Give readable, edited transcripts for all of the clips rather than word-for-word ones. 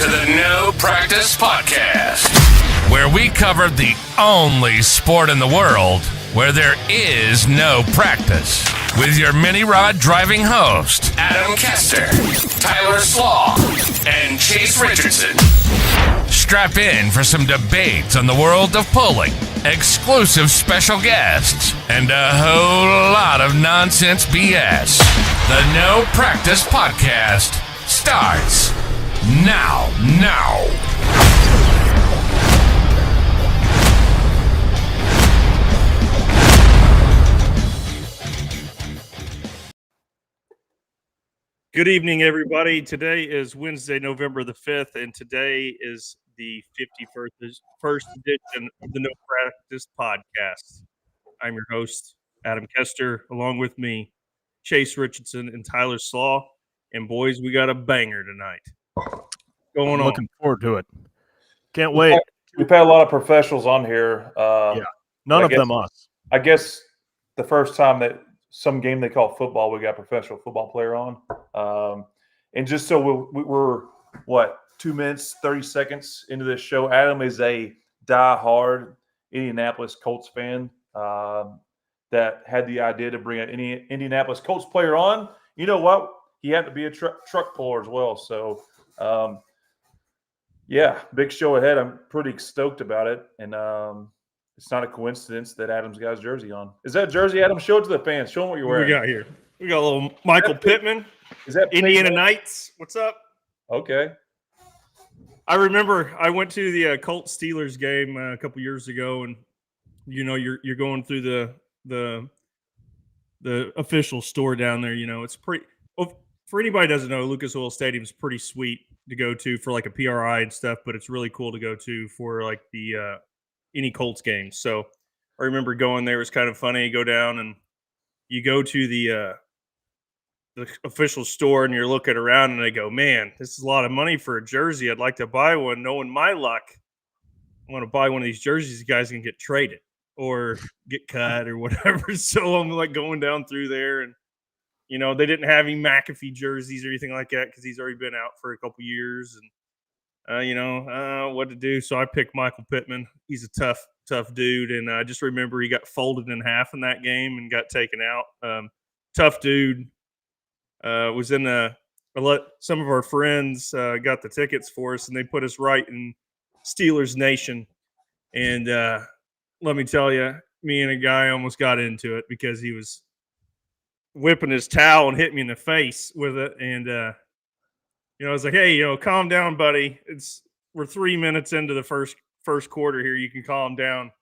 to the No Practice Podcast, where we cover the only sport in the world where there is no practice. With your mini rod driving host, Adam Kester, Tyler Slaw, and Chase Richardson. Strap in for some debates on the world of pulling, exclusive special guests, and a whole lot of nonsense BS. The No Practice Podcast starts now. Good evening, everybody. Today is Wednesday, November the 5th, and today is the 51st edition of the No Practice Podcast. I'm your host, Adam Kester, along with me, Chase Richardson and Tyler Slaw. And boys, we got a banger tonight. Going on. Looking forward to it. Can't wait. We've had a lot of professionals on here. None of them us. I guess the first time that some game they call football, we got a professional football player on. And just so we're 2 minutes, 30 seconds into this show. Adam is a die-hard Indianapolis Colts fan that had the idea to bring an Indianapolis Colts player on. You know what? He had to be a truck puller as well. So, big show ahead. I'm pretty stoked about it. And it's not a coincidence that Adam's got his jersey on. Is that jersey, Adam? Show it to the fans. Show them what you're wearing. What we got here? We got a little Michael Pittman. Is that Indiana Knights? What's up? Okay. I remember I went to the Colts Steelers game a couple years ago, and you know you're going through the official store down there. You know it's pretty. Well, for anybody who doesn't know, Lucas Oil Stadium is pretty sweet to go to for like a PRI and stuff, but it's really cool to go to for like the any Colts games. So I remember going there. It was kind of funny. You go down and you go to the official store and you're looking around and they go, man, this is a lot of money for a jersey. I'd like to buy one. Knowing my luck, I want to buy one of these jerseys. You guys can get traded or get cut or whatever. So I'm like going down through there and, you know, they didn't have any McAfee jerseys or anything like that because he's already been out for a couple years and, what to do. So I picked Michael Pittman. He's a tough dude. And I just remember he got folded in half in that game and got taken out. Tough dude. Was in some of our friends got the tickets for us and they put us right in Steelers Nation. And let me tell you, me and a guy almost got into it because he was whipping his towel and hit me in the face with it. And, I was like, hey, calm down, buddy. We're 3 minutes into the first quarter here. You can calm down.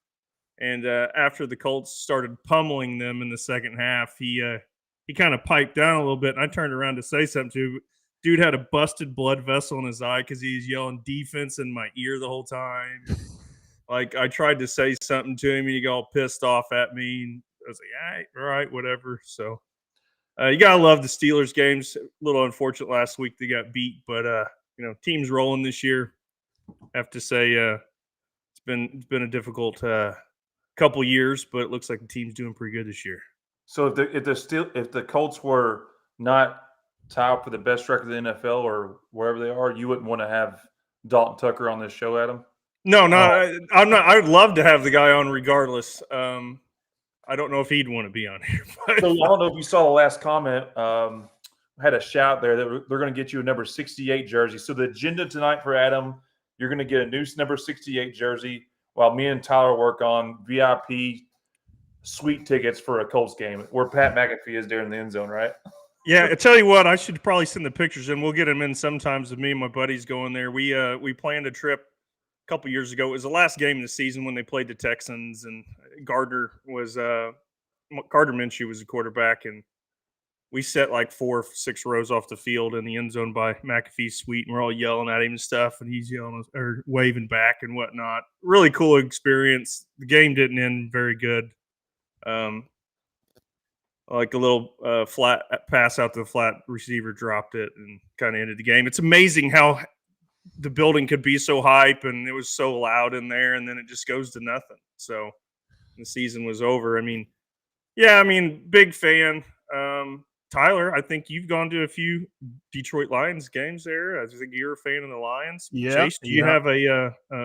And after the Colts started pummeling them in the second half, he kind of piped down a little bit, and I turned around to say something to him. Dude had a busted blood vessel in his eye because he was yelling defense in my ear the whole time. Like, I tried to say something to him, and he got all pissed off at me. And I was like, all right, whatever. So you got to love the Steelers games. A little unfortunate last week they got beat, but, team's rolling this year. I have to say it's been a difficult couple years, but it looks like the team's doing pretty good this year. So if the Colts were not tied for the best record in the NFL or wherever they are, you wouldn't want to have Dalton Tucker on this show, Adam? No, I'm not. I would love to have the guy on regardless. I don't know if he'd want to be on here. But. So I don't know if you saw the last comment. Had a shout there that they're going to get you a number 68 jersey. So the agenda tonight for Adam, you're going to get a new number 68 jersey while me and Tyler work on VIP sweet tickets for a Colts game where Pat McAfee is there in the end zone, right? Yeah, I tell you what, I should probably send the pictures in. We'll get them in sometimes with me and my buddies going there. We planned a trip a couple years ago. It was the last game of the season when they played the Texans, and Gardner Minshew was the quarterback, and we set like 4 or 6 rows off the field in the end zone by McAfee's suite, and we're all yelling at him and stuff, and he's yelling or waving back and whatnot. Really cool experience. The game didn't end very good. Like a little flat pass out to the flat receiver dropped it and kind of ended the game. It's amazing how the building could be so hype and it was so loud in there, and then it just goes to nothing. So the season was over. Big fan. Tyler, I think you've gone to a few Detroit Lions games there. I think you're a fan of the Lions. Yeah, Chase, do you yeah. have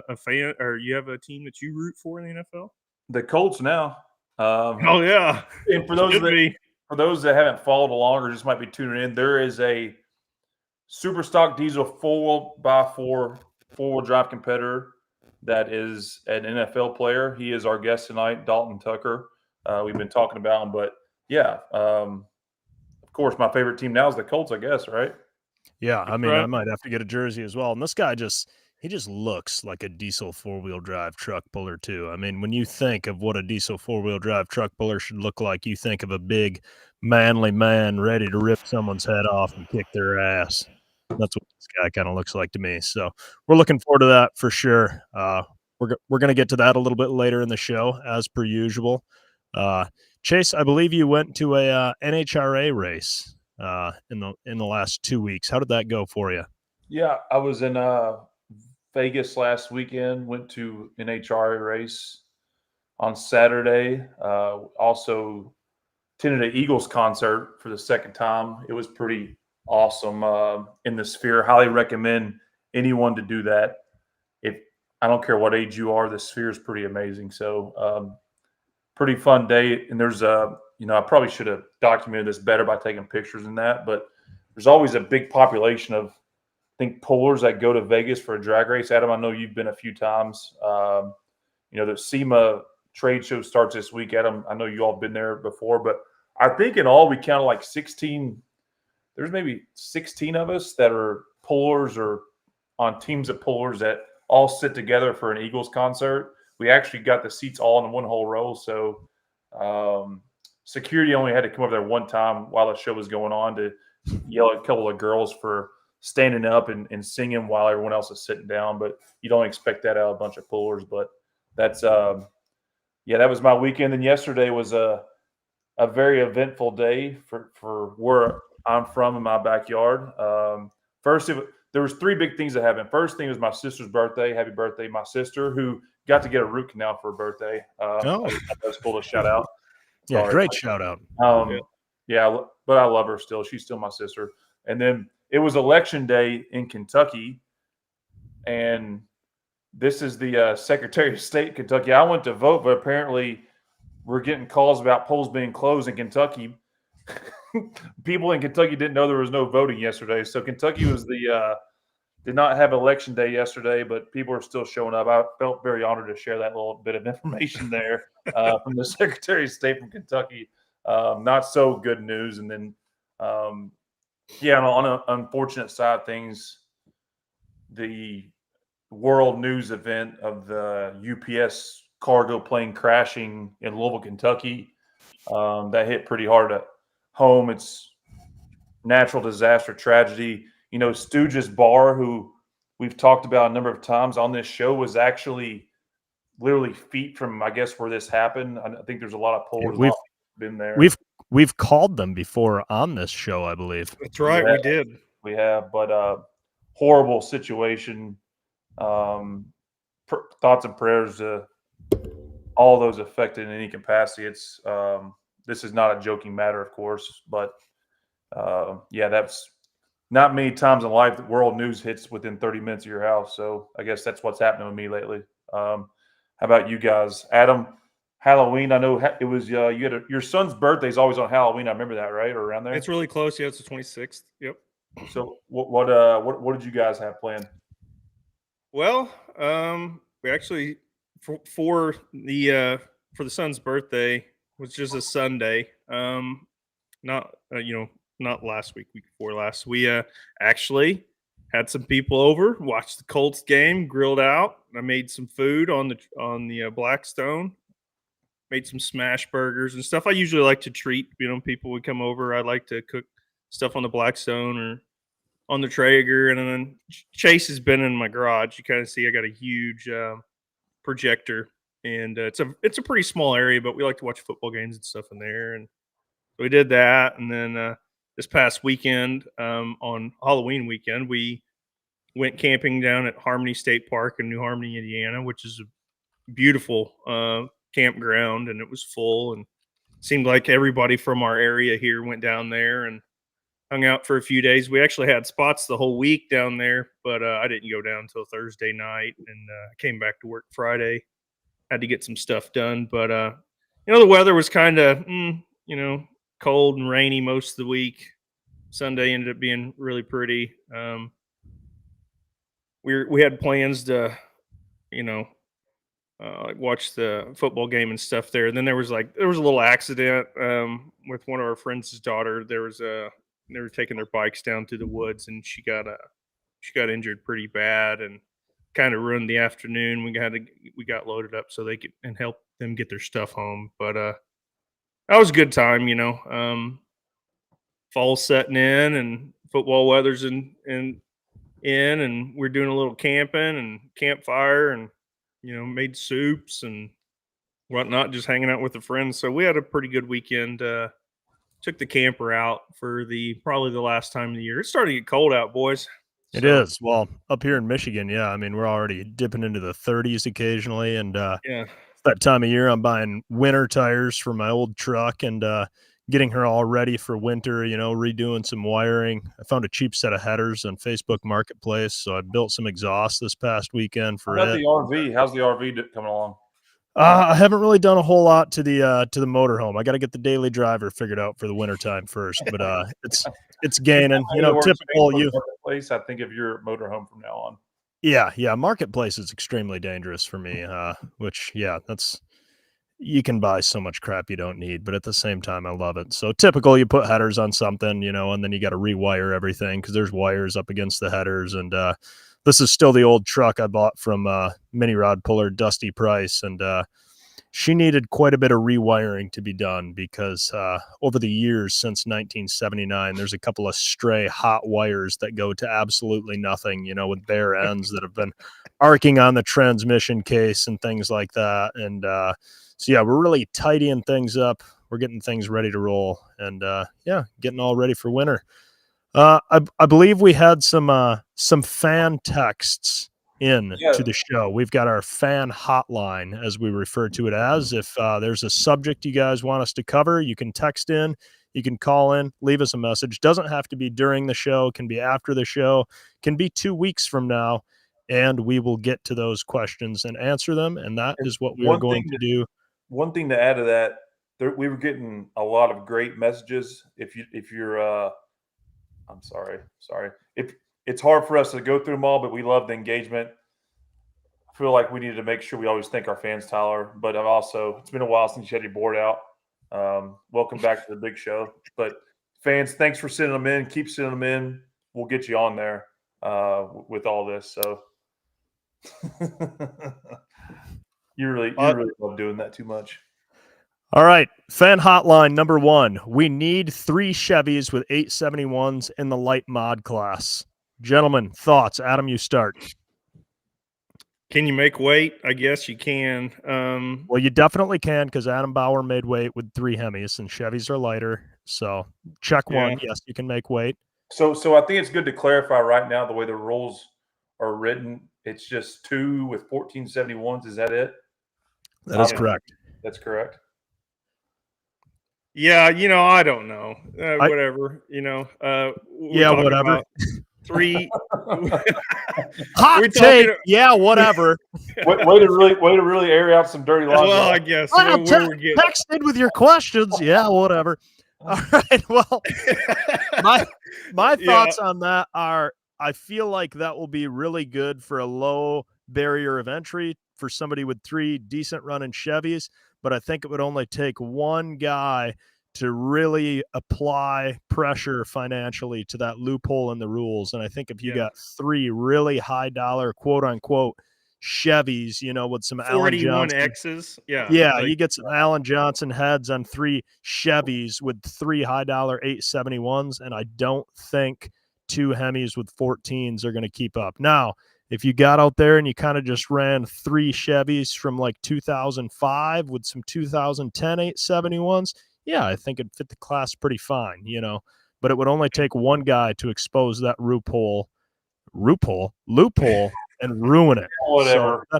a fan, or you have a team that you root for in the NFL? The Colts now. Oh yeah, And for those should be. for those that haven't followed along or just might be tuning in, there is a super stock diesel 4x4 four-wheel drive competitor that is an NFL player. He is our guest tonight, Dalton Tucker. We've been talking about him, but yeah, of course, my favorite team now is the Colts, I guess, right? Yeah, I mean, right. I might have to get a jersey as well. And this guy he just looks like a diesel four-wheel drive truck puller too. I mean, when you think of what a diesel four-wheel drive truck puller should look like, you think of a big, manly man ready to rip someone's head off and kick their ass. That's what this guy kind of looks like to me. So we're looking forward to that for sure. We're going to get to that a little bit later in the show, as per usual. Chase, I believe you went to a NHRA race in the last 2 weeks. How did that go for you? Yeah, I was in Vegas last weekend. Went to an NHRA race on Saturday. Also attended an Eagles concert for the second time. It was pretty awesome in the Sphere. Highly recommend anyone to do that. If I don't care what age you are, the Sphere is pretty amazing. So pretty fun day. And there's I probably should have documented this better by taking pictures and that, but there's always a big population of, I think, pullers that go to Vegas for a drag race. Adam, I know you've been a few times. The SEMA trade show starts this week. Adam, I know you all been there before, but I think in all we counted like 16. There's maybe 16 of us that are pullers or on teams of pullers that all sit together for an Eagles concert. We actually got the seats all in one whole row. So security only had to come over there one time while the show was going on to yell at a couple of girls for standing up and singing while everyone else is sitting down. But you don't expect that out of a bunch of pullers. But that's that was my weekend. And yesterday was a very eventful day for where I'm from in my backyard. First, there was three big things that happened. First thing was my sister's birthday. Happy birthday, my sister, who got to get a root canal for her birthday. That was cool to shout out. Yeah, great shout out. Yeah, but I love her still. She's still my sister. And then it was election day in Kentucky, and this is the Secretary of State in Kentucky. I went to vote, but apparently we're getting calls about polls being closed in Kentucky. People in Kentucky didn't know there was no voting yesterday. So Kentucky was did not have election day yesterday, but people are still showing up. I felt very honored to share that little bit of information there from the Secretary of State from Kentucky. Not so good news. And then, on an unfortunate side of things, the world news event of the UPS cargo plane crashing in Louisville, Kentucky, that hit pretty hard at home. It's natural disaster tragedy. Stooges Bar, who we've talked about a number of times on this show, was actually literally feet from, I guess, where this happened. I think there's a lot of pullers we've been there. We've called them before on this show, I believe. That's right, we did. We have, but horrible situation. Thoughts and prayers to all those affected in any capacity. It's this is not a joking matter, of course, but that's not many times in life that world news hits within 30 minutes of your house. So I guess that's what's happening with me lately. How about you guys? Adam, Halloween, I know it was you had your son's birthday is always on Halloween. I remember that, right? Or around there? It's really close. Yeah, it's the 26th. Yep. So what did you guys have planned? Well, we actually for the son's birthday, which is a Sunday. Not last week before last. We actually had some people over, watched the Colts game, grilled out. I made some food on the Blackstone. Made some smash burgers and stuff. I usually like to treat people would come over. I like to cook stuff on the Blackstone or on the Traeger. And then Chase has been in my garage. You kind of see I got a huge projector, and it's a pretty small area, but we like to watch football games and stuff in there. And so we did that. And then this past weekend, on Halloween weekend, we went camping down at Harmony State Park in New Harmony, Indiana, which is a beautiful campground, and it was full. And seemed like everybody from our area here went down there and hung out for a few days. We actually had spots the whole week down there, but I didn't go down until Thursday night, and came back to work Friday. Had to get some stuff done, but the weather was kind of cold and rainy most of the week. Sunday ended up being really pretty. We had plans to watch the football game and stuff there. And then there was a little accident with one of our friends' daughter. They were taking their bikes down through the woods, and she got injured pretty bad and kind of ruined the afternoon. We got loaded up so they could and help them get their stuff home. But that was a good time, Fall's setting in and football weather's in, and we're doing a little camping and campfire and made soups and whatnot, just hanging out with the friends. So we had a pretty good weekend. Took the camper out for probably the last time of the year. It's starting to get cold out, boys. It is. Well, up here in Michigan, yeah. I mean, we're already dipping into the 30s occasionally, and yeah, that time of year, I'm buying winter tires for my old truck and getting her all ready for winter. Redoing some wiring. I found a cheap set of headers on Facebook Marketplace, so I built some exhaust this past weekend for How about it. the RV? How's the RV coming along? I haven't really done a whole lot to the motorhome. I got to get the daily driver figured out for the wintertime first, but it's gaining. Typical you. Marketplace. I think of your motorhome from now on. Yeah. Marketplace is extremely dangerous for me. That's you can buy so much crap you don't need, but at the same time, I love it. So typical, you put headers on something, and then you got to rewire everything because there's wires up against the headers. And this is still the old truck I bought from mini rod puller Dusty Price, and she needed quite a bit of rewiring to be done because over the years since 1979, there's a couple of stray hot wires that go to absolutely nothing, with bare ends that have been arcing on the transmission case and things like that. And so, yeah, we're really tidying things up. We're getting things ready to roll and, getting all ready for winter. I believe we had some fan texts to the show. We've got our fan hotline, as we refer to it as. If there's a subject you guys want us to cover, you can text in, you can call in, leave us a message. Doesn't have to be during the show, can be after the show, can be 2 weeks from now, and we will get to those questions and answer them. And that is what we are going to do. One thing to add to that, we were getting a lot of great messages. If you're I'm sorry. It's hard for us to go through them all, but we love the engagement. I feel like we need to make sure we always thank our fans, Tyler. But it's been a while since you had your board out. Welcome back to the big show. But fans, thanks for sending them in. Keep sending them in. We'll get you on there with all this. So you really love doing that too much. All right, fan hotline number 1. We need 3 Chevys with 871s in the light mod class. Gentlemen, thoughts? Adam, you start. Can you make weight? I guess you can. Well, you definitely can because Adam Bauer made weight with 3 Hemis, and Chevys are lighter. So check one. Yes, you can make weight. So I think it's good to clarify right now the way the rules are written. It's just 2 with 1471s. Is that it? That is correct. That's correct. Yeah, I don't know. Whatever, whatever. 3 hot take. Yeah, whatever. way to really air out some dirty laundry. Well, I guess text in with your questions. Yeah, whatever. All right. Well, my thoughts on that are: I feel like that will be really good for a low barrier of entry for somebody with 3 decent running Chevys. But I think it would only take one guy to really apply pressure financially to that loophole in the rules. And I think if you got 3 really high dollar, quote unquote, Chevys, with some Alan Johnson X's. Yeah. You get some Alan Johnson heads on 3 Chevys with 3 high dollar 871s. And I don't think 2 Hemis with 14s are going to keep up. Now, if you got out there and you kind of just ran 3 Chevys from like 2005 with some 2010 871s, yeah, I think it'd fit the class pretty fine, but it would only take one guy to expose that loophole and ruin it. Whatever. So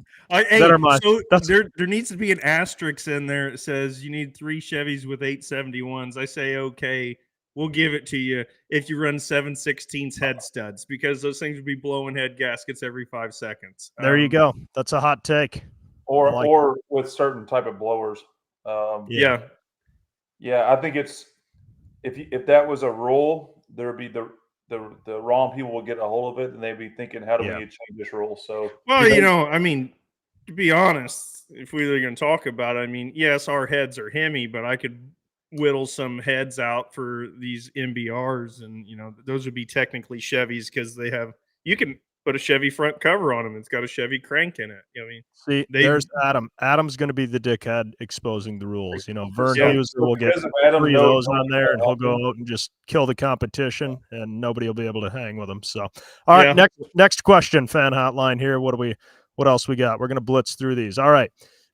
So there needs to be an asterisk in there that says you need 3 Chevys with 871s. I say, okay, we'll give it to you if you run 7/16 head studs, because those things would be blowing head gaskets every 5 seconds. there you go. That's a hot take. Or with certain type of blowers. Yeah. Yeah, I think it's if that was a rule, there would be the wrong people would get a hold of it, and they'd be thinking, how do we change this rule? So, well, I mean, to be honest, if we were going to talk about it, I mean, yes, our heads are Hemi, but I could whittle some heads out for these MBRs, and those would be technically Chevys because you can put a Chevy front cover on them. It's got a Chevy crank in it. I mean, see, there's Adam. Adam's going to be the dickhead exposing the rules. Vern Hughes will get 3 of those on there, and he'll go out and just kill the competition, and nobody will be able to hang with him. So, all right, next question, fan hotline here. What else we got? We're going to blitz through these. All right.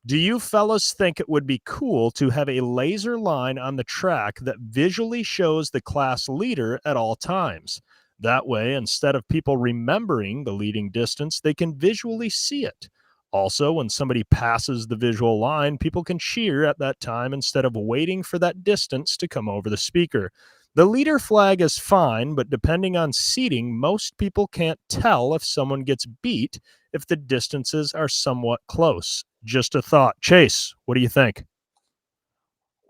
Do you fellas think it would be cool to have a laser line on the track that visually shows the class leader at all times? That way, instead of people remembering the leading distance, they can visually see it. Also, when somebody passes the visual line, people can cheer at that time instead of waiting for that distance to come over the speaker. The leader flag is fine, but depending on seating, most people can't tell if someone gets beat if the distances are somewhat close. Just a thought. Chase, what do you think?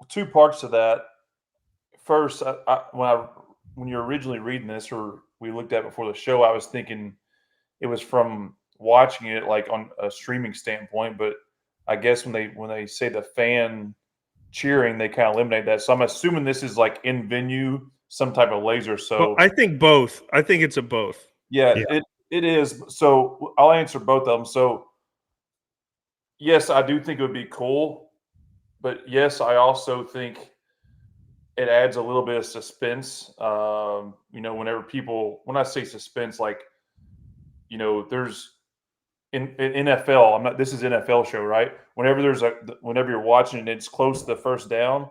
2 parts to that. First, when you're originally reading this, or we looked at before the show, I was thinking it was from watching it like on a streaming standpoint, but I guess when they say the fan cheering, they kind of eliminate that. So I'm assuming this is like in venue, some type of laser. So I think both. I think it's a both. Yeah. It is. So I'll answer both of them. So yes, I do think it would be cool, but yes, I also think it adds a little bit of suspense. When I say suspense, like, there's in NFL, this is NFL show, right? Whenever you're watching and it's close to the first down,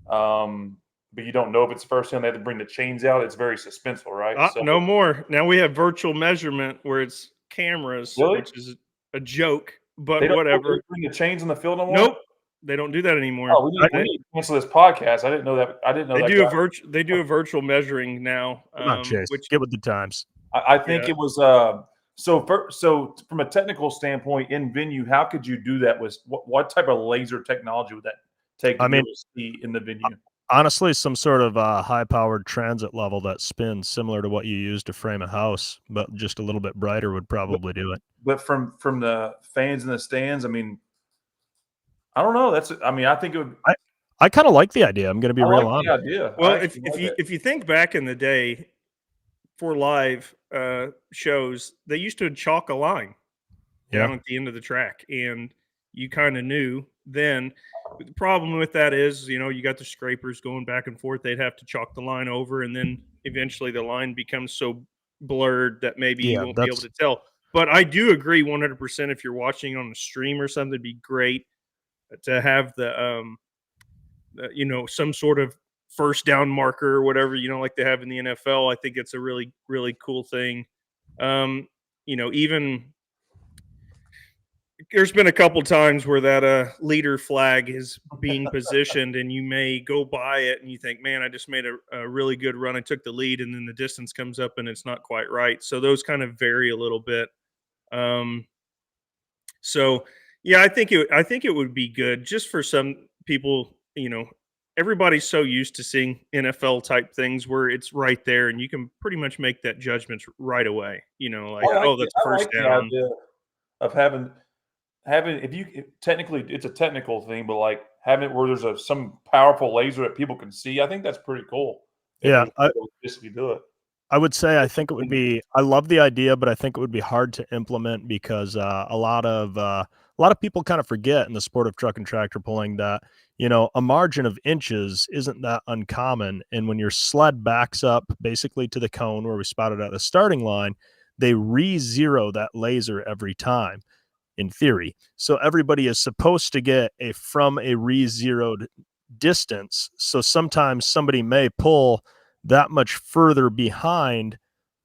but you don't know if it's first down, they have to bring the chains out. It's very suspenseful, right? No more. Now we have virtual measurement where it's cameras, really? Which is a joke, but they don't whatever. Bring the chains on the field no more? Nope. They don't do that anymore. Oh, we need to cancel this podcast. I didn't know that. They do a virtual measuring now. Come on, Chase. Get with the times. I think it was so from a technical standpoint in venue, how could you do that? What type of laser technology would that take to see in the venue? Honestly, some sort of high-powered transit level that spins similar to what you use to frame a house, but just a little bit brighter would probably do it. But from the fans in the stands, I mean, I don't know. I think it would. I kind of like the idea. I'm going to be real honest. The idea. Well, if you think back in the day for live shows, they used to chalk a line down at the end of the track, and you kind of knew then. The problem with that is, you got the scrapers going back and forth. They'd have to chalk the line over, and then eventually the line becomes so blurred that maybe you won't be able to tell. But I do agree 100%. If you're watching on a stream or something, it'd be great to have the some sort of first down marker or whatever, like they have in the NFL. I think it's a really, really cool thing. Even there's been a couple times where that leader flag is being positioned and you may go by it and you think, man, I just made a really good run. I took the lead, and then the distance comes up and it's not quite right. So those kind of vary a little bit. Yeah, I think it would be good just for some people. Everybody's so used to seeing NFL type things where it's right there and you can pretty much make that judgment right away. That's a first down. The idea of having technically it's a technical thing, but like having it where there's some powerful laser that people can see, I think that's pretty cool. Yeah, if you do it. I would say I think it would be. I love the idea, but I think it would be hard to implement because a lot of people kind of forget in the sport of truck and tractor pulling that a margin of inches isn't that uncommon. And when your sled backs up basically to the cone where we spotted at the starting line, they re-zero that laser every time, in theory. So everybody is supposed to get from a re-zeroed distance. So sometimes somebody may pull that much further behind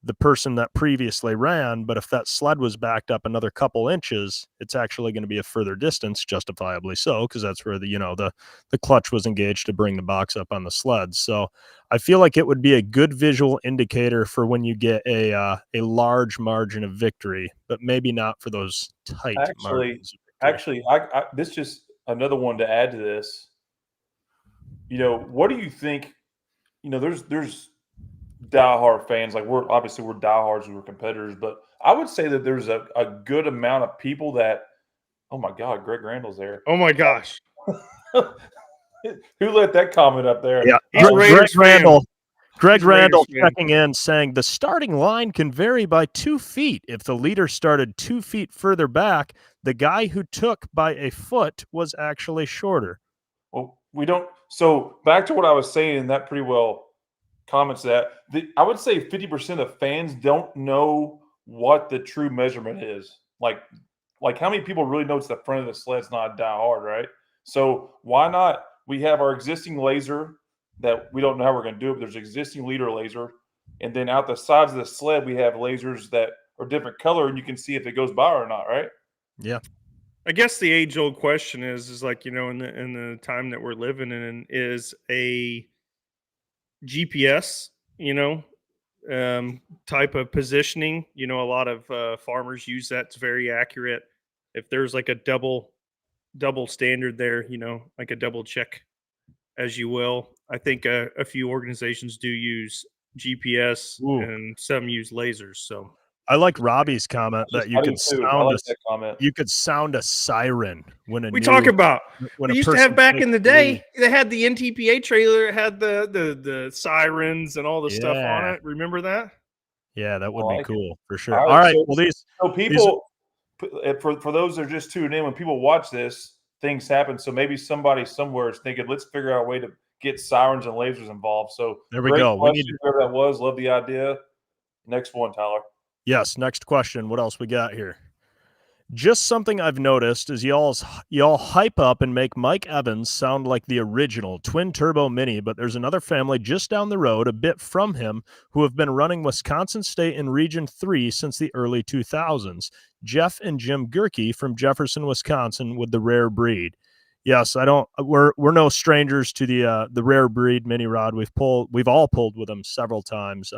the person that previously ran, but if that sled was backed up another couple inches, it's actually going to be a further distance, justifiably so, because that's where the clutch was engaged to bring the box up on the sled. So I feel like it would be a good visual indicator for when you get a large margin of victory, but maybe not for those tight margins of victory. Actually, this is just another one to add to this. What do you think? There's diehard fans. Like we're diehards, we're competitors, but I would say that there's a good amount of people that, oh my God, Greg Randall's there. Oh my gosh. Who let that comment up there? Yeah, Greg Randall checking in saying the starting line can vary by 2 feet. If the leader started 2 feet further back, the guy who took by a foot was actually shorter. Well, we don't. So back to what I was saying, that pretty well comments that. I would say 50% of fans don't know what the true measurement is. Like how many people really know it's the front of the sled's not die hard, right? So why not? We have our existing laser that we don't know how we're going to do it, but there's existing leader laser. And then out the sides of the sled, we have lasers that are different color, and you can see if it goes by or not, right? Yeah. I guess the age-old question is like, in the time that we're living in, is a GPS, type of positioning. A lot of farmers use that. It's very accurate. If there's like a double standard there, like a double check, as you will. I think a few organizations do use GPS and some use lasers. So I like Robbie's comment that you could sound a siren when we used to have back in the day. They had the NTPA trailer. It had the sirens and all the stuff on it. Remember that? Yeah, that would be cool for sure. All right. So people, for those that are just tuning in, when people watch this, things happen. So maybe somebody somewhere is thinking, let's figure out a way to get sirens and lasers involved. So there we go. Whoever that was, love the idea. Next one, Tyler. Yes, next question. What else we got here? Just something I've noticed is y'all hype up and make Mike Evans sound like the original twin turbo mini, but there's another family just down the road, a bit from him, who have been running Wisconsin State in Region 3 since the early 2000s. Jeff and Jim Gerke from Jefferson, Wisconsin, with the rare breed. Yes, we're no strangers to the rare breed mini rod. We've all pulled with them several times.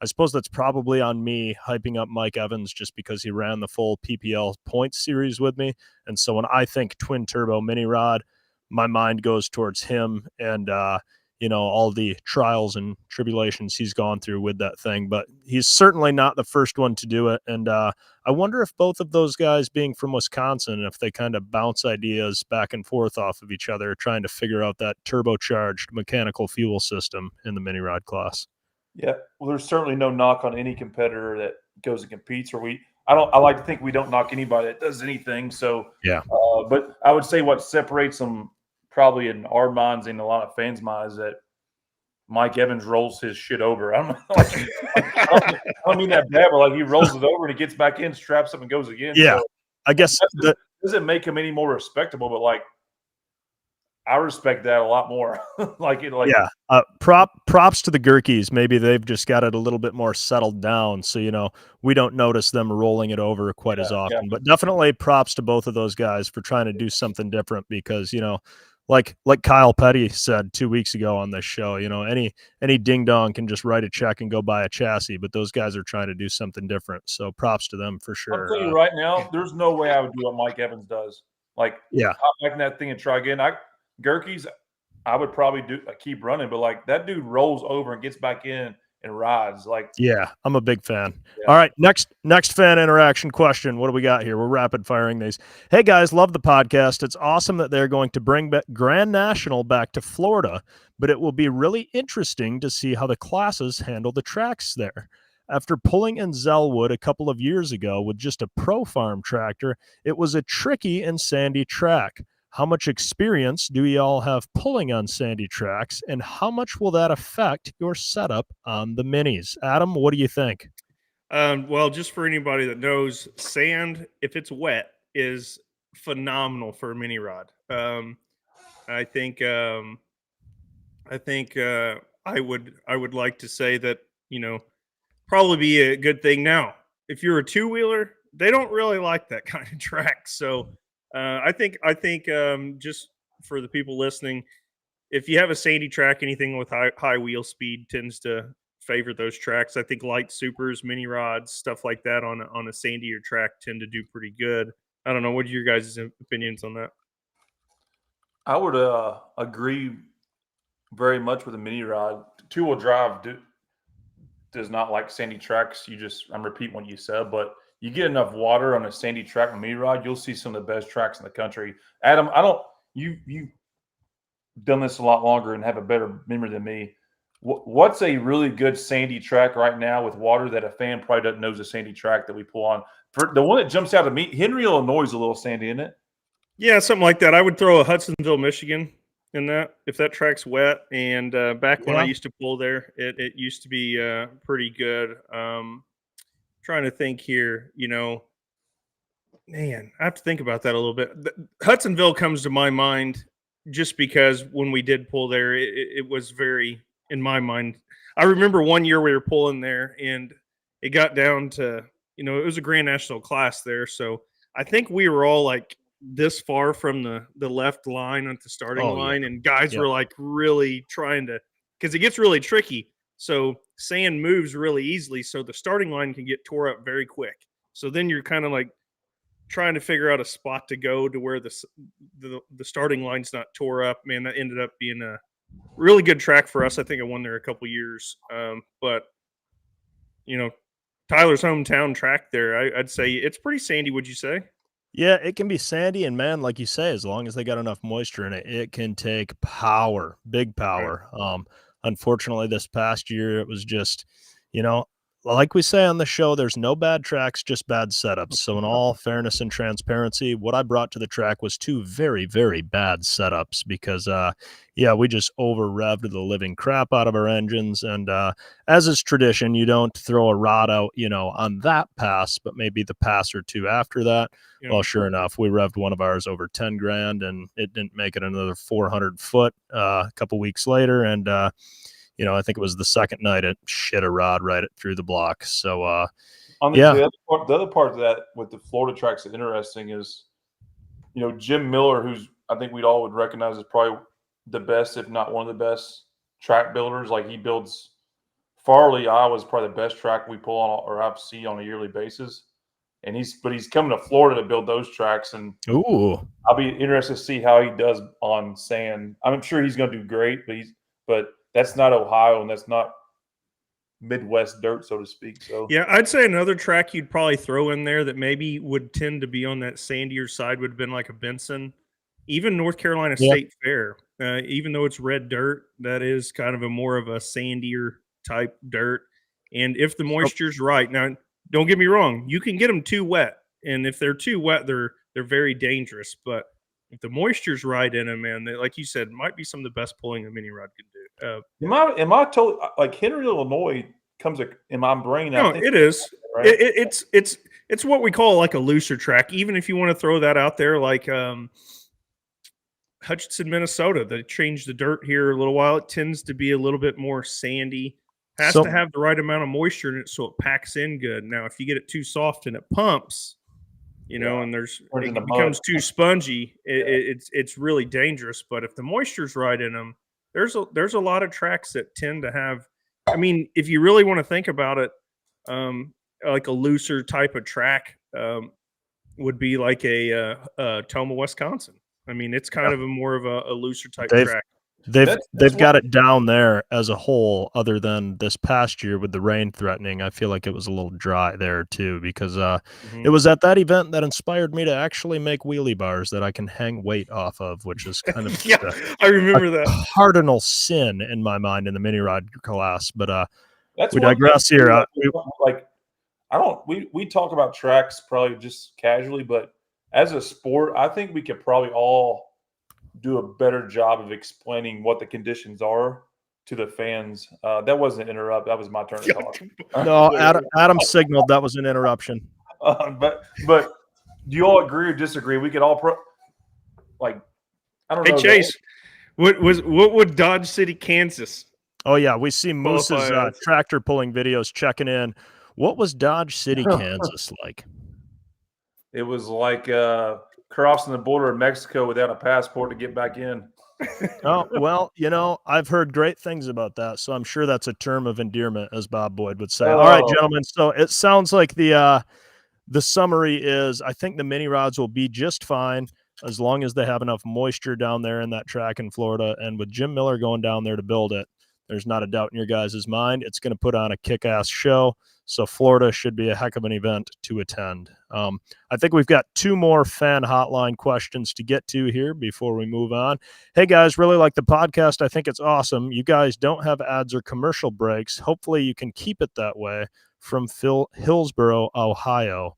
I suppose that's probably on me hyping up Mike Evans just because he ran the full PPL points series with me. And so when I think twin turbo mini rod, my mind goes towards him and, all the trials and tribulations he's gone through with that thing. But he's certainly not the first one to do it. And I wonder if both of those guys being from Wisconsin, if they kind of bounce ideas back and forth off of each other, trying to figure out that turbocharged mechanical fuel system in the mini rod class. Yeah, well, there's certainly no knock on any competitor that goes and competes. I like to think we don't knock anybody that does anything. So yeah, but I would say what separates them, probably in our minds and a lot of fans' minds, that Mike Evans rolls his shit over. I don't mean that bad, but like he rolls it over and he gets back in, straps up, and goes again. Yeah, so I guess that doesn't make him any more respectable, but like, I respect that a lot more. Props to the Gerkes. Maybe they've just got it a little bit more settled down, so we don't notice them rolling it over quite as often. Yeah. But definitely props to both of those guys for trying to do something different because like Kyle Petty said 2 weeks ago on this show, any ding dong can just write a check and go buy a chassis, but those guys are trying to do something different. So props to them for sure. I'll tell you right now, there's no way I would do what Mike Evans does. Like, hop back in that thing and try again. Gerke's, I would probably keep running, but like that dude rolls over and gets back in and rides. Like, yeah, I'm a big fan. Yeah. All right, next fan interaction question. What do we got here? We're rapid firing these. Hey guys, love the podcast. It's awesome that they're going to bring Grand National back to Florida, but it will be really interesting to see how the classes handle the tracks there. After pulling in Zellwood a couple of years ago with just a Pro Farm tractor, it was a tricky and sandy track. How much experience do y'all have pulling on sandy tracks, and how much will that affect your setup on the minis? Adam, what do you think? Well, just for anybody that knows, sand, if it's wet, is phenomenal for a mini rod. I think I would like to say that probably be a good thing. Now, if you're a two-wheeler, they don't really like that kind of track. So I think just for the people listening, if you have a sandy track, anything with high wheel speed tends to favor those tracks. I think light supers, mini rods, stuff like that on a sandier track tend to do pretty good. I don't know. What are your guys' opinions on that? I would agree very much with a mini rod. Two-wheel drive does not like sandy tracks. I'm repeating what you said, but you get enough water on a sandy track with mini rod, you'll see some of the best tracks in the country. Adam, you've done this a lot longer and have a better memory than me. What's a really good sandy track right now with water that a fan probably doesn't know is a sandy track that we pull on? For the one that jumps out to me, Henry, Illinois is a little sandy, isn't it? Yeah, something like that. I would throw a Hudsonville, Michigan in that if that track's wet. And back when I used to pull there, it used to be pretty good. Trying to think here, man, I have to think about that a little bit. Hudsonville comes to my mind just because when we did pull there, it was very, in my mind. I remember one year we were pulling there and it got down to, it was a Grand National class there. So I think we were all like this far from the left line at the starting line, and guys were like really trying to, because it gets really tricky. So sand moves really easily, so the starting line can get tore up very quick. So then you're kind of like trying to figure out a spot to go to where the starting line's not tore up. Man, that ended up being a really good track for us. I think I won there a couple years. But Tyler's hometown track there, I'd say it's pretty sandy. Would you say? Yeah, it can be sandy, and man, like you say, as long as they got enough moisture in it, it can take power, big power. Right. Unfortunately, this past year, it was just, like we say on the show, there's no bad tracks, just bad setups. So in all fairness and transparency, what I brought to the track was two very, very bad setups because, we just over-revved the living crap out of our engines. And as is tradition, you don't throw a rod out, on that pass, but maybe the pass or two after that. Yeah. Well, sure enough, we revved one of ours over 10 grand, and it didn't make it another 400 foot a couple weeks later. And, I think it was the second night it shit a rod right through the block. So, the other part of that with the Florida tracks that's interesting is, Jim Miller, who's I think we'd all would recognize as probably the best, if not one of the best track builders. Like he builds Farley, Iowa's probably the best track we pull on or I see on a yearly basis. And he's coming to Florida to build those tracks. And I'll be interested to see how he does on sand. I'm sure he's going to do great, but that's not Ohio and that's not Midwest dirt, so to speak. So yeah, I'd say another track you'd probably throw in there that maybe would tend to be on that sandier side would have been like a Benson, even North Carolina State Fair. Even though it's red dirt, that is kind of a more of a sandier type dirt. And if the moisture's right, now don't get me wrong, you can get them too wet, and if they're too wet, they're very dangerous. But if the moisture's right in them, man, they, like you said, might be some of the best pulling a mini rod can do. Am I told like Henry, Illinois comes in my brain? No, it is. Right? It's what we call like a looser track. Even if you want to throw that out there, like Hutchinson, Minnesota, they changed the dirt here a little while. It tends to be a little bit more sandy. Has to have the right amount of moisture in it so it packs in good. Now, if you get it too soft and it pumps, and it becomes too spongy, it's really dangerous. But if the moisture's right in them, there's a lot of tracks that tend to have. I mean, if you really want to think about it, like a looser type of track would be like a Toma, Wisconsin. I mean, it's kind of a more of a looser type track. They've got it down there as a whole, other than this past year with the rain threatening. I feel like it was a little dry there too, because it was at that event that inspired me to actually make wheelie bars that I can hang weight off of, which is kind of I remember that cardinal sin in my mind in the mini rod class. But we digress here. We talk about tracks probably just casually, but as a sport, I think we could probably all do a better job of explaining what the conditions are to the fans. That wasn't an interrupt. That was my turn to talk. No, Adam signaled that was an interruption. But do you all agree or disagree? We could all I don't know. Hey Chase, what would Dodge City, Kansas Oh yeah, we see Moose's Qualify ads. tractor pulling videos checking in. What was Dodge City, Kansas like? It was like crossing the border of Mexico without a passport to get back in. Oh, well, I've heard great things about that, so I'm sure that's a term of endearment, as Bob Boyd would say. All right, Oh. gentlemen, so it sounds like the summary is I think the mini rods will be just fine as long as they have enough moisture down there in that track in Florida. And with Jim Miller going down there to build it, there's not a doubt in your guys' mind it's going to put on a kick-ass show. So Florida should be a heck of an event to attend. I think we've got 2 more fan hotline questions to get to here before we move on. Hey, guys, really like the podcast. I think it's awesome. You guys don't have ads or commercial breaks. Hopefully you can keep it that way. From Hillsboro, Ohio.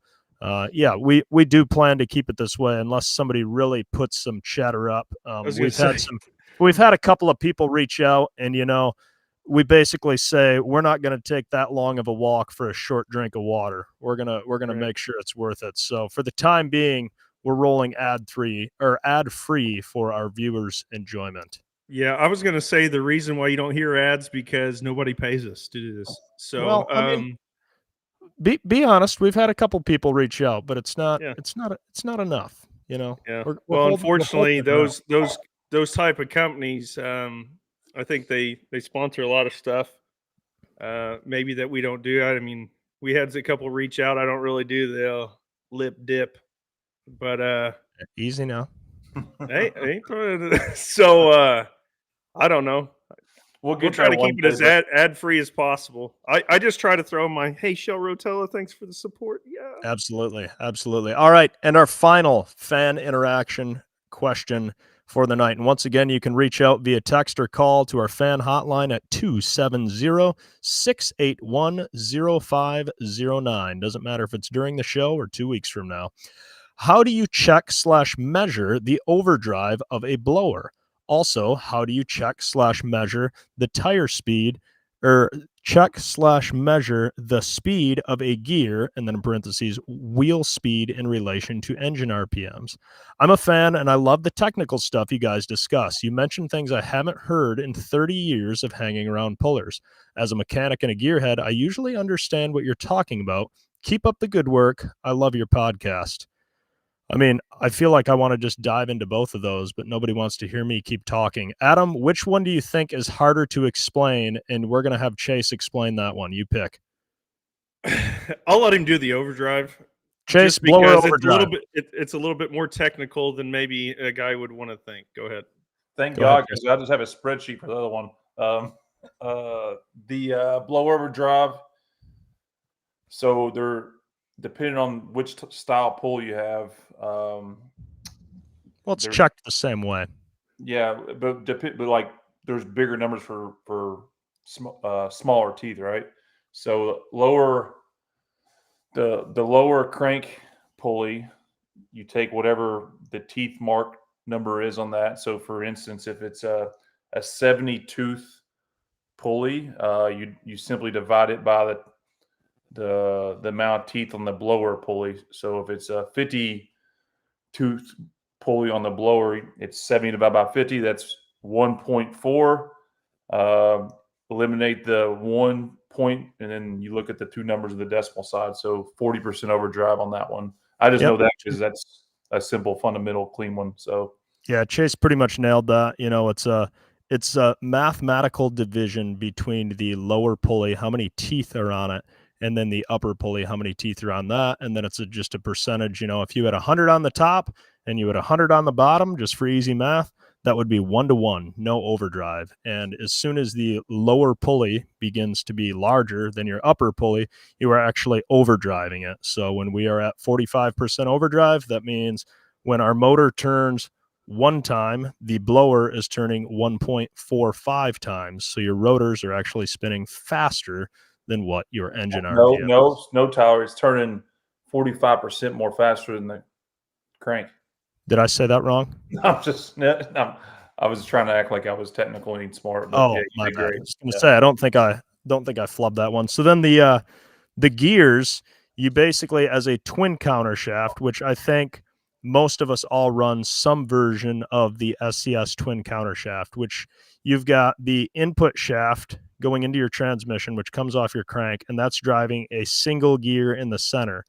Yeah, we do plan to keep it this way unless somebody really puts some chatter up. We've had a couple of people reach out, and we basically say we're not going to take that long of a walk for a short drink of water. We're gonna Right. make sure it's worth it. So for the time being, we're rolling ad free for our viewers' enjoyment. Yeah, I was going to say the reason why you don't hear ads because nobody pays us to do this. So, Well, I mean, be honest. We've had a couple people reach out, but it's not Yeah. it's not enough. yeah. We're Well, holding unfortunately, it out. those type of companies, I think they sponsor a lot of stuff. Maybe that we don't do. I mean, we had a couple reach out. I don't really do the lip dip, but Easy now. hey, so I don't know. We'll We'll try to keep it as ad. ad free as possible. I just try to throw my hey Shell Rotella, thanks for the support. Yeah. Absolutely. Absolutely. All right. And our final fan interaction question for the night. And once again, you can reach out via text or call to our fan hotline at 270-681-0509. Doesn't matter if it's during the show or 2 weeks from now. How do you check/measure the overdrive of a blower? Also, how do you check/measure the tire speed or check/measure the speed of a gear, and then in parentheses, wheel speed in relation to engine RPMs? I'm a fan and I love the technical stuff you guys discuss. You mentioned things I haven't heard in 30 years of hanging around pullers. As a mechanic and a gearhead, I usually understand what you're talking about. Keep up the good work. I love your podcast. I mean, I feel like I want to just dive into both of those, but nobody wants to hear me keep talking. Adam, which one do you think is harder to explain? And we're going to have Chase explain that one. You pick. I'll let him do the overdrive. Chase, just blower because overdrive. it's a little bit more technical than maybe a guy would want to think. Go ahead. Thank Go God, ahead, because I just have a spreadsheet for the other one. The blow over drive. So they're depending on which style pull you have. Well, it's they're- checked the same way. Yeah, but like there's bigger numbers for smaller teeth, right? So the lower crank pulley, you take whatever the teeth mark number is on that. So for instance, if it's a 70 tooth pulley, you simply divide it by the amount of teeth on the blower pulley. So if it's a 50 tooth pulley on the blower, it's 70 divided by 50. That's 1.4. Eliminate the 1 point, and then you look at the 2 numbers of the decimal side. So 40% overdrive on that one. I just know that because that's a simple, fundamental, clean one. So yeah, Chase pretty much nailed that. It's a mathematical division between the lower pulley, how many teeth are on it, and then the upper pulley, how many teeth are on that. And then it's just a percentage. If you had 100 on the top and you had 100 on the bottom, just for easy math, that would be 1-to-1, no overdrive. And as soon as the lower pulley begins to be larger than your upper pulley, you are actually overdriving it. So when we are at 45% overdrive, that means when our motor turns 1 time, the blower is turning 1.45 times. So your rotors are actually spinning faster than what your engine RPM. No, Tyler, it's turning 45% more faster than the crank. Did I say that wrong? I was trying to act like I was technical and smart. But Oh, yeah, my bad. I great. was going to say I don't think I flubbed that one. So then the gears, you basically, as a twin counter shaft, which I think most of us all run some version of the SCS twin countershaft, which you've got the input shaft going into your transmission, which comes off your crank, and that's driving a single gear in the center.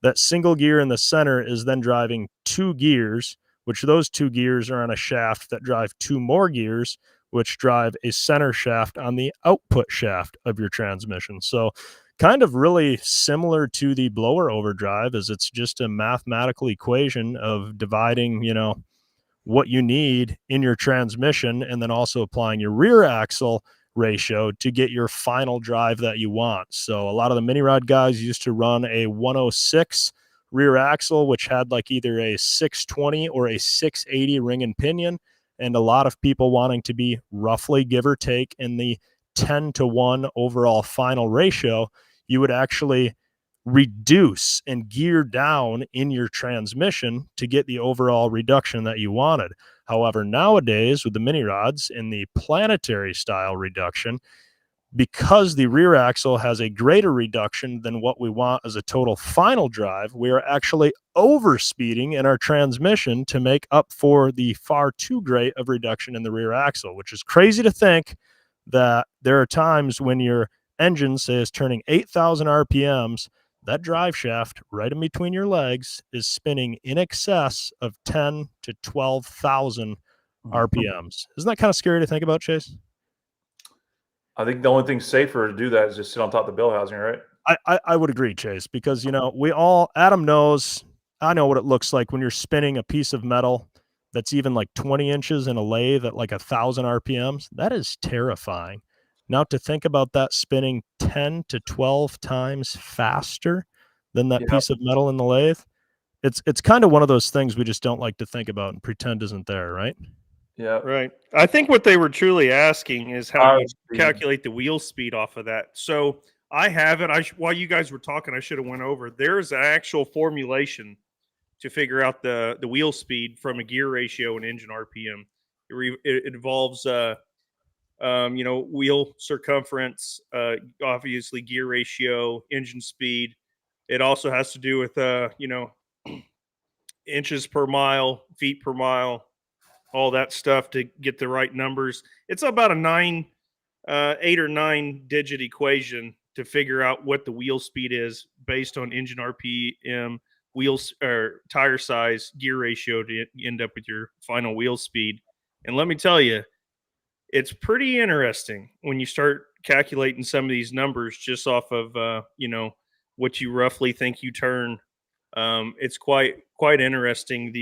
That single gear in the center is then driving 2 gears, which those 2 gears are on a shaft that drive 2 more gears, which drive a center shaft on the output shaft of your transmission. So kind of really similar to the blower overdrive, as it's just a mathematical equation of dividing, what you need in your transmission and then also applying your rear axle ratio to get your final drive that you want. So a lot of the mini rod guys used to run a 106 rear axle, which had like either a 620 or a 680 ring and pinion, and a lot of people wanting to be roughly, give or take, in the 10-to-1 overall final ratio. You would actually reduce and gear down in your transmission to get the overall reduction that you wanted. However, nowadays with the mini rods in the planetary style reduction, because the rear axle has a greater reduction than what we want as a total final drive, we are actually overspeeding in our transmission to make up for the far too great of reduction in the rear axle, which is crazy to think that there are times when your engine, say, is turning 8,000 RPMs, that drive shaft right in between your legs is spinning in excess of 10 to 12,000 RPMs. Isn't that kind of scary to think about, Chase? I think the only thing safer to do that is just sit on top of the bell housing, right? I would agree, Chase, because, Adam knows, I know what it looks like when you're spinning a piece of metal that's even like 20 inches in a lathe at like 1,000 RPMs. That is terrifying. Now to think about that spinning 10 to 12 times faster than that piece of metal in the lathe, it's kind of one of those things we just don't like to think about and pretend isn't there, right? Yeah. Right. I think what they were truly asking is how you calculate the wheel speed off of that. So I have it. While you guys were talking, I should have went over. There's an actual formulation to figure out the wheel speed from a gear ratio and engine RPM. It involves wheel circumference, obviously gear ratio, engine speed. It also has to do with inches per mile, feet per mile, all that stuff to get the right numbers. It's about a 8 or 9 digit equation to figure out what the wheel speed is based on engine RPM, wheels or tire size, gear ratio to end up with your final wheel speed. And let me tell you, it's pretty interesting when you start calculating some of these numbers just off of what you roughly think you turn. It's quite interesting.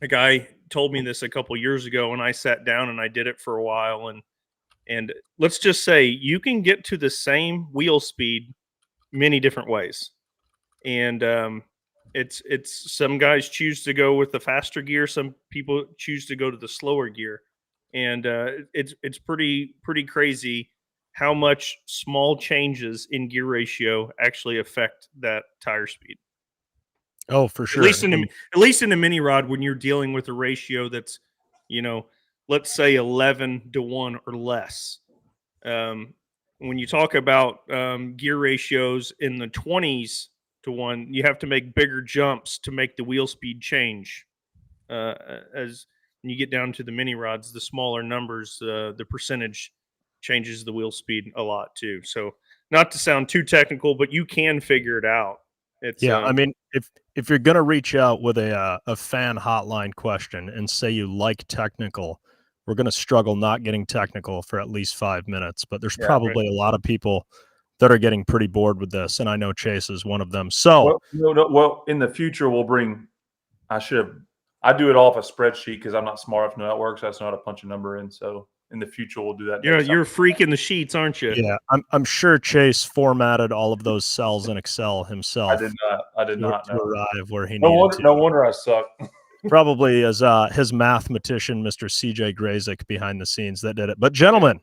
A guy told me this a couple years ago, and I sat down and I did it for a while. And let's just say you can get to the same wheel speed many different ways. And it's some guys choose to go with the faster gear, some people choose to go to the slower gear. And it's pretty crazy how much small changes in gear ratio actually affect that tire speed. Oh, for sure. At least in the mini rod, when you're dealing with a ratio that's, let's say 11-to-1 or less. When you talk about gear ratios in the 20s-to-1, you have to make bigger jumps to make the wheel speed change. As when you get down to the mini rods, the smaller numbers, the percentage changes the wheel speed a lot too. So not to sound too technical, but you can figure it out. I mean, if you're going to reach out with a fan hotline question and say you like technical, we're going to struggle not getting technical for at least 5 minutes. But there's probably a lot of people that are getting pretty bored with this, and I know Chase is one of them. So, well, in the future, we'll bring. I do it off a spreadsheet because I'm not smart enough to know how it works. I just know how to punch a number in. So in the future, we'll do that. Yeah, you're freaking the sheets, aren't you? Yeah, I'm sure Chase formatted all of those cells in Excel himself. I did not to arrive where he no needed wonder, to. No wonder I suck. Probably as his mathematician, Mr. CJ Grazik, behind the scenes that did it. But gentlemen,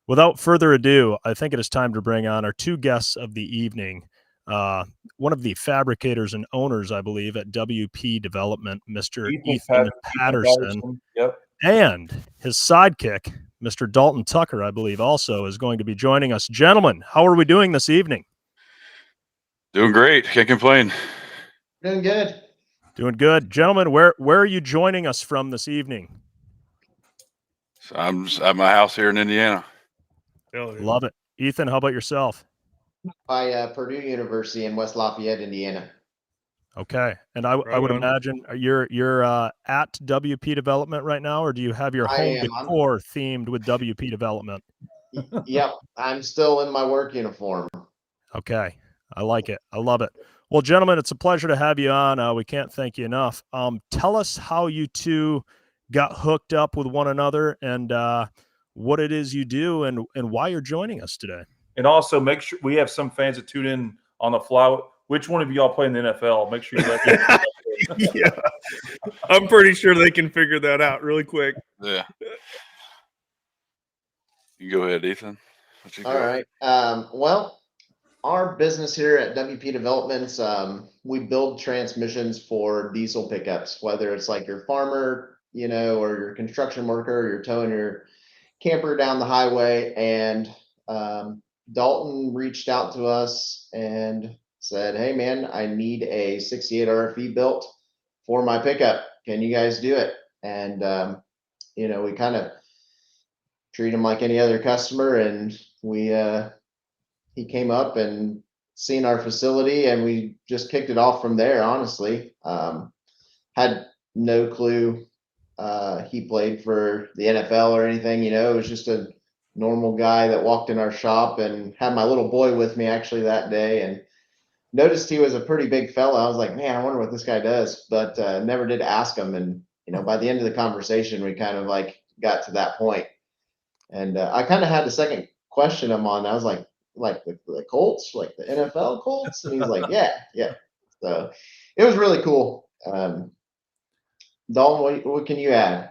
without further ado, I think it is time to bring on our 2 guests of the evening. One of the fabricators and owners, I believe, at WP Development, Mr. Ethan Patterson. Yep. And his sidekick, Mr. Dalton Tucker, I believe, also is going to be joining us. Gentlemen, how are we doing this evening? Doing great. Can't complain. Doing good. Doing good. Gentlemen, where are you joining us from this evening? So I'm just at my house here in Indiana. Hell yeah. Love it. Ethan, how about yourself? By Purdue University in West Lafayette, Indiana. Okay. And I Right would on. imagine you're at WP Development right now, or do you have your I home am. decor themed with WP Development? Yep, I'm still in my work uniform. Okay. I like it. I love it. Well, gentlemen, it's a pleasure to have you on. We can't thank you enough. Tell us how you two got hooked up with one another and what it is you do and why you're joining us today. And also make sure we have some fans that tune in on the fly. Which one of y'all play in the NFL? Make sure you let them know. Yeah. I'm pretty sure they can figure that out really quick. Yeah. You go ahead, Ethan. All right. Well, our business here at WP Developments, we build transmissions for diesel pickups, whether it's like your farmer, or your construction worker, you're towing your camper down the highway. And Dalton reached out to us and said, "Hey man, I need a 68 RFE built for my pickup. Can you guys do it?" And we kind of treat him like any other customer, and he came up and seen our facility, and we just kicked it off from there. Honestly, had no clue he played for the NFL or anything. It was just a normal guy that walked in our shop, and had my little boy with me actually that day, and noticed he was a pretty big fella. I was like, man, I wonder what this guy does, but never did ask him. And by the end of the conversation, we kind of like got to that point. And I kind of had the second question him on. I was like the Colts, like the NFL Colts, and he's like, yeah. So it was really cool. Dalton, what can you add?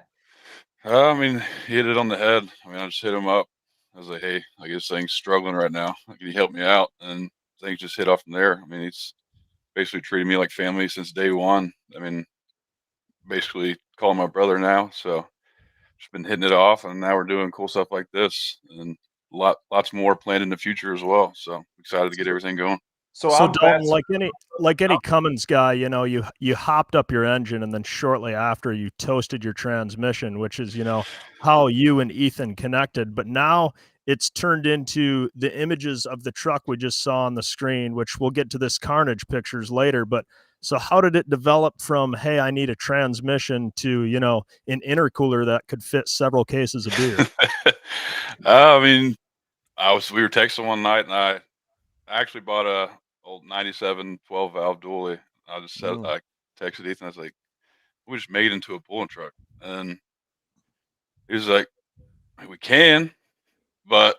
I mean, he hit it on the head. I mean, I just hit him up. I was like, hey, I guess things struggling right now. Can you help me out? And things just hit off from there. I mean, he's basically treated me like family since day one. I mean, basically calling my brother now. So just been hitting it off, and now we're doing cool stuff like this, and lots more planned in the future as well. So excited to get everything going. So So I'm Dalton, glad- like any Cummins guy, you hopped up your engine, and then shortly after you toasted your transmission, which is how you and Ethan connected. But now it's turned into the images of the truck we just saw on the screen, which we'll get to this carnage pictures later. But so how did it develop from, hey, I need a transmission, to an intercooler that could fit several cases of beer? I mean, we were texting one night, and I actually bought a old 97 12 valve dually. I just said, I texted Ethan. I was like, we just made it into a pulling truck. And he was like, we can, but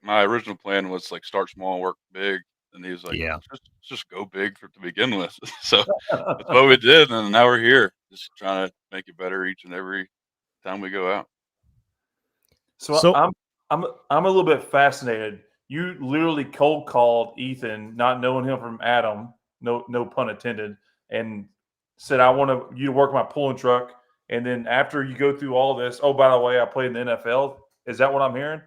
my original plan was like start small, work big. And he was like, Yeah. just go big to begin with. So that's what we did. And now we're here, just trying to make it better each and every time we go out. So I'm a little bit fascinated. You literally cold called Ethan, not knowing him from Adam, no pun intended, and said, "I want you to work my pulling truck." And then after you go through all this, oh, by the way, I played in the NFL. Is that what I'm hearing?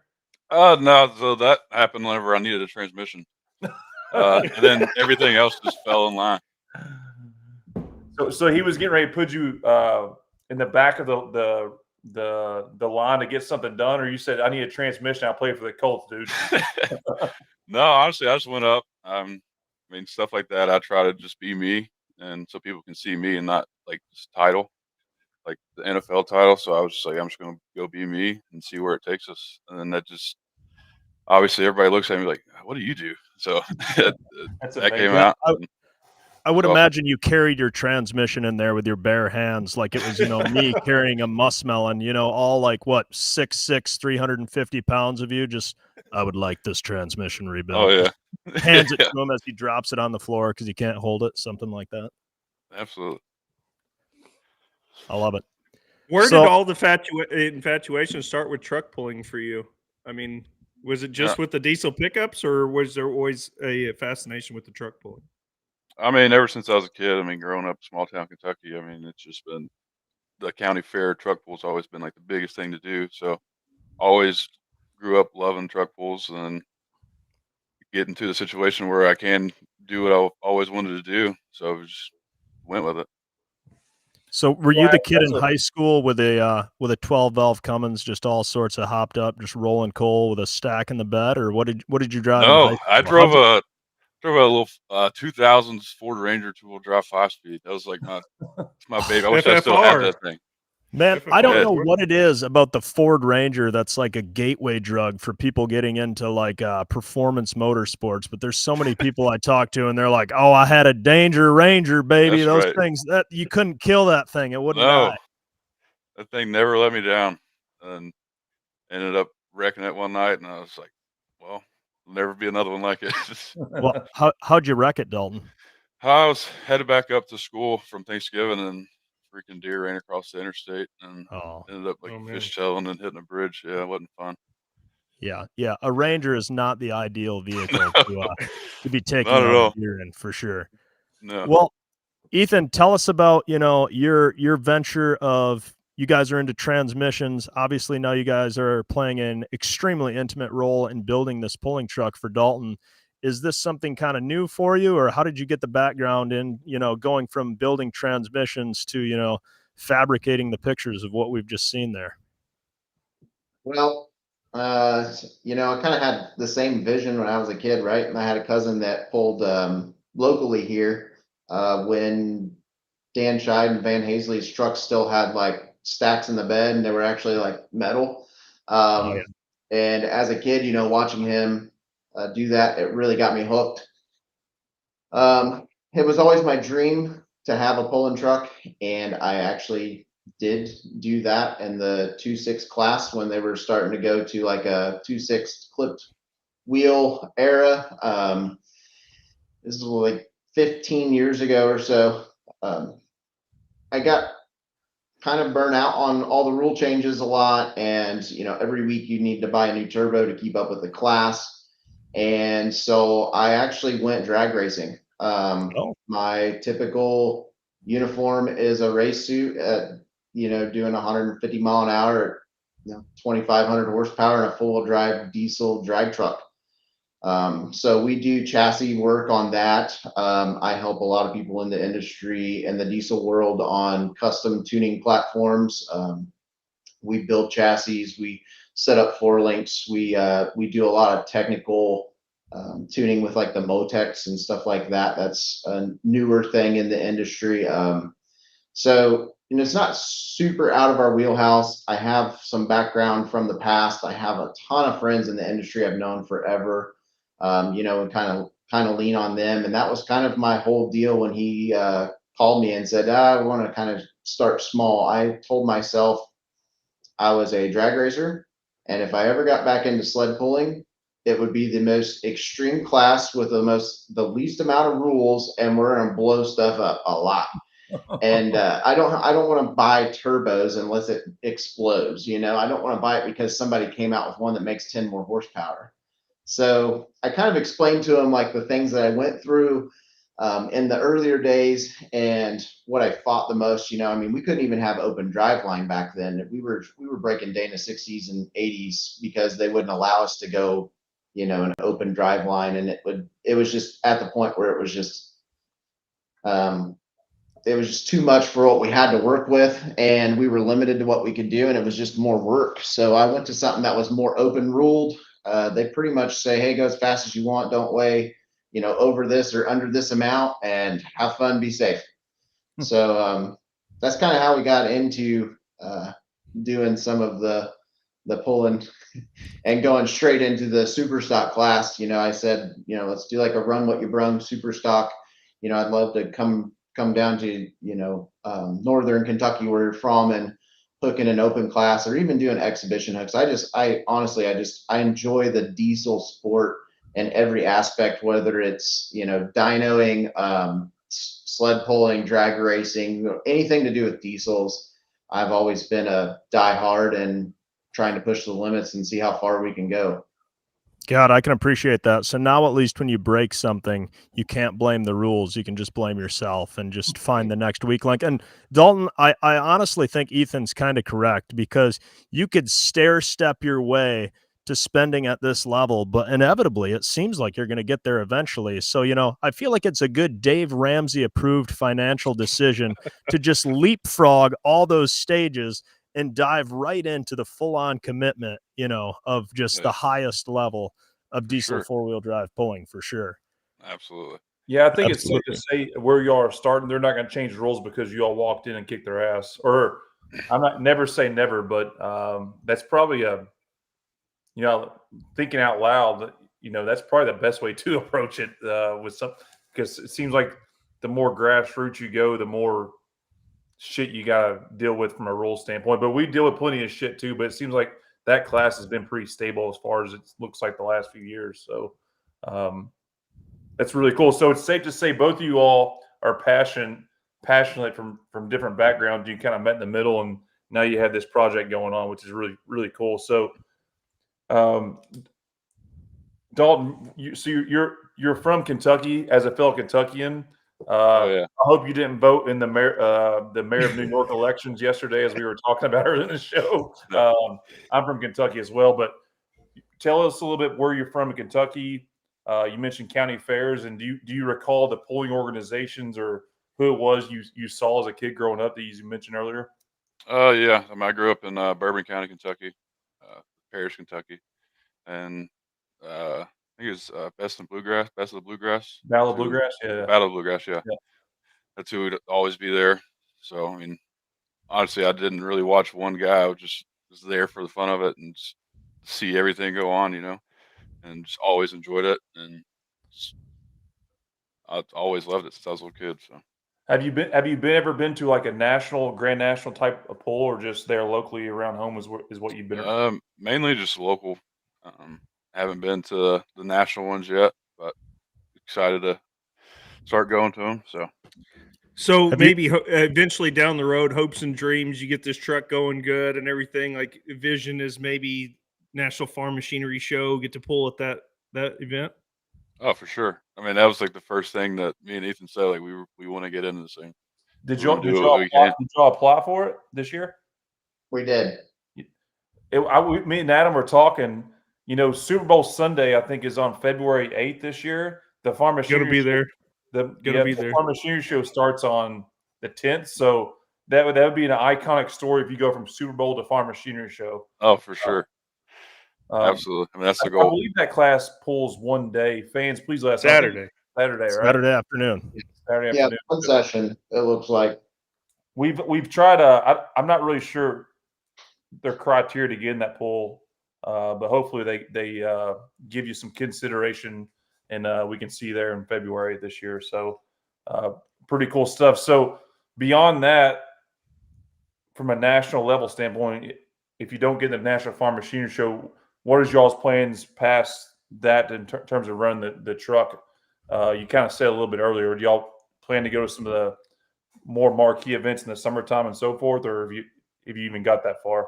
No, so that happened whenever I needed a transmission. And then everything else just fell in line. So he was getting ready to put you in the back of the line to get something done, or you said, "I need a transmission. I play for the Colts, dude." No, honestly, I just went up. I mean, stuff like that. I try to just be me, and so people can see me and not like this title, like the NFL title. So I was just like, I'm just gonna go be me and see where it takes us. And then that just obviously everybody looks at me like, "What do you do?" So That's that came amazing. out. I would Well- imagine you carried your transmission in there with your bare hands, like it was, me carrying a muskmelon, all like what, 6'6", 350 pounds of you. Just, I would like this transmission rebuilt. Oh yeah, Hands it Yeah, to him as he drops it on the floor because he can't hold it, something like that. absolutely. I love it. Where So- did all the infatuation start with truck pulling for you? I mean, was it just with the diesel pickups, or was there always a fascination with the truck pulling? I mean, ever since I was a kid, I mean, growing up in small town Kentucky, I mean, it's just been the county fair truck pulls always been like the biggest thing to do. So always grew up loving truck pulls, and then get into the situation where I can do what I always wanted to do. So it was just went with it. So were you the kid in that's a- high school with a 12 valve Cummins, just all sorts of hopped up, just rolling coal with a stack in the bed, or what did you drive in high No, school? I drove a little 2000s Ford Ranger 2-wheel drive 5-speed. That was like my baby. I wish I still had that thing. Man, I don't FFR. know what it is about the Ford Ranger that's like a gateway drug for people getting into like performance motorsports. But there's so many people I talk to, and they're like, "Oh, I had a Danger Ranger, baby. That's Those right. things that you couldn't kill that thing; it wouldn't No, die." that thing never let me down, and ended up wrecking it one night, and I was like, "Well, there'll never be another one like it." Well, how'd you wreck it, Dalton? I was headed back up to school from Thanksgiving, and freaking deer ran across the interstate, and Oh, ended up like Oh, man. fishtailing and hitting a bridge. Yeah, it wasn't fun. yeah. A Ranger is not the ideal vehicle to be taking Not at out a all. deer in, for sure. No. Well, Ethan, tell us about, your venture of you guys are into transmissions. Obviously, now you guys are playing an extremely intimate role in building this pulling truck for Dalton. Is this something kind of new for you, or how did you get the background in, going from building transmissions to, fabricating the pictures of what we've just seen there? Well, I kind of had the same vision when I was a kid, right? And I had a cousin that pulled locally here when Dan Scheid and Van Hazley's trucks still had like stacks in the bed and they were actually like metal. Oh, yeah. And as a kid, watching him do that, it really got me hooked. It was always my dream to have a pulling truck, and I actually did do that in the 2.6 class when they were starting to go to like a 2.6 clipped wheel era. This is like 15 years ago or so. I got kind of burnt out on all the rule changes a lot, and every week you need to buy a new turbo to keep up with the class. And so I actually went drag racing. Oh. My typical uniform is a race suit at doing 150 mile an hour at 2,500 horsepower and a full drive diesel drag truck. So we do chassis work on that. I help a lot of people in the industry and the diesel world on custom tuning platforms. We build chassis, we set up floor links, we do a lot of technical tuning with like the Motex and stuff like that. That's a newer thing in the industry. So it's not super out of our wheelhouse. I have some background from the past. I have a ton of friends in the industry I've known forever. And kind of lean on them. And that was kind of my whole deal when he called me and said, I want to kind of start small. I told myself I was a drag racer, and if I ever got back into sled pulling, it would be the most extreme class with the least amount of rules, and we're gonna blow stuff up a lot. And I don't want to buy turbos unless it explodes. I don't want to buy it because somebody came out with one that makes 10 more horsepower. So I kind of explained to him like the things that I went through in the earlier days and what I fought the most. We couldn't even have open drive line back then. We were breaking Dana 60s and 80s because they wouldn't allow us to go, an open drive line, and it was just at the point where it was just too much for what we had to work with, and we were limited to what we could do, and it was just more work. So I went to something that was more open ruled. They pretty much say, hey, go as fast as you want, don't weigh over this or under this amount, and have fun, be safe. So that's kind of how we got into doing some of the pulling and going straight into the super stock class. I said, let's do like a run what you brung super stock. I'd love to come down to northern Kentucky where you're from and hook in an open class or even do an exhibition hooks. I honestly enjoy the diesel sport in every aspect, whether it's dynoing, sled pulling, drag racing, anything to do with diesels. I've always been a diehard and trying to push the limits and see how far we can go. God, I can appreciate that. So now at least when you break something, you can't blame the rules. You can just blame yourself and just find the next weak link. And Dalton, I honestly think Ethan's kind of correct because you could stair step your way to spending at this level, but inevitably it seems like you're going to get there eventually. So, I feel like it's a good Dave Ramsey approved financial decision to just leapfrog all those stages and dive right into the full on commitment, of just the highest level of diesel sure. 4-wheel drive pulling for sure. Absolutely. Yeah, I think it's safe Absolutely. to say where you are starting, they're not going to change the rules because you all walked in and kicked their ass. Or I'm not never say never, but that's probably thinking out loud, that's probably the best way to approach it with some, because it seems like the more grassroots you go, the more shit you got to deal with from a rule standpoint. But we deal with plenty of shit too. But it seems like that class has been pretty stable as far as it looks like the last few years. So that's really cool. So it's safe to say both of you all are passionate from different backgrounds. You kind of met in the middle, and now you have this project going on, which is really, really cool. So Dalton, you're from Kentucky. As a fellow Kentuckian, Yeah. I hope you didn't vote in the mayor of New York elections yesterday, as we were talking about earlier in the show. I'm from Kentucky as well, but tell us a little bit where you're from in Kentucky. You mentioned county fairs, and do you recall the polling organizations or who it was you saw as a kid growing up that you mentioned earlier? Yeah. I mean, I grew up in Bourbon County, Kentucky, Parish, Kentucky, and I think it was Best of the Bluegrass. Battle of Who- Bluegrass, yeah. Battle of Bluegrass, yeah. Yeah. That's who would always be there. So, I mean, honestly, I didn't really watch one guy. I was there for the fun of it and just see everything go on, and just always enjoyed it. And I've always loved it since I was a little kid. So, Have you ever been to like a grand national type of poll, or just there locally around home is what you've been? mainly just local. Haven't been to the national ones yet, but excited to start going to them. So Have maybe eventually down the road, hopes and dreams, you get this truck going good and everything. Like vision is maybe National Farm Machinery Show, get to pull at that event. Oh, for sure. I mean, that was like the first thing that me and Ethan said. Like we want to get into this thing. Did We wanna y'all do what we can. apply for it this year? We did. Me and Adam were talking. Super Bowl Sunday, I think, is on February 8th this year. The Farm Gonna Machinery be Show- there. the there. Farm Machinery Show starts on the 10th, so that would be an iconic story if you go from Super Bowl to Farm Machinery Show. Oh, for sure. Um, Absolutely. I mean, that's I the goal. believe that class pulls one day. Fans, please let us know. Saturday. Saturday, right? Saturday afternoon. Saturday Yeah, afternoon. one session, it looks like. We've tried. I'm not really sure their criteria to get in that pool, but hopefully they give you some consideration, and we can see you there in February this year. So pretty cool stuff. So beyond that, from a national level standpoint, if you don't get the National Farm Machinery Show, what is y'all's plans past that in terms of running the truck? You kind of said a little bit earlier. Do y'all plan to go to some of the more marquee events in the summertime and so forth, or have you even got that far?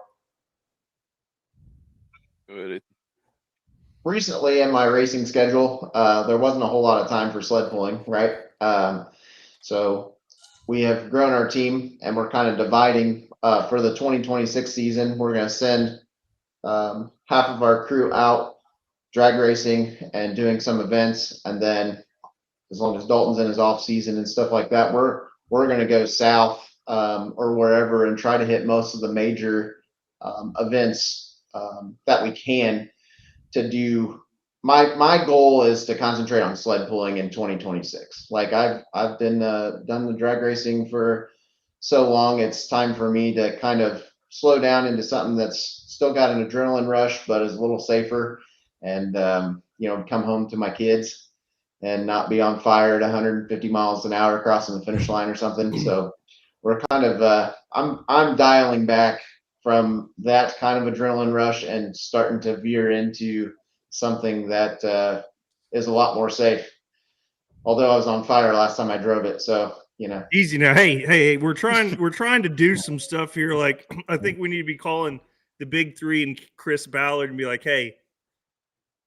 Good. Recently in my racing schedule, there wasn't a whole lot of time for sled pulling, right? So we have grown our team and we're kind of dividing for the 2026 season. We're going to send half of our crew out drag racing and doing some events. And then as long as Dalton's in his off season and stuff like that, we're going to go south or wherever and try to hit most of the major events that we can to do. My goal is to concentrate on sled pulling in 2026. Like I've been done the drag racing for so long, it's time for me to kind of slow down into something that's still got an adrenaline rush, but is a little safer, and come home to my kids and not be on fire at 150 miles an hour crossing the finish line or something. So we're kind of I'm dialing back from that kind of adrenaline rush and starting to veer into something that is a lot more safe. Although I was on fire last time I drove it, so Easy now. Hey, we're trying to do some stuff here. Like I think we need to be calling the big three and Chris Ballard and be like, hey,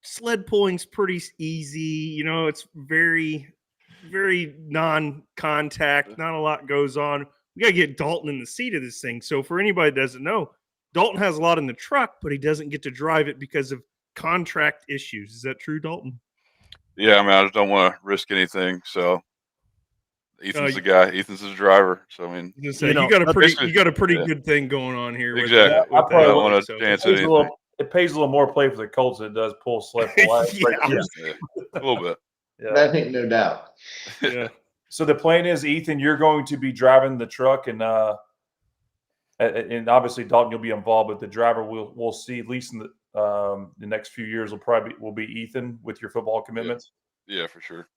sled pulling's pretty easy. It's very, very non-contact. Not a lot goes on. We got to get Dalton in the seat of this thing. So for anybody that doesn't know, Dalton has a lot in the truck, but he doesn't get to drive it because of contract issues. Is that true, Dalton? Yeah, I mean, I just don't want to risk anything. So Ethan's the guy. Ethan's the driver. So I mean, you got a pretty yeah. good thing going on here. Exactly. With I don't want to chance it anything. It pays a little more play for the Colts than it does pull slip. Yeah, a little bit. Yeah. That ain't no doubt. Yeah. So the plan is, Ethan, you're going to be driving the truck, and obviously Dalton, you'll be involved, but the driver we'll see at least in the next few years will be Ethan with your football commitments. Yeah, for sure.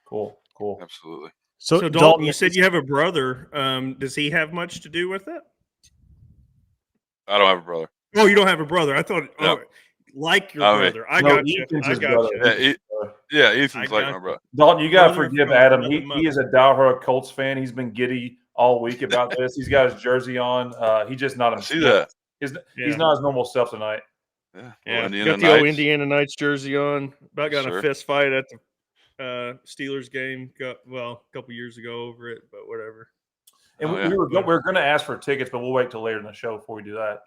Cool. Absolutely. So Dalton, you said you have a brother. Does he have much to do with it? I don't have a brother. Oh, you don't have a brother. I thought, No. Like your brother. I got you. Yeah, Ethan's like my brother. Dalton, you got to forgive Adam. He is a diehard Colts fan. He's been giddy all week about this. He's got his jersey on. He's just not himself. I see that. He's not his normal self tonight. Yeah. Got the old Indiana Knights jersey on. About got in a fist fight at the Steelers game. A couple years ago over it, but whatever. And we were going to ask for tickets, but we'll wait till later in the show before we do that.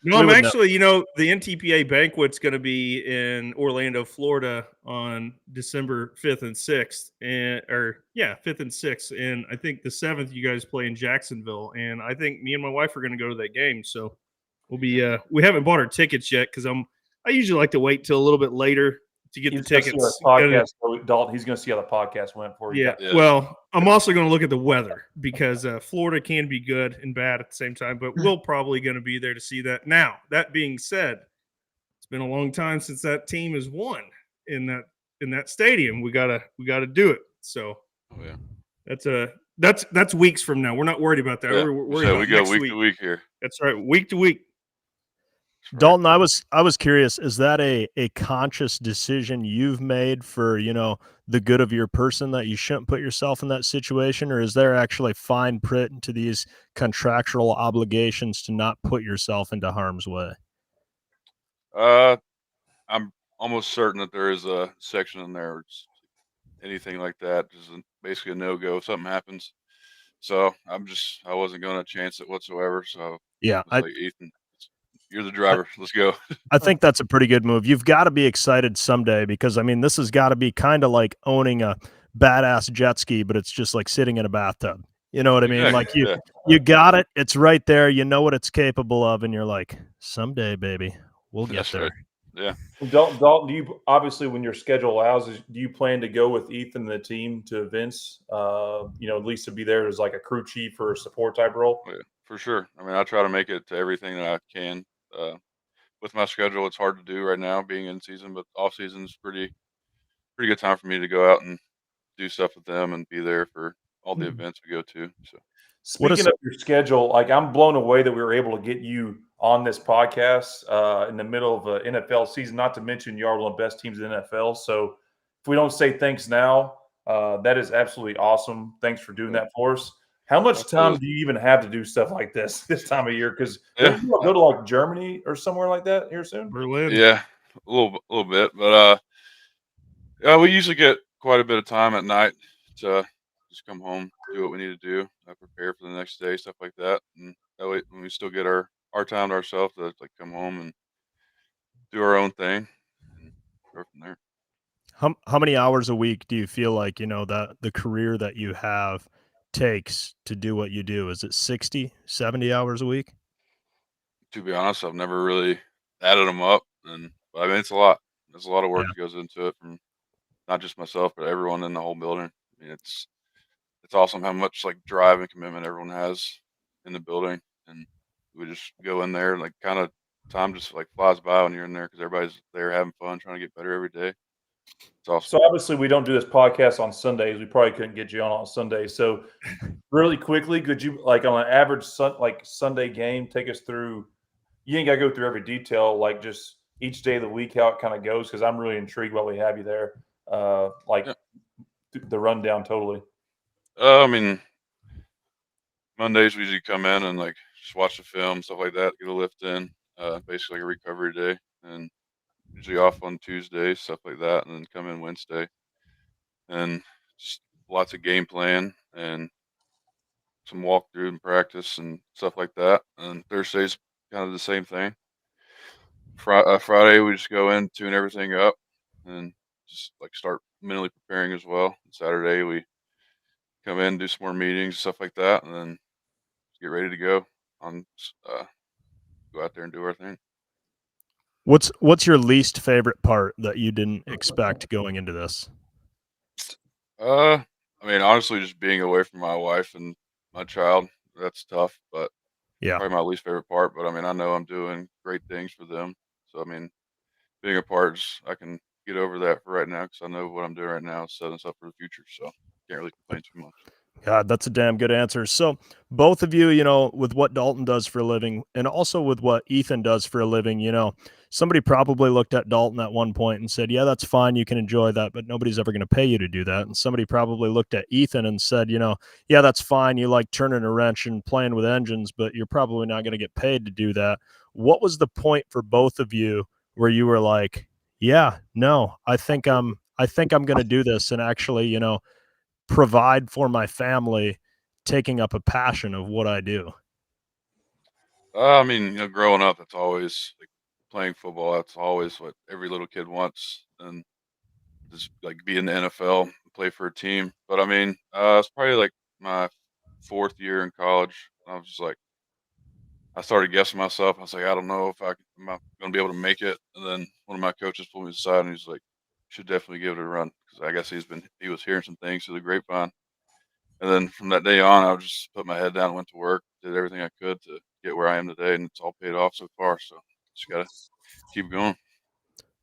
No, I'm actually, the NTPA banquet's going to be in Orlando, Florida on December 5th and 6th. 5th and 6th. And I think the 7th you guys play in Jacksonville. And I think me and my wife are going to go to that game. So we'll be, we haven't bought our tickets yet because I usually like to wait till a little bit later to get the tickets. Dalton, he's going to see how the podcast went for you. Yeah. Well, I'm also going to look at the weather because Florida can be good and bad at the same time, but we're probably going to be there to see that. Now, that being said, it's been a long time since that team has won in that stadium. We gotta do it. So that's weeks from now. We're not worried about that. Yeah. We're worried about we go next week week to week here. That's right, week to week. Dalton, I was curious, is that a conscious decision you've made for, the good of your person that you shouldn't put yourself in that situation, or is there actually fine print into these contractual obligations to not put yourself into harm's way? I'm almost certain that there is a section in there. It's anything like that is basically a no-go if something happens. So I wasn't going to chance it whatsoever. So yeah, like, Ethan, you're the driver. Let's go. I think that's a pretty good move. You've got to be excited someday because, this has got to be kind of like owning a badass jet ski, but it's just like sitting in a bathtub. You know what I mean? Exactly. Like you got it. It's right there. You know what it's capable of. And you're like, someday, baby, we'll get there. Right. Yeah. Dalton, do you obviously, when your schedule allows, do you plan to go with Ethan and the team to events? At least to be there as like a crew chief or a support type role. Yeah, for sure. I try to make it to everything that I can. With my schedule, it's hard to do right now, being in season, but off season is pretty good time for me to go out and do stuff with them and be there for all the events we go to. So, speaking of your schedule, I'm blown away that we were able to get you on this podcast in the middle of an NFL season. Not to mention you are one of the best teams in the NFL. So, if we don't say thanks now, that is absolutely awesome. Thanks for doing that for us. How much time do you even have to do stuff like this time of year? Because you go to like Germany or somewhere like that here soon. Berlin. Yeah, a little bit, but we usually get quite a bit of time at night to just come home, do what we need to do, prepare for the next day, stuff like that, and that way when we still get our time to ourselves to like come home and do our own thing and go from there. How many hours a week do you feel like that the career that you have takes to do what you do? Is it 60, 70 hours a week? To be honest, I've never really added them up, and it's a lot. There's a lot of work that goes into it from not just myself, but everyone in the whole building. It's awesome how much like drive and commitment everyone has in the building, and we just go in there like kind of time just like flies by when you're in there because everybody's there having fun, trying to get better every day. It's awesome. So obviously we don't do this podcast on Sundays. We probably couldn't get you on Sundays. So really quickly, could you like on an average Sunday game take us through? You ain't got to go through every detail, like just each day of the week how it kind of goes, because I'm really intrigued while we have you there. The rundown totally. Mondays we usually come in and like just watch the film, stuff like that, get a lift in, basically like a recovery day, and usually off on Tuesday, stuff like that, and then come in Wednesday, and just lots of game plan and some walkthrough and practice and stuff like that. And Thursday's kind of the same thing. Friday we just go in, tune everything up, and just like start mentally preparing as well. Saturday we come in, do some more meetings, stuff like that, and then get ready to go on. Go out there and do our thing. What's your least favorite part that you didn't expect going into this? I mean, honestly, just being away from my wife and my child, that's tough, but Yeah. probably my least favorite part. But I mean, I know I'm doing great things for them. So, I mean, being apart, I can get over that for right now because I know what I'm doing right now is setting us up for the future. So, can't really complain too much. God, that's a damn good answer. So, both of you, you know, with what Dalton does for a living and also with what Ethan does for a living, you know, somebody probably looked at Dalton at one point and said, yeah, that's fine. You can enjoy that, but nobody's ever going to pay you to do that. And somebody probably looked at Ethan and said, you know, yeah, that's fine. You like turning a wrench and playing with engines, but you're probably not going to get paid to do that. What was the point for both of you where you were like, yeah, no, I think I'm going to do this and actually, you know, provide for my family, taking up a passion of what I do? I mean, growing up, that's always like playing football. That's always what every little kid wants, and just like be in the NFL, play for a team. But I mean, it's probably like my 4th year in college. I was just like, I started guessing myself. I was like, I don't know if am I going to be able to make it. And then one of my coaches pulled me aside and he's like, should definitely give it a run because I guess he was hearing some things through the grapevine. And then from that day on, I just put my head down and went to work, did everything I could to get where I am today, and it's all paid off so far. So just gotta keep going.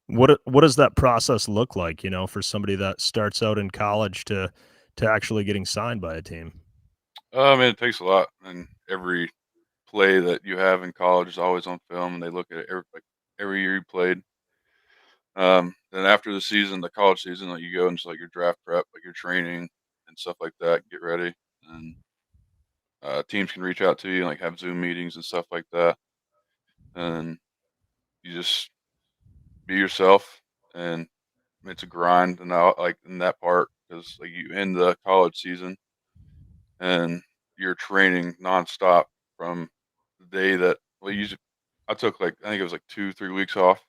What does that process look like, you know, for somebody that starts out in college to actually getting signed by a team? I mean, it takes a lot, and every play that you have in college is always on film, and they look at it every year you played. Then after the season, the college season, like you go into like your draft prep, like your training and stuff like that, get ready, and teams can reach out to you, like have Zoom meetings and stuff like that, and you just be yourself. And it's a grind, and like in that part because like you end the college season and you're training nonstop from the day that I took like I think it was like 2-3 weeks off,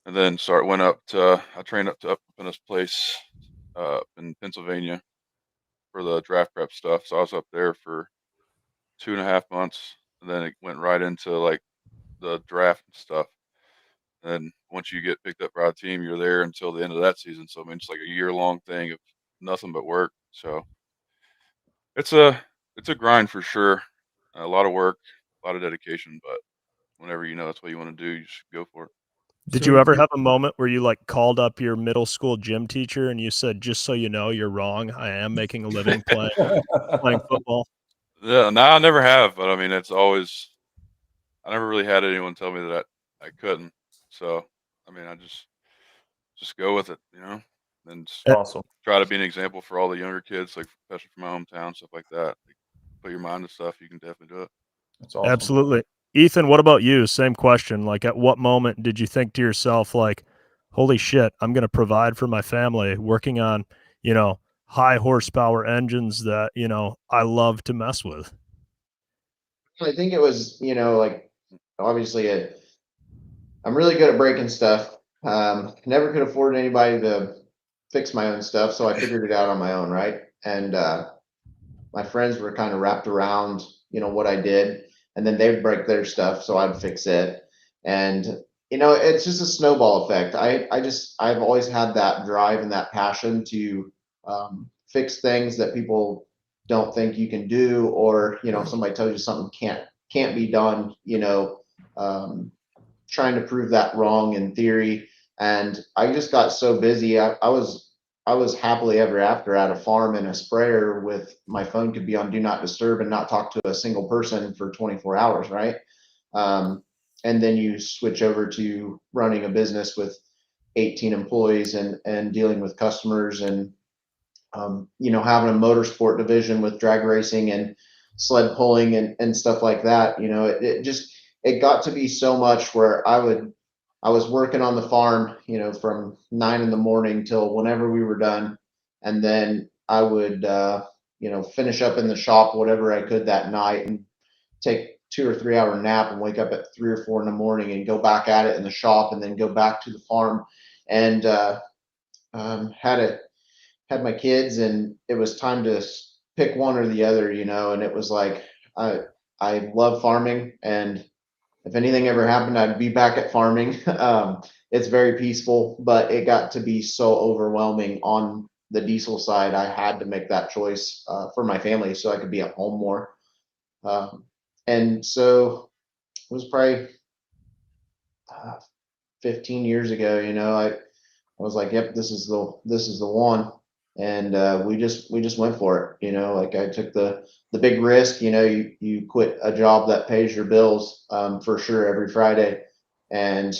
and then I trained up in this place in Pennsylvania for the draft prep stuff. So I was up there for 2.5 months, and then it went right into like the draft and stuff. And once you get picked up by a team, you're there until the end of that season. So I mean, it's like a year-long thing of nothing but work. So it's a grind for sure. A lot of work, a lot of dedication, but whenever you know that's what you want to do, you should go for it. Did So you ever you- have a moment where you like called up your middle school gym teacher and you said, just so you know, you're wrong. I am making a living playing football. Yeah, no, I never have, but I mean, I never really had anyone tell me that I couldn't. So, I mean, I just go with it, and just Awesome. try to be an example for all the younger kids, like especially from my hometown, stuff like that. Like, put your mind to stuff, you can definitely do it. That's awesome. Absolutely. Ethan, what about you? Same question. Like, at what moment did you think to yourself, like, holy shit, I'm going to provide for my family working on, you know, high horsepower engines that, you know, I love to mess with? I think it was, like obviously I'm really good at breaking stuff. Never could afford anybody to fix my own stuff, so I figured it out on my own, right? And my friends were kind of wrapped around, what I did, and then they'd break their stuff, so I'd fix it. And it's just a snowball effect. I've always had that drive and that passion to fix things that people don't think you can do, or if somebody tells you something can't be done, trying to prove that wrong in theory. And I just got so busy. I was happily ever after at a farm in a sprayer with my phone could be on do not disturb and not talk to a single person for 24 hours, right? And then you switch over to running a business with 18 employees and dealing with customers and having a motorsport division with drag racing and sled pulling and stuff like that. It got to be so much where I was working on the farm, from 9 a.m. till whenever we were done. And then I would, finish up in the shop, whatever I could that night and take 2 or 3 hour nap and wake up at 3 or 4 in the morning and go back at it in the shop and then go back to the farm. And had my kids, and it was time to pick one or the other, and it was like, I love farming, and if anything ever happened, I'd be back at farming. It's very peaceful, but it got to be so overwhelming on the diesel side. I had to make that choice for my family so I could be at home more. And so it was probably 15 years ago, I was like, yep, this is the one. And we just went for it, like I took the big risk. You quit a job that pays your bills for sure every Friday, and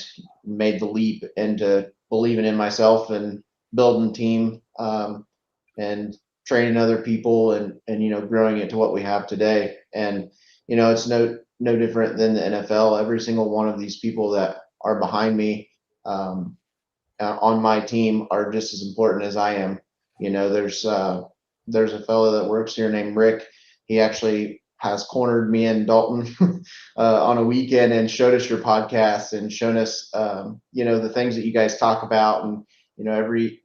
made the leap into believing in myself and building a team, and training other people, and growing it to what we have today. And it's no different than the NFL. Every single one of these people that are behind me on my team are just as important as I am. There's a fellow that works here named Rick. He actually has cornered me and Dalton on a weekend and showed us your podcast and shown us, the things that you guys talk about. And, every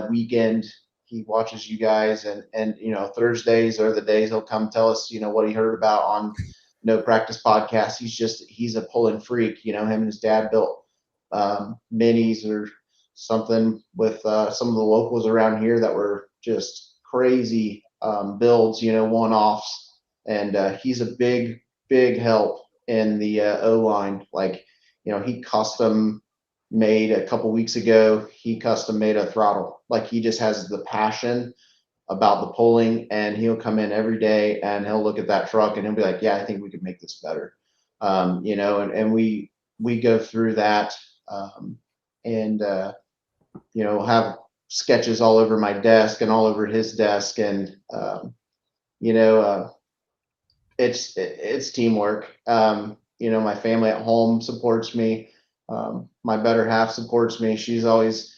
weekend he watches you guys, and Thursdays are the days he'll come tell us, what he heard about on No Practice Podcast. He's a pulling freak. Him and his dad built minis or something with some of the locals around here that were just crazy builds, one-offs. And he's a big help in the O-line. Like, he custom made a couple weeks ago, he custom made a throttle. Like, he just has the passion about the pulling, and he'll come in every day and he'll look at that truck and he'll be like, yeah, I think we could make this better. And we go through that, and have sketches all over my desk and all over his desk. And, it's teamwork. My family at home supports me. My better half supports me. She's always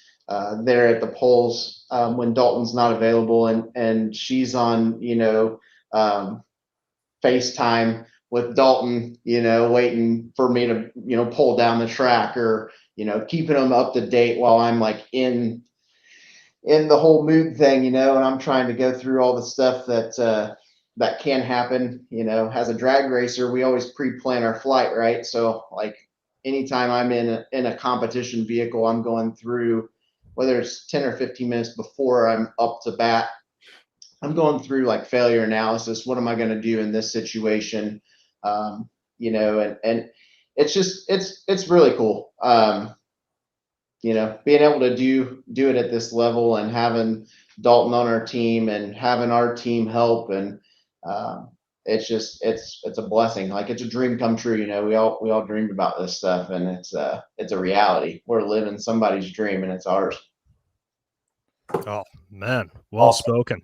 there at the polls when Dalton's not available, and she's on, FaceTime with Dalton, waiting for me to, pull down the track, or, keeping them up to date while I'm like in the whole mood thing, and I'm trying to go through all the stuff that can happen. As a drag racer, we always pre-plan our flight, right? So like anytime I'm in a competition vehicle, I'm going through, whether it's 10 or 15 minutes before I'm up to bat, I'm going through like failure analysis. What am I going to do in this situation? And it's just, it's really cool. Being able to do it at this level, and having Dalton on our team and having our team help. And it's a blessing. Like, it's a dream come true. We all dreamed about this stuff, and it's a reality. We're living somebody's dream, and it's ours. Oh man, well spoken.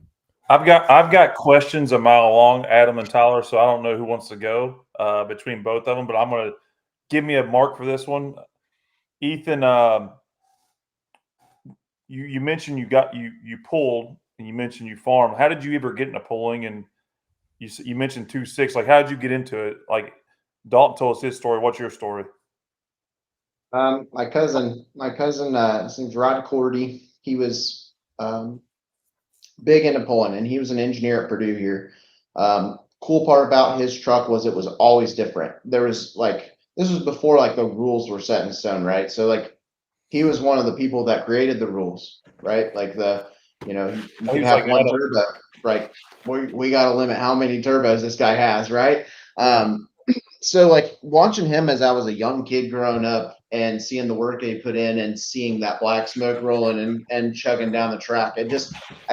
I've got questions a mile long, Adam and Tyler, so I don't know who wants to go between both of them, but I'm going to give me a mark for this one. Ethan, you mentioned you pulled, and you mentioned you farm. How did you ever get into pulling? And you mentioned 2.6. Like, how did you get into it? Like, Dalton told us his story. What's your story? My cousin, his name's Rod Cordy. He was big into pulling, and he was an engineer at Purdue here. Cool part about his truck was it was always different. There was this was before like the rules were set in stone, right? So like, he was one of the people that created the rules, right? Like you could have one turbo, right? We got to limit how many turbos this guy has, right? So like, watching him as I was a young kid growing up and seeing the work they put in and seeing that black smoke rolling and chugging down the track, I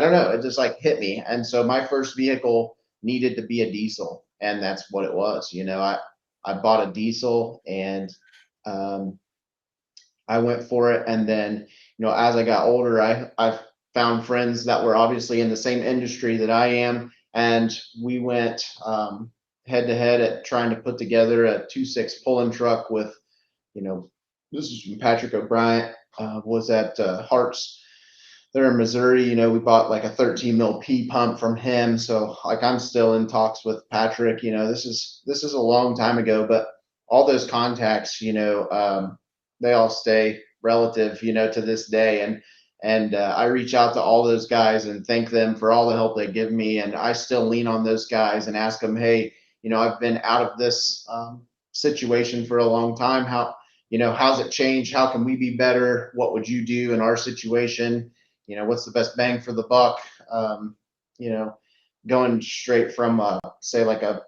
don't know, it just like hit me. And so my first vehicle needed to be a diesel, and that's what it was. I bought a diesel, and I went for it. And then, as I got older, I found friends that were obviously in the same industry that I am, and we went head to head at trying to put together a 2.6 pulling truck with, this is from Patrick O'Brien, was at Hart's they're in Missouri. You know, we bought like a 13 mil P pump from him. So like I'm still in talks with Patrick. You know, this is a long time ago, but all those contacts, you know, they all stay relative, you know, to this day. And I reach out to all those guys and thank them for all the help they give me. And I still lean on those guys and ask them, hey, you know, I've been out of this situation for a long time. How, you know, how's it changed? How can we be better? What would you do in our situation? You know, what's the best bang for the buck? You know, going straight from say like a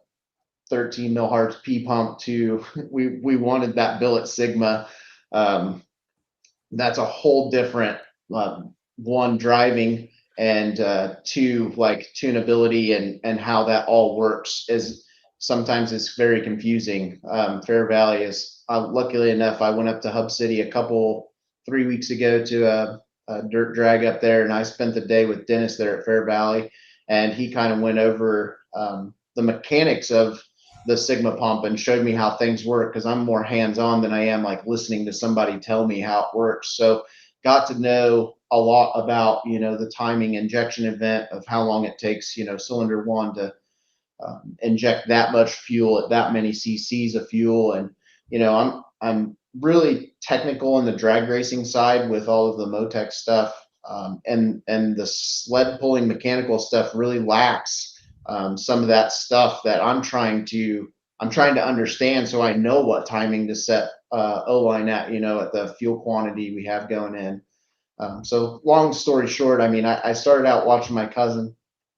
13 mil Harts P pump to we wanted that billet Sigma. That's a whole different one, driving, and two, like tunability and how that all works is sometimes it's very confusing. Fair Valley is luckily enough, I went up to Hub City 3 weeks ago to a dirt drag up there, and I spent the day with Dennis there at Fair Valley, and he kind of went over the mechanics of the Sigma pump and showed me how things work, because I'm more hands-on than I am like listening to somebody tell me how it works. So got to know a lot about, you know, the timing injection event of how long it takes, you know, cylinder one to inject that much fuel at that many cc's of fuel. And, you know, I'm really technical in the drag racing side with all of the Motec stuff. And the sled pulling mechanical stuff really lacks some of that stuff that I'm trying to understand, so I know what timing to set O-line at, you know, at the fuel quantity we have going in. So long story short, I mean, I started out watching my cousin.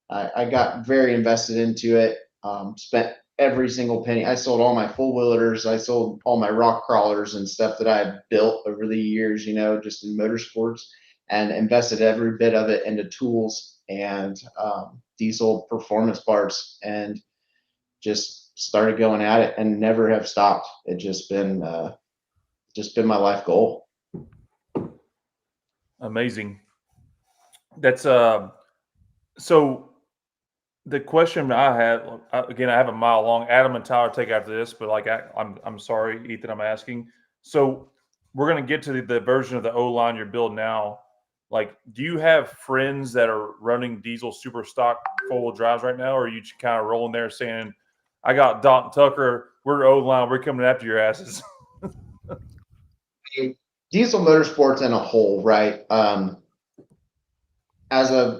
I got very invested into it. Spent every single penny. I sold all my full wheelers. I sold all my rock crawlers and stuff that I had built over the years, you know, just in motorsports, and invested every bit of it into tools and diesel performance parts, and just started going at it and never have stopped. It just been my life goal. Amazing. That's so the question I had, again, I have a mile long. Adam and Tyler take after this, but like I'm sorry, Ethan, I'm asking. So we're gonna get to the version of the O-line you're building now. Like, do you have friends that are running diesel super stock 4-wheel drives right now, or are you kind of rolling there saying, I got Dalton Tucker, we're O-line, we're coming after your asses? Diesel motorsports in a whole, right?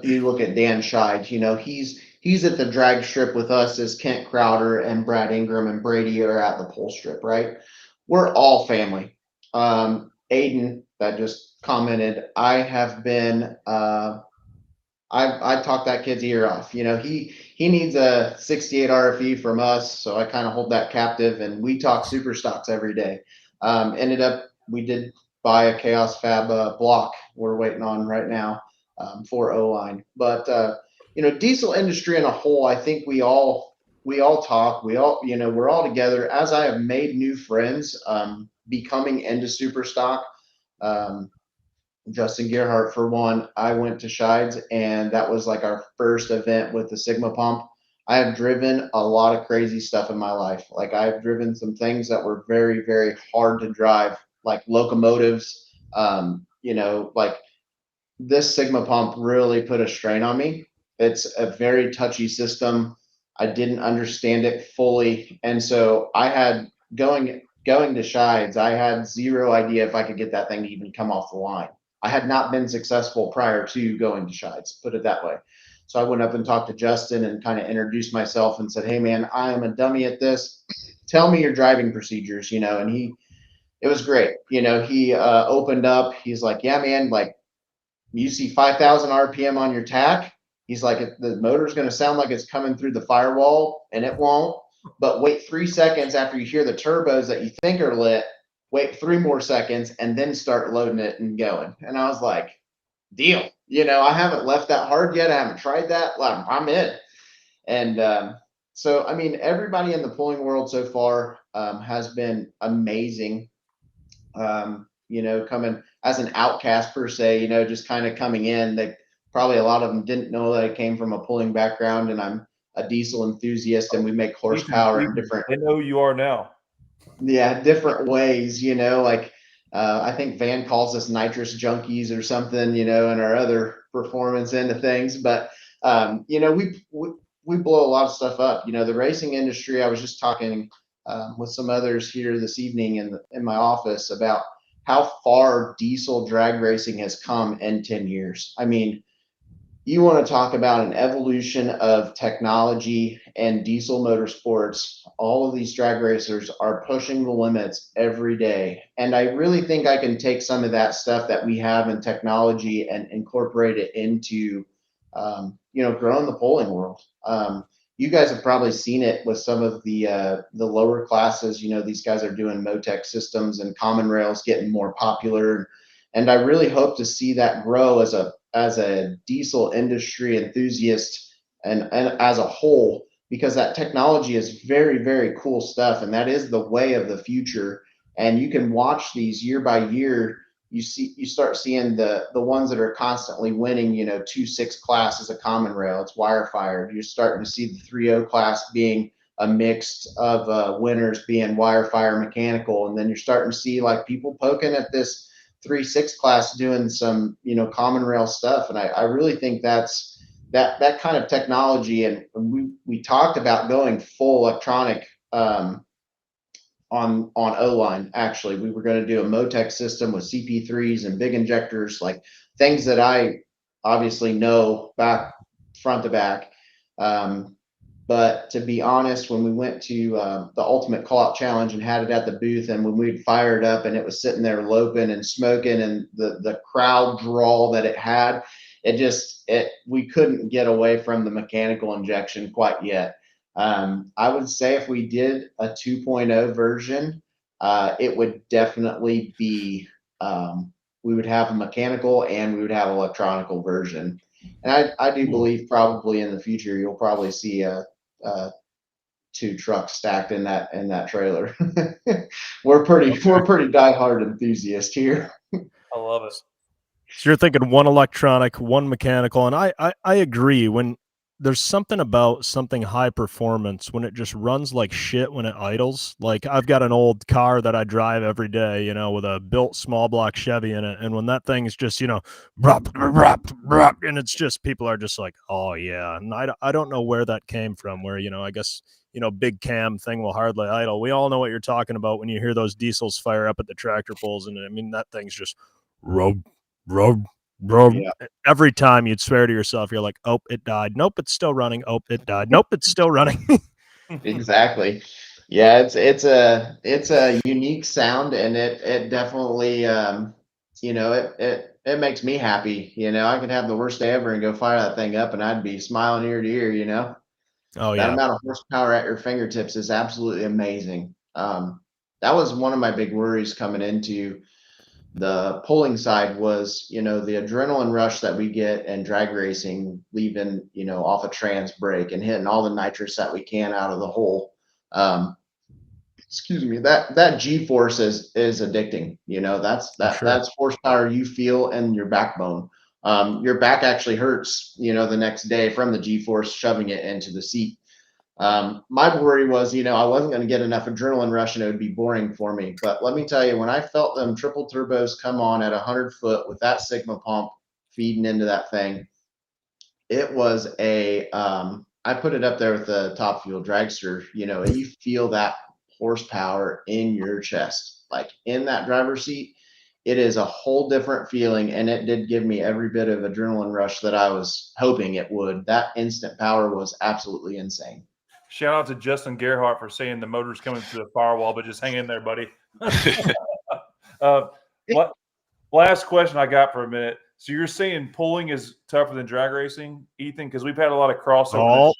You look at Dan Scheid, you know, he's at the drag strip with us as Kent Crowder and Brad Ingram and Brady are at the pole strip, right? We're all family. Aiden that just commented, I have been I talked that kid's ear off. You know, he needs a 68 RFE from us, so I kind of hold that captive, and we talk super stocks every day. Ended up, we did buy a Chaos Fab block we're waiting on right now for O-line. But you know, diesel industry in a whole, I think we all talk, you know, we're all together. As I have made new friends becoming into super stock, Justin Gerhardt for one, I went to Scheids, and that was like our first event with the Sigma pump. I have driven a lot of crazy stuff in my life. Like, I've driven some things that were very, very hard to drive, like locomotives. You know, like this Sigma pump really put a strain on me. It's a very touchy system. I didn't understand it fully. And so I had going to Scheids, I had zero idea if I could get that thing to even come off the line. I had not been successful prior to going to Scheids, put it that way. So I went up and talked to Justin and kind of introduced myself and said, hey man, I am a dummy at this. Tell me your driving procedures, you know, and it was great. You know, he opened up, he's like, yeah, man, like you see 5,000 RPM on your tack. He's like, the motor's going to sound like it's coming through the firewall, and it won't. But wait 3 seconds after you hear the turbos that you think are lit, wait 3 more seconds, and then start loading it and going. And I was like, deal. You know, I haven't left that hard yet. I haven't tried that. I'm in. And so, I mean, everybody in the pulling world so far has been amazing. You know, coming as an outcast per se, you know, just kind of coming in. They probably, a lot of them didn't know that I came from a pulling background, and I'm a diesel enthusiast, and we make horsepower in different. I know who you are now. Yeah, different ways, you know, like I think Van calls us nitrous junkies or something, in our other performance end of things. But we blow a lot of stuff up. The racing industry. I was just talking with some others here this evening in my office about how far diesel drag racing has come in 10 years. I mean, you want to talk about an evolution of technology and diesel motorsports. All of these drag racers are pushing the limits every day. And I really think I can take some of that stuff that we have in technology and incorporate it into, growing the polling world. You guys have probably seen it with some of the lower classes. These guys are doing Motec systems, and common rails getting more popular. And I really hope to see that grow as a diesel industry enthusiast and as a whole, because that technology is very, very cool stuff. And that is the way of the future. And you can watch these year by year. You start seeing the ones that are constantly winning, 2.6 class is a common rail. It's wire fired. You're starting to see the 3.0 class being a mix of winners being wire fire mechanical. And then you're starting to see like people poking at this 3.6 class doing some, common rail stuff. And I really think that's that kind of technology. And we talked about going full electronic on O-line. Actually, we were going to do a Motec system with CP3s and big injectors, like things that I obviously know front to back. But to be honest, when we went to the Ultimate Call-Out Challenge and had it at the booth, and when we'd fired up and it was sitting there loping and smoking, and the crowd drawl that it had, we couldn't get away from the mechanical injection quite yet. I would say if we did a 2.0 version, it would definitely be, we would have a mechanical and we would have an electronical version. And I do believe probably in the future, you'll probably see 2 trucks stacked in that trailer. We're pretty diehard enthusiasts here. I love it. So you're thinking one electronic, one mechanical. And I agree. When there's something about something high performance, when it just runs like shit when it idles. Like I've got an old car that I drive every day, with a built small block Chevy in it. And when that thing is just, and it's just, people are just like, oh yeah. And I don't know where that came from, where, I guess, big cam thing will hardly idle. We all know what you're talking about when you hear those diesels fire up at the tractor pulls. And I mean, that thing's just rub. Yeah. Every time you'd swear to yourself, you're like, oh, it died. Nope, it's still running. Oh, it died. Nope, it's still running. Exactly. Yeah, it's a unique sound, and it definitely it makes me happy. I could have the worst day ever and go fire that thing up and I'd be smiling ear to ear, Oh that yeah. amount of horsepower at your fingertips is absolutely amazing. That was one of my big worries coming into the pulling side was, the adrenaline rush that we get in drag racing, leaving, off a trans brake and hitting all the nitrous that we can out of the hole. Excuse me, that G-force is addicting. That's horsepower you feel in your backbone. Your back actually hurts, the next day from the G-force shoving it into the seat. My worry was, I wasn't going to get enough adrenaline rush and it would be boring for me. But let me tell you, when I felt them triple turbos come on at 100 foot with that Sigma pump feeding into that thing, it was I put it up there with the Top Fuel dragster. You feel that horsepower in your chest, like in that driver's seat. It is a whole different feeling, and it did give me every bit of adrenaline rush that I was hoping it would. That instant power was absolutely insane. Shout out to Justin Gerhardt for saying the motor's coming through the firewall, but just hang in there, buddy. Last question I got for a minute. So you're saying pulling is tougher than drag racing, Ethan? Because we've had a lot of crossover.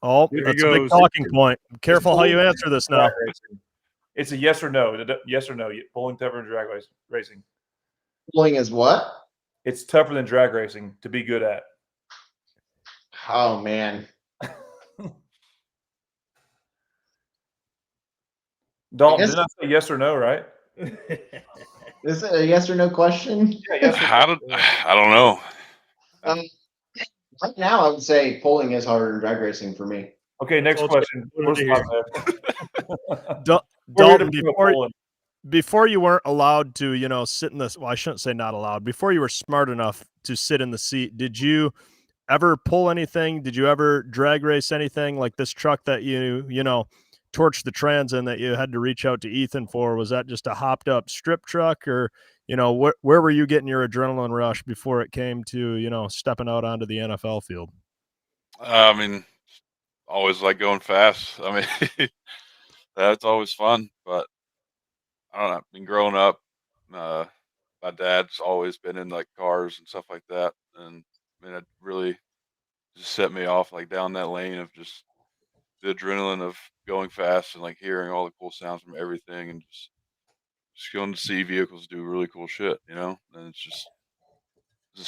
That's a big talking point. Careful how you answer this now. It's a yes or no. Yes or no. Pulling tougher than drag racing. Pulling is what? It's tougher than drag racing to be good at. Oh man. Dalton, did I say yes or no, right? Is it a yes or no question? Yeah, yes or no. I don't know. Right now, I would say pulling is harder than drag racing for me. Okay, next question. Dalton, before you weren't allowed to, sit in this. Well, I shouldn't say not allowed. Before you were smart enough to sit in the seat, did you ever pull anything? Did you ever drag race anything like this truck that torched the trans in that you had to reach out to Ethan for? Was that just a hopped up strip truck, or where were you getting your adrenaline rush before it came to stepping out onto the NFL field? I mean, always like going fast. I mean, that's always fun. But I don't know. I mean, growing up, my dad's always been in like cars and stuff like that, and I mean, it really just set me off like down that lane of just the adrenaline of going fast and like hearing all the cool sounds from everything, and just going to see vehicles do really cool shit, and it's just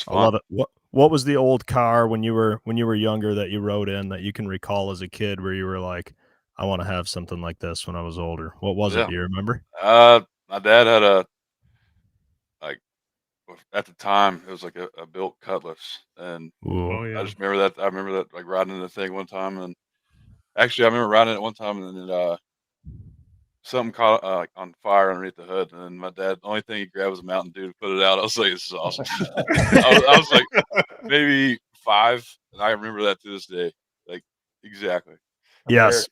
I fun. love it. What was the old car when you were younger that you rode in that you can recall as a kid where you were like, I want to have something like this when I was older? What was it? Yeah. Do you remember? My dad had a like at the time it was like a built Cutlass, and Ooh. Oh yeah. I just remember that. I remember that like riding in the thing one time, and actually I remember riding it one time, and then something caught like on fire underneath the hood, and then my dad, the only thing he grabbed was a Mountain Dew to put it out. I was like, this is awesome. I was like maybe 5, and I remember that to this day, like exactly. Yes.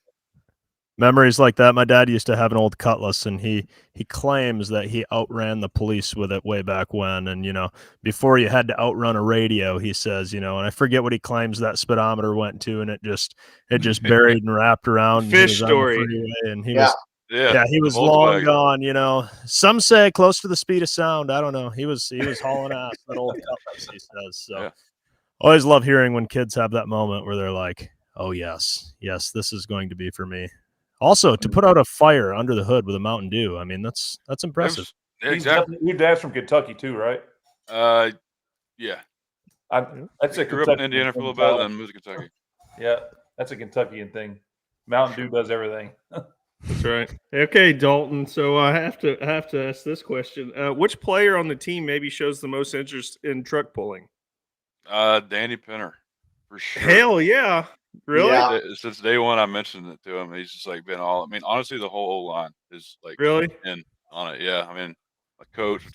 Memories like that. My dad used to have an old Cutlass, and he claims that he outran the police with it way back when. And before you had to outrun a radio, he says, and I forget what he claims that speedometer went to, and it just buried and wrapped around. And Fish he was story. on the freeway, and he Yeah. was Yeah, he the was long Volkswagen. gone. Some say close to the speed of sound. I don't know. He was hauling ass, that old Cutlass, he says. So Yeah. always love hearing when kids have that moment where they're like, oh yes, this is going to be for me. Also, to put out a fire under the hood with a Mountain Dew, I mean, that's impressive. Yeah, exactly. Your dad's from Kentucky too, right? Yeah. That's a Grew up in Kentucky Indiana for a thing, little bit, Tyler. then moved to Kentucky. Yeah, that's a Kentuckian thing. Mountain Dew does everything. That's right. Okay, Dalton. So I have to ask this question: which player on the team maybe shows the most interest in truck pulling? Danny Penner, for sure. Hell yeah! Really? Yeah. Since day one, I mentioned it to him. He's just like been all. I mean, honestly, the whole O-line is like Really? in on it. Yeah, I mean,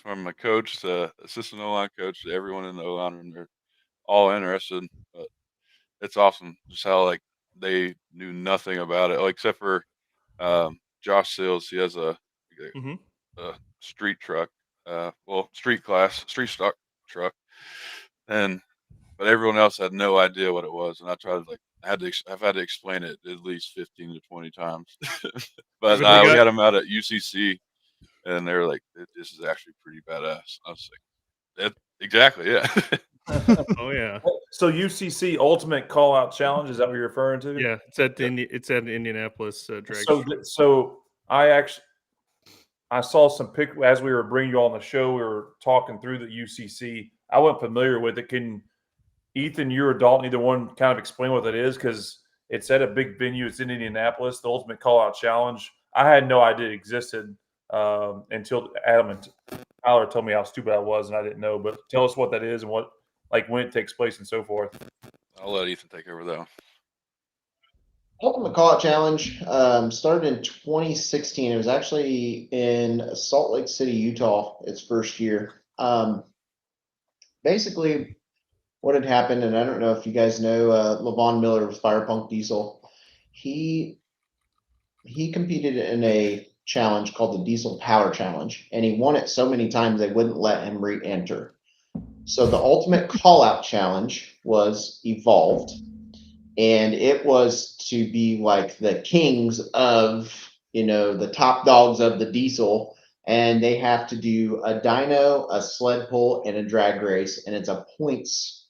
from my coach to assistant O-line coach to everyone in the O-line room, they're all interested. But it's awesome just how like they knew nothing about it, except for Josh Sills. He has a Mm-hmm. street truck, street stock truck, but everyone else had no idea what it was, and I tried to I've had to explain it at least 15 to 20 times. But we had them out at UCC, and they were like, "This is actually pretty badass." I was like, "Exactly, yeah." Oh yeah. So UCC Ultimate Call Out Challenge, is that what you're referring to? Yeah, it's at Indianapolis drag. So I saw some pic as we were bringing you on the show. We were talking through the UCC. I wasn't familiar with it. Can Ethan, you or Dalton, either one, kind of explain what that is? Because it's at a big venue. It's in Indianapolis. The Ultimate Call Out Challenge. I had no idea it existed until Adam and Tyler told me how stupid I was, and I didn't know. But tell us what that is and when it takes place and so forth. I'll let Ethan take over that one. Ultimate Call Out Challenge started in 2016. It was actually in Salt Lake City, Utah, its first year. Basically, what had happened, and I don't know if you guys know Levon Miller with Firepunk Diesel. He competed in a challenge called the Diesel Power Challenge, and he won it so many times they wouldn't let him re-enter. So the Ultimate Call Out Challenge was evolved, and it was to be like the kings of, the top dogs of the diesel, and they have to do a dyno, a sled pull, and a drag race, and it's a points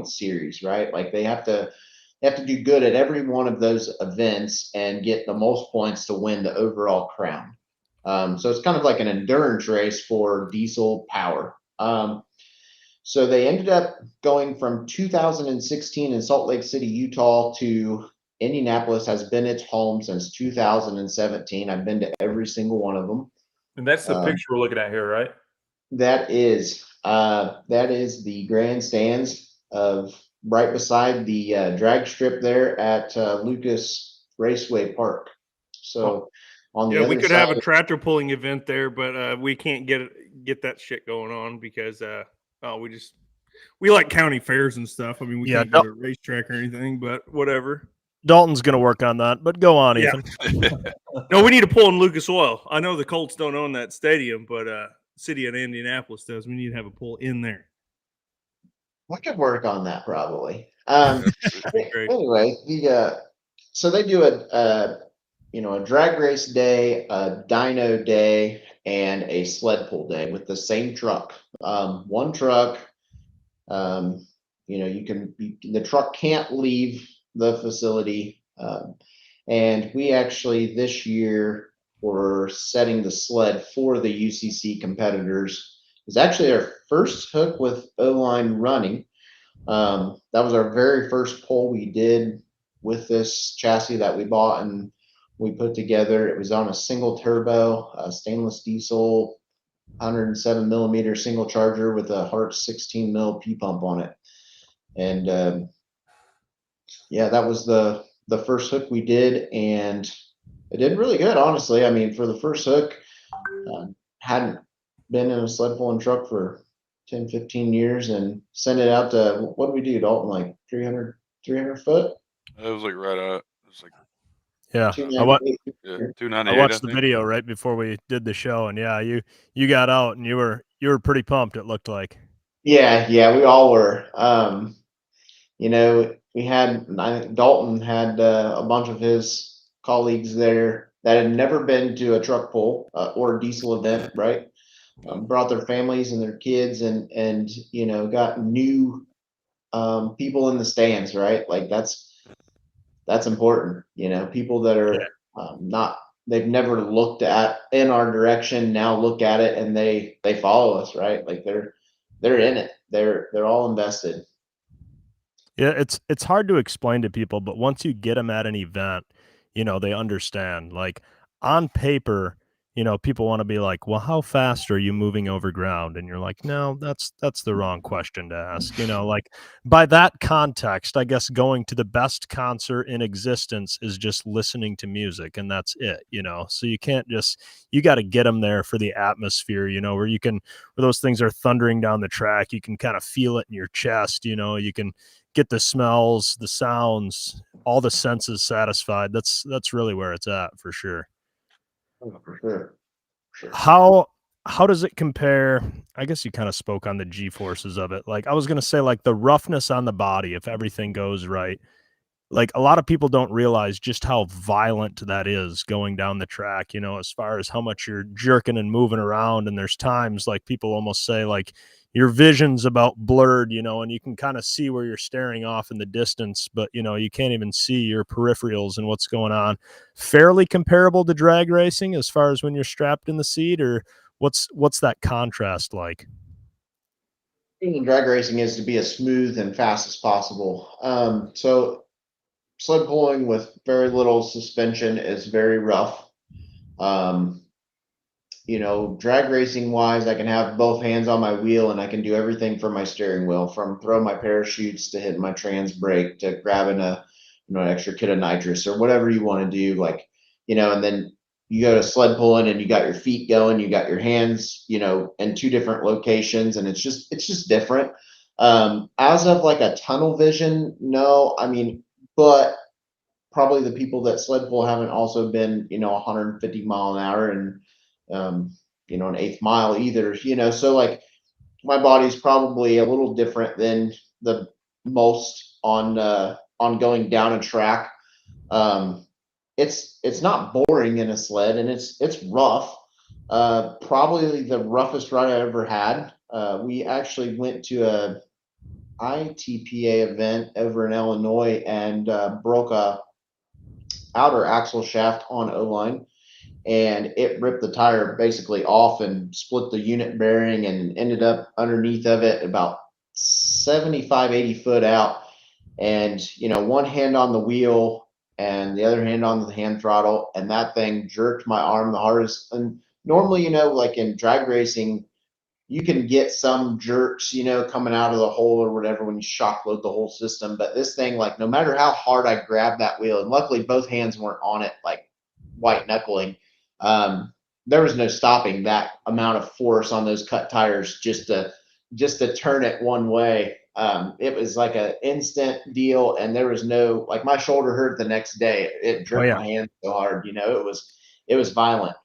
series, right? Like they have to do good at every one of those events and get the most points to win the overall crown. So it's kind of like an endurance race for diesel power. So they ended up going from 2016 in Salt Lake City, Utah to Indianapolis. Has been its home since 2017. I've been to every single one of them. And that's the picture we're looking at here, right? That is the grandstands of right beside the drag strip there at Lucas Raceway Park. So On the Yeah, we other could have a side, tractor pulling event there, but we can't get that shit going on because we like county fairs and stuff. I mean, we Yeah, can't go to a racetrack or anything, but whatever. Dalton's going to work on that, but go on, Yeah. Ethan. No, we need to pull in Lucas Oil. I know the Colts don't own that stadium, but city of Indianapolis does. We need to have a pull in there. I could work on that probably. Great. Anyway, so they do a drag race day, a dyno day, and a sled pull day with the same truck. One truck. The truck can't leave the facility. And we actually this year were setting the sled for the UCC competitors. It was actually our first hook with O-line running. That was our very first pull we did with this chassis that we bought and we put together. It was on a single turbo, stainless diesel, 107 millimeter single charger with a Hart 16 mil P pump on it. And that was the first hook we did, and it did really good, honestly. I mean, for the first hook, hadn't been in a sled pulling truck for 10, 15 years and sent it out to, what did we do, Dalton, like 300 foot? It was like right at, it was like Yeah, 298. I watched the video right before we did the show, and yeah, you got out and you were pretty pumped. It looked like. Yeah, we all were. I think Dalton had a bunch of his colleagues there that had never been to a truck pull or a diesel event, right? Brought their families and their kids and got new people in the stands, right? Like that's important, people that are they've never looked at in our direction now look at it and they follow us, right? Like they're in it. They're all invested. Yeah, it's hard to explain to people, but once you get them at an event, they understand. Like on paper, people want to be like, "Well, how fast are you moving over ground?" And you're like, "No, that's the wrong question to ask." Like by that context, I guess going to the best concert in existence is just listening to music, and that's it. So you can't you got to get them there for the atmosphere. Where those things are thundering down the track, you can kind of feel it in your chest. You can get the smells, the sounds, all the senses satisfied. That's really where it's at for sure. Oh, for sure. How does it compare? I guess you kind of spoke on the G forces of it. Like I was going to say, like the roughness on the body, if everything goes right, like a lot of people don't realize just how violent that is going down the track, as far as how much you're jerking and moving around. And there's times like people almost say like your vision's about blurred, and you can kind of see where you're staring off in the distance, but you can't even see your peripherals and what's going on. Fairly comparable to drag racing as far as when you're strapped in the seat, or what's that contrast like? Drag racing is to be as smooth and fast as possible. So sled pulling with very little suspension is very rough. Drag racing wise, I can have both hands on my wheel and I can do everything from my steering wheel, from throw my parachutes to hitting my trans brake to grabbing an extra kit of nitrous or whatever you want to do. And then you go to sled pulling and you got your feet going, you got your hands, in two different locations, and it's just different. As of like a tunnel vision, no, I mean, but probably the people that sled pull haven't also been, 150 mile an hour and, an eighth mile either, so like my body's probably a little different than the most on going down a track. It's not boring in a sled and it's rough. Probably the roughest ride I ever had. We actually went to a ITPA event over in Illinois and broke a outer axle shaft on O-line, and it ripped the tire basically off and split the unit bearing and ended up underneath of it about 75, 80 foot out. And, one hand on the wheel and the other hand on the hand throttle, and that thing jerked my arm the hardest. And normally, like in drag racing, you can get some jerks, coming out of the hole or whatever when you shock load the whole system. But this thing, like, no matter how hard I grabbed that wheel, and luckily both hands weren't on it, like white knuckling, there was no stopping that amount of force on those cut tires just to turn it one way. It was like an instant deal, and there was no, like, my shoulder hurt the next day. It dripped my hand so hard, it was violent.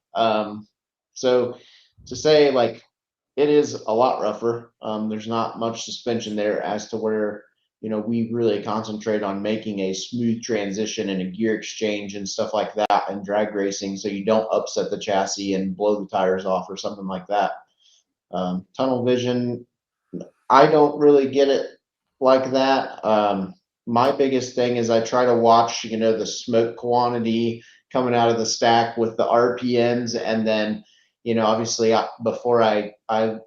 So to say, like, it is a lot rougher. There's not much suspension there as to where, we really concentrate on making a smooth transition and a gear exchange and stuff like that and drag racing, so you don't upset the chassis and blow the tires off or something like that. Tunnel vision, I don't really get it like that. My biggest thing is I try to watch, the smoke quantity coming out of the stack with the RPMs, and then, obviously, before I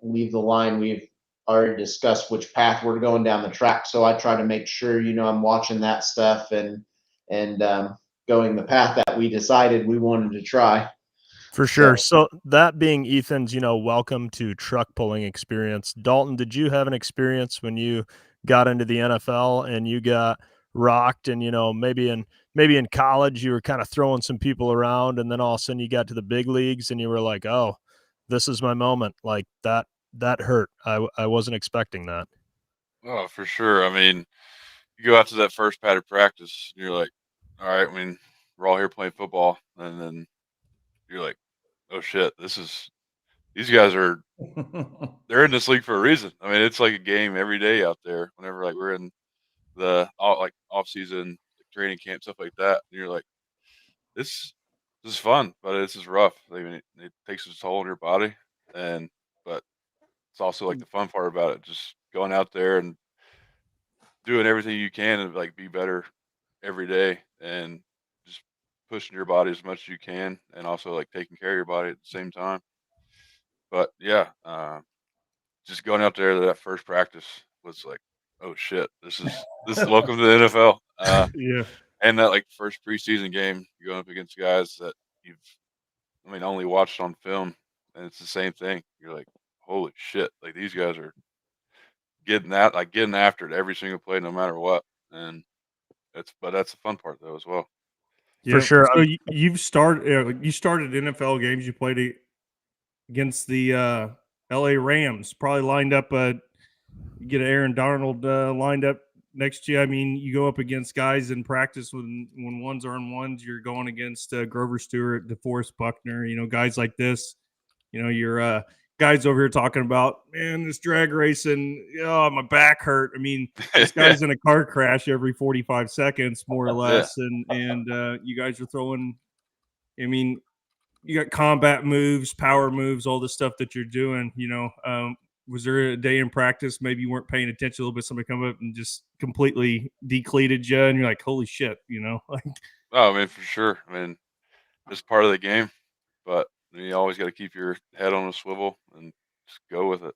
leave the line, we've already discussed which path we're going down the track. So I try to make sure, I'm watching that stuff and going the path that we decided we wanted to try. For sure. So that being Ethan's, welcome to truck pulling experience. Dalton, did you have an experience when you got into the NFL and you got rocked and, maybe in college you were kind of throwing some people around, and then all of a sudden you got to the big leagues and you were like, oh, this is my moment. Like that hurt. I wasn't expecting that. Oh, for sure. I mean, you go out to that first padded practice, and you're like, all right, we're all here playing football. And then you're like, oh shit, these guys they're in this league for a reason. I mean, it's like a game every day out there whenever like we're in the off season, training camp, stuff like that. And you're like, this is fun, but this is rough. I mean, it takes its toll on your body, but it's also like the fun part about it, just going out there and doing everything you can to like be better every day and just pushing your body as much as you can, and also like taking care of your body at the same time. But yeah, just going out there to that first practice was like, oh shit, this is welcome to the NFL. Yeah. And that like first preseason game, you're going up against guys that only watched on film, and it's the same thing. You're like, holy shit, like these guys are getting after it every single play, no matter what. And that's the fun part though as well. Yeah. For sure. So you started NFL games. You played against the LA Rams. Probably lined up. You get Aaron Donald lined up next to you. I mean, you go up against guys in practice when ones are on ones. You're going against Grover Stewart, DeForest Buckner. Guys like this. Your guys over here talking about, man, this drag racing. Oh, my back hurt. I mean, this guy's in a car crash every 45 seconds, more or less, and you guys are throwing. I mean, you got combat moves, power moves, all the stuff that you're doing. Was there a day in practice maybe you weren't paying attention a little bit, somebody come up and just completely decleated you, and you're like, holy shit, like. Oh, I mean, for sure. I mean, it's part of the game, but you always got to keep your head on a swivel and just go with it.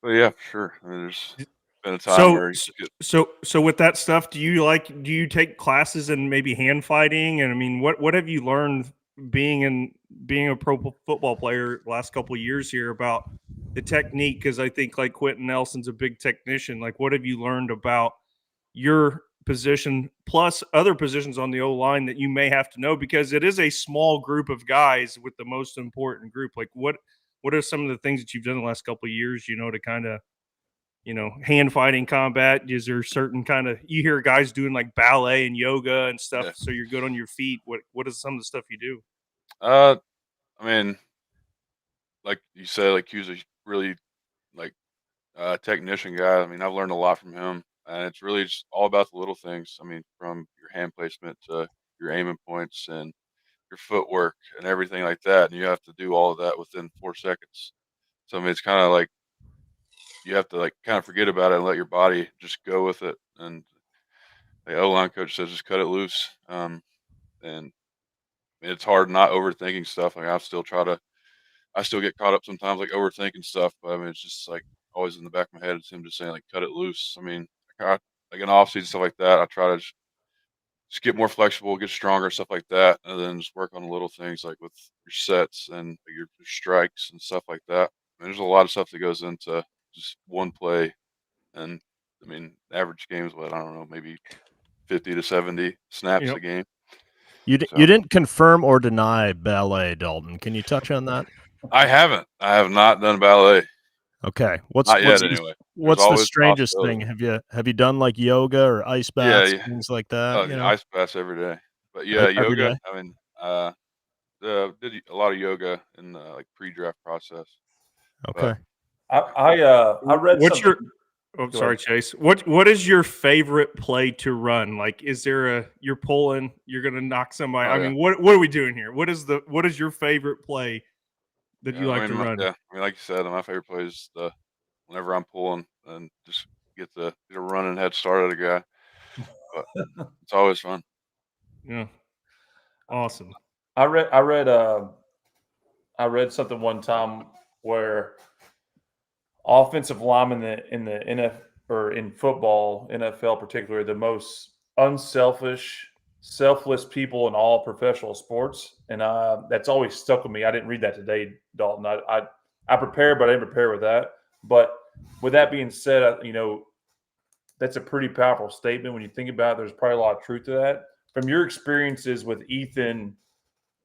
But yeah, for sure. I mean, there's been a time where So with that stuff, do you take classes in maybe hand fighting? And I mean, what have you learned being a pro football player the last couple of years here about the technique? Because I think like Quentin Nelson's a big technician. Like, what have you learned about your position plus other positions on the O line that you may have to know, because it is a small group of guys with the most important group? Like, what are some of the things that you've done the last couple of years, to kind of, hand fighting combat? Is there certain kind of, you hear guys doing like ballet and yoga and stuff, so you're good on your feet? What is some of the stuff you do? I mean, like you said, like he was a really like technician guy. I mean, I've learned a lot from him, and it's really just all about the little things. I mean, from your hand placement to your aiming points and your footwork and everything like that. And you have to do all of that within 4 seconds. So I mean, it's kind of like you have to like kind of forget about it and let your body just go with it. And the O-line coach says just cut it loose. And it's hard not overthinking stuff. Like I still get caught up sometimes, like overthinking stuff. But I mean, it's just like always in the back of my head. It's him just saying like cut it loose. I mean, like in off season stuff like that, I try to just get more flexible, get stronger, stuff like that, and then just work on the little things like with your sets and your strikes and stuff like that. I mean, there's a lot of stuff that goes into just one play, and I mean, average game is what, I don't know, maybe 50 to 70 snaps a game. You So- you didn't confirm or deny ballet, Dalton. Can you touch on that? I haven't. I have not done ballet. Okay. What's Not yet, the, anyway. what's the always a strangest possibility. thing? Have you done like yoga or ice baths, Yeah. things like that? You know, Ice baths every day. But yeah, every yoga. day. I mean, did a lot of yoga in the like pre-draft process. Okay. I read What's something. Oh, Go sorry, ahead. Chase. What is your favorite play to run? Like, is there you're pulling, you're gonna knock somebody? Oh, I yeah. mean, what are we doing here? What is your favorite play that you like to run? Yeah, I mean, like you said, my favorite play is whenever I'm pulling and just get a running head start at a guy. But it's always fun. Yeah, awesome. I read something one time where offensive linemen in the NFL or in football, NFL particularly, the most unselfish, selfless people in all professional sports, and that's always stuck with me. I didn't read that today, Dalton. I prepared, but I didn't prepare with that. But with that being said, that's a pretty powerful statement when you think about it. There's probably a lot of truth to that. From your experiences with Ethan,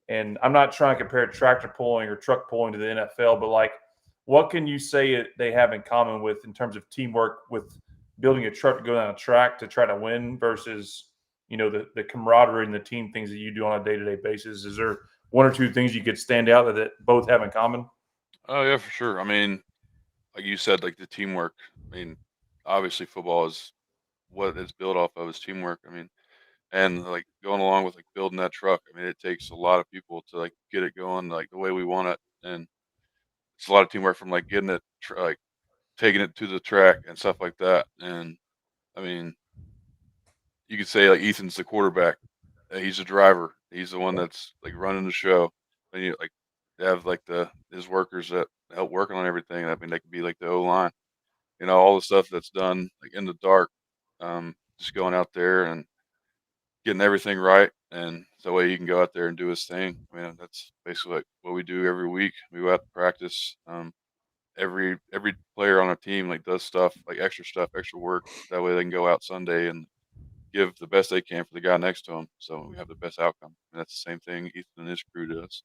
and I'm not trying to compare tractor pulling or truck pulling to the NFL, but like, what can you say they have in common with in terms of teamwork with building a truck to go down a track to try to win versus, the camaraderie and the team things that you do on a day-to-day basis? Is there one or two things you could stand out that both have in common? Oh yeah, for sure. I mean, like you said, like the teamwork. I mean, obviously football is what it's built off of is teamwork. I mean, and like going along with like building that truck. I mean, it takes a lot of people to like get it going like the way we want it, and it's a lot of teamwork from like getting it like taking it to the track and stuff like that. And I mean, you could say like Ethan's the quarterback, he's the driver, he's the one that's like running the show, and you like have like his workers that help working on everything. I mean, they could be like the O line, all the stuff that's done like in the dark, just going out there and getting everything right, and so that way he can go out there and do his thing. I mean, that's basically like what we do every week. We go out to practice. Every player on our team like does stuff like extra work. That way they can go out Sunday and give the best they can for the guy next to them, so we have the best outcome. And that's the same thing Ethan and his crew does,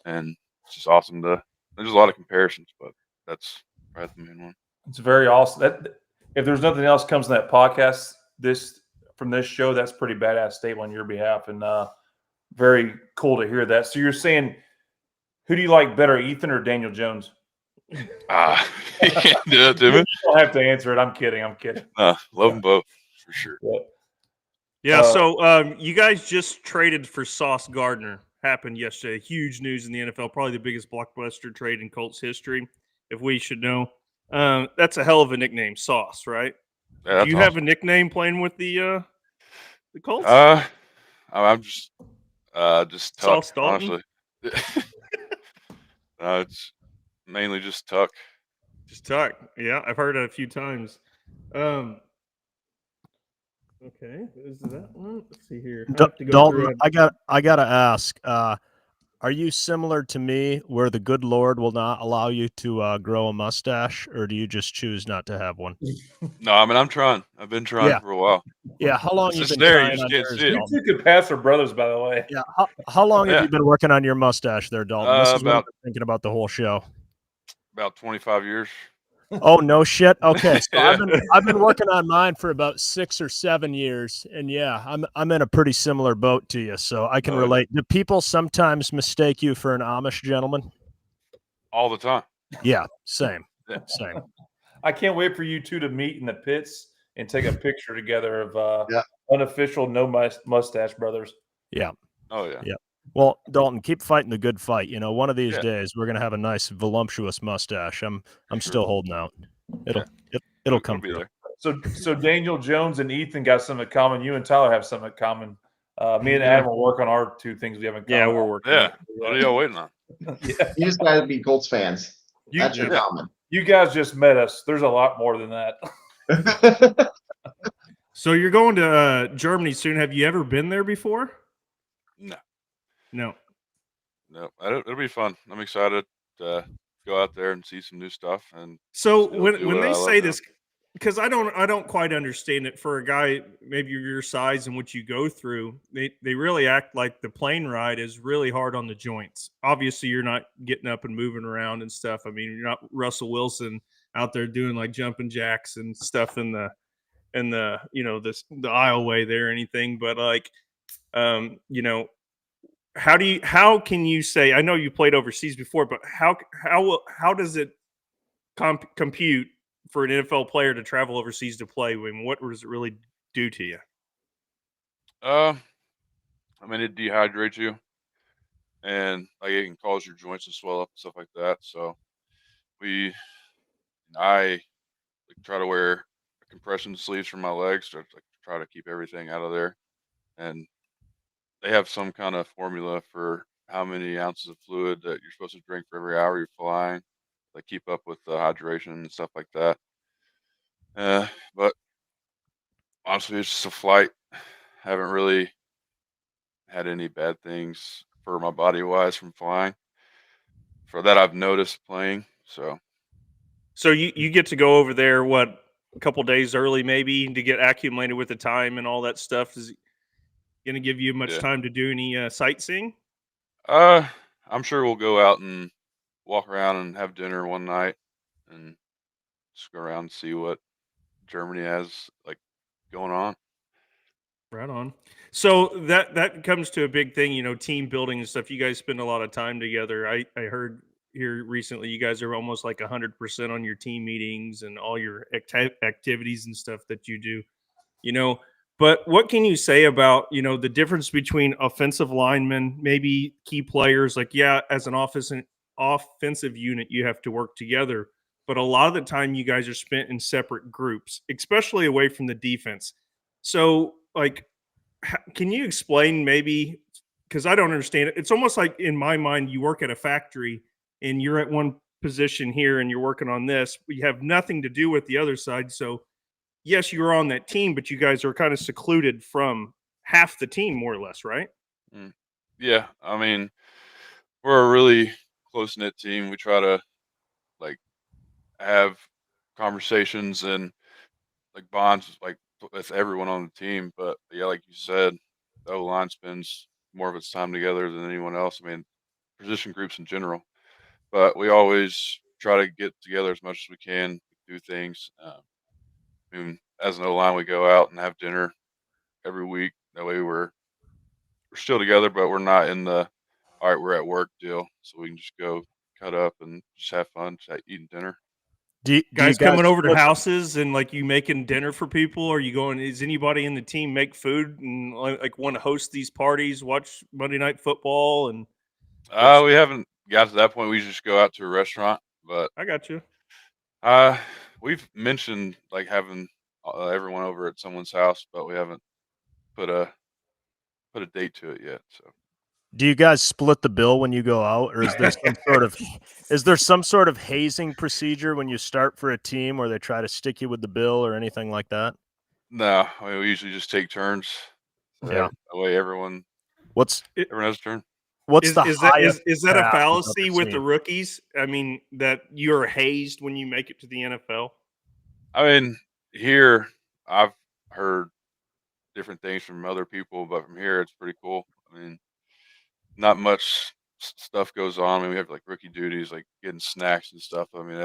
and it's just awesome there's a lot of comparisons, but that's probably the main one. It's very awesome. That if there's nothing else comes in that podcast from this show, that's pretty badass statement on your behalf, and very cool to hear that. So you're saying, who do you like better, Ethan or Daniel Jones? You can't do that to me. You don't have to answer it. I'm kidding. Love them both for sure. Yeah. So you guys just traded for Sauce Gardner. Happened yesterday. Huge news in the NFL. Probably the biggest blockbuster trade in Colts history, if we should know. That's a hell of a nickname, Sauce, right? Yeah, Do you have a nickname playing with the Colts? I'm just Tuck, Sauce Dalton? honestly. It's mainly just Tuck. Just Tuck. Yeah, I've heard it a few times. Okay, is that one? Let's see here. I have to go Dalton, through it. I gotta ask. Are you similar to me, where the good Lord will not allow you to grow a mustache, or do you just choose not to have one? No, I mean I'm trying. I've been trying for a while. Yeah, how long It's you just been there, trying you just on can't yours, see it. You Dalton? two could pass for brothers, by the way. Yeah, how long have Yeah. you been working on your mustache there, Dalton? This is what I've About been thinking about the whole show. 25 years. Oh no shit. Okay, so Yeah. I've been working on mine for about 6 or 7 years, and yeah, I'm in a pretty similar boat to you, so I can Oh, relate. Do people sometimes mistake you for an Amish gentleman? all the time. Yeah, same. Yeah. Same. I can't wait for you two to meet in the pits and take a picture together of Yeah. unofficial no mustache brothers. Yeah. Oh yeah. Yeah. Well, Dalton, keep fighting the good fight. One of these Yeah. days we're gonna have a nice voluptuous mustache. I'm Sure. still holding out. It'll It'll come be through. there. So Daniel Jones and Ethan got something in common. You and Tyler have something in common. Me and Adam will work on our two things we have in common. Yeah, we're working. Yeah. What are y'all waiting on? Yeah. You just got to be Colts fans. That's your yeah. common. You guys just met us. There's a lot more than that. So you're going to Germany soon. Have you ever been there before? No. No. It'll be fun. I'm excited to go out there and see some new stuff. And So still when do when what they I love say doing. this, because I don't quite understand it for a guy maybe your size and what you go through. They really act like the plane ride is really hard on the joints. Obviously, you're not getting up and moving around and stuff. I mean, you're not Russell Wilson out there doing like jumping jacks and stuff in the the aisleway there or anything. But like, how can you say? I know you played overseas before, but how does it compute for an NFL player to travel overseas to play? I mean, what does it really do to you? I mean, it dehydrates you, and like it can cause your joints to swell up and stuff like that. So I like try to wear compression sleeves for my legs to like try to keep everything out of there. And they have some kind of formula for how many ounces of fluid that you're supposed to drink for every hour you're flying, like keep up with the hydration and stuff like that. But honestly, it's just a flight. Haven't really had any bad things for my body wise from flying. For that, I've noticed playing. So you get to go over there what a couple days early maybe to get acclimated with the time and all that stuff. Is it going to give you much Yeah. time to do any sightseeing? I'm sure we'll go out and walk around and have dinner one night and just go around and see what Germany has like going on. Right on. So that comes to a big thing, team building and stuff. You guys spend a lot of time together. I heard here recently you guys are almost like 100% on your team meetings and all your activities and stuff that you do. But what can you say about the difference between offensive linemen, maybe key players? Like, yeah, as an offensive unit, you have to work together, but a lot of the time you guys are spent in separate groups, especially away from the defense. So, like, can you explain maybe? Because I don't understand it. It's almost like in my mind, you work at a factory and you're at one position here and you're working on this, but you have nothing to do with the other side. So, yes, you're on that team, but you guys are kind of secluded from half the team, more or less, right? Mm. Yeah, I mean, we're a really close knit team. We try to like have conversations and like bonds like with everyone on the team. But yeah, like you said, the O line spends more of its time together than anyone else. I mean, position groups in general. But we always try to get together as much as we can, do things. I mean, as an O line, we go out and have dinner every week. That way, we're still together, but we're not in the all right, we're at work deal. So we can just go cut up and just have fun, just eating dinner. Do you Guys guys coming over to split- houses and like you making dinner for people? Are you going? Is anybody in the team make food and like want to host these parties, watch Monday Night Football? And We haven't got to that point. We just go out to a restaurant, but I got you. we've mentioned like having everyone over at someone's house, but we haven't put a date to it yet. So Do you guys split the bill when you go out, or is there some sort of hazing procedure when you start for a team where they try to stick you with the bill or anything like that? no, I mean, we usually just take turns. So Yeah. that way everyone What's has a turn. what's the Is highest that a cap you've fallacy ever with the seen? rookies? I mean, that you're hazed when you make it to the NFL. I mean, here I've heard different things from other people, but from here it's pretty cool. I mean, not much stuff goes on. I mean, we have like rookie duties, like getting snacks and stuff. I mean,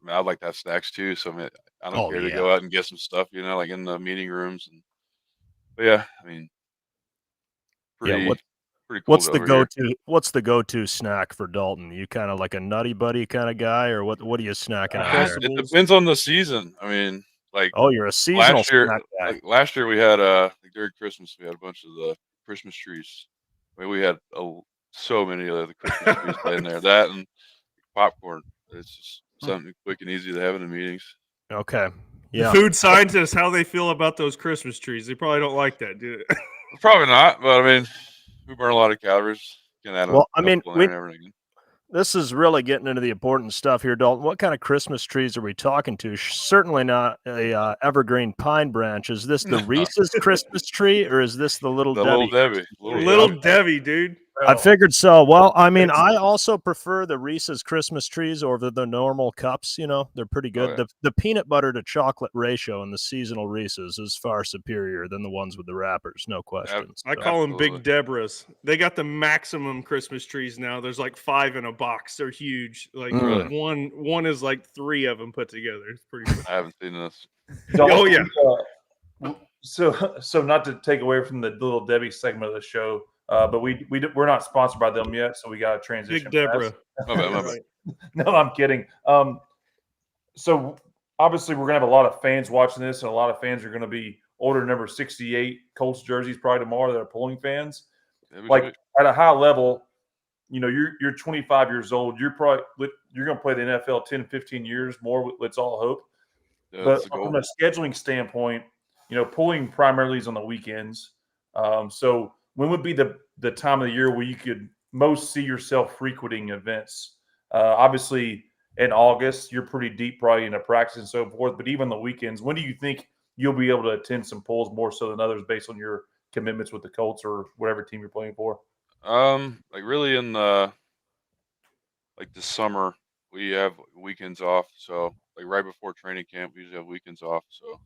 I'd like to have snacks too. So I mean, I don't Oh, care to yeah. go out and get some stuff, like in the meeting rooms. But yeah, I mean, Yeah, pretty cool over here. What's the go-to snack for Dalton? You kind of like a Nutty Buddy kind of guy, or what are you snacking on there? It depends on the season. I mean, like Oh, you're a seasonal snack guy. last year we had like during Christmas we had a bunch of the Christmas trees. I mean, we had so many of the Christmas trees in there. That and popcorn. It's just something quick and easy to have in the meetings. Okay. The Yeah. food scientists, how they feel about those Christmas trees? They probably don't like that, do they? Probably not, but I mean, we burn a lot of calories. Can add Well, I mean, couple in there and everything. this is really getting into the important stuff here, Dalton. What kind of Christmas trees are we talking to? Certainly not a evergreen pine branch. Is this the Reese's Christmas tree, or is this the Little The Debbie? Little Debbie. Little Debbie, dude. I figured so. Well, I mean, It's- I also prefer the Reese's Christmas trees over the normal cups. You know, they're pretty good. yeah. The peanut butter to chocolate ratio in the seasonal Reese's is far superior than the ones with the wrappers, no questions. I So, call them Absolutely. Big Deborahs. They got the maximum Christmas trees now. There's like 5 in a box. They're huge. Like Really? one is like 3 of them put together. It's pretty cool. I haven't seen this. Oh, yeah. So not to take away from the Little Debbie segment of the show, but we're not sponsored by them yet, so we got to transition. Big Deborah. fast. My bad. No, I'm kidding. So obviously we're gonna have a lot of fans watching this, and a lot of fans are gonna be ordering number 68 Colts jerseys probably tomorrow that are pulling fans. That'd be Like sweet. at a high level, you know, you're 25 years old. You're gonna play the NFL 10, 15 years more. Let's all hope. Yeah, But that's the goal. from a scheduling standpoint, you know, pulling primarily is on the weekends. So when would be the time of the year where you could most see yourself frequenting events? Obviously, in August, you're pretty deep probably into practice and so forth. But even the weekends, when do you think you'll be able to attend some pulls more so than others based on your commitments with the Colts or whatever team you're playing for? Like really in the summer, we have weekends off. So like right before training camp, we usually have weekends off. So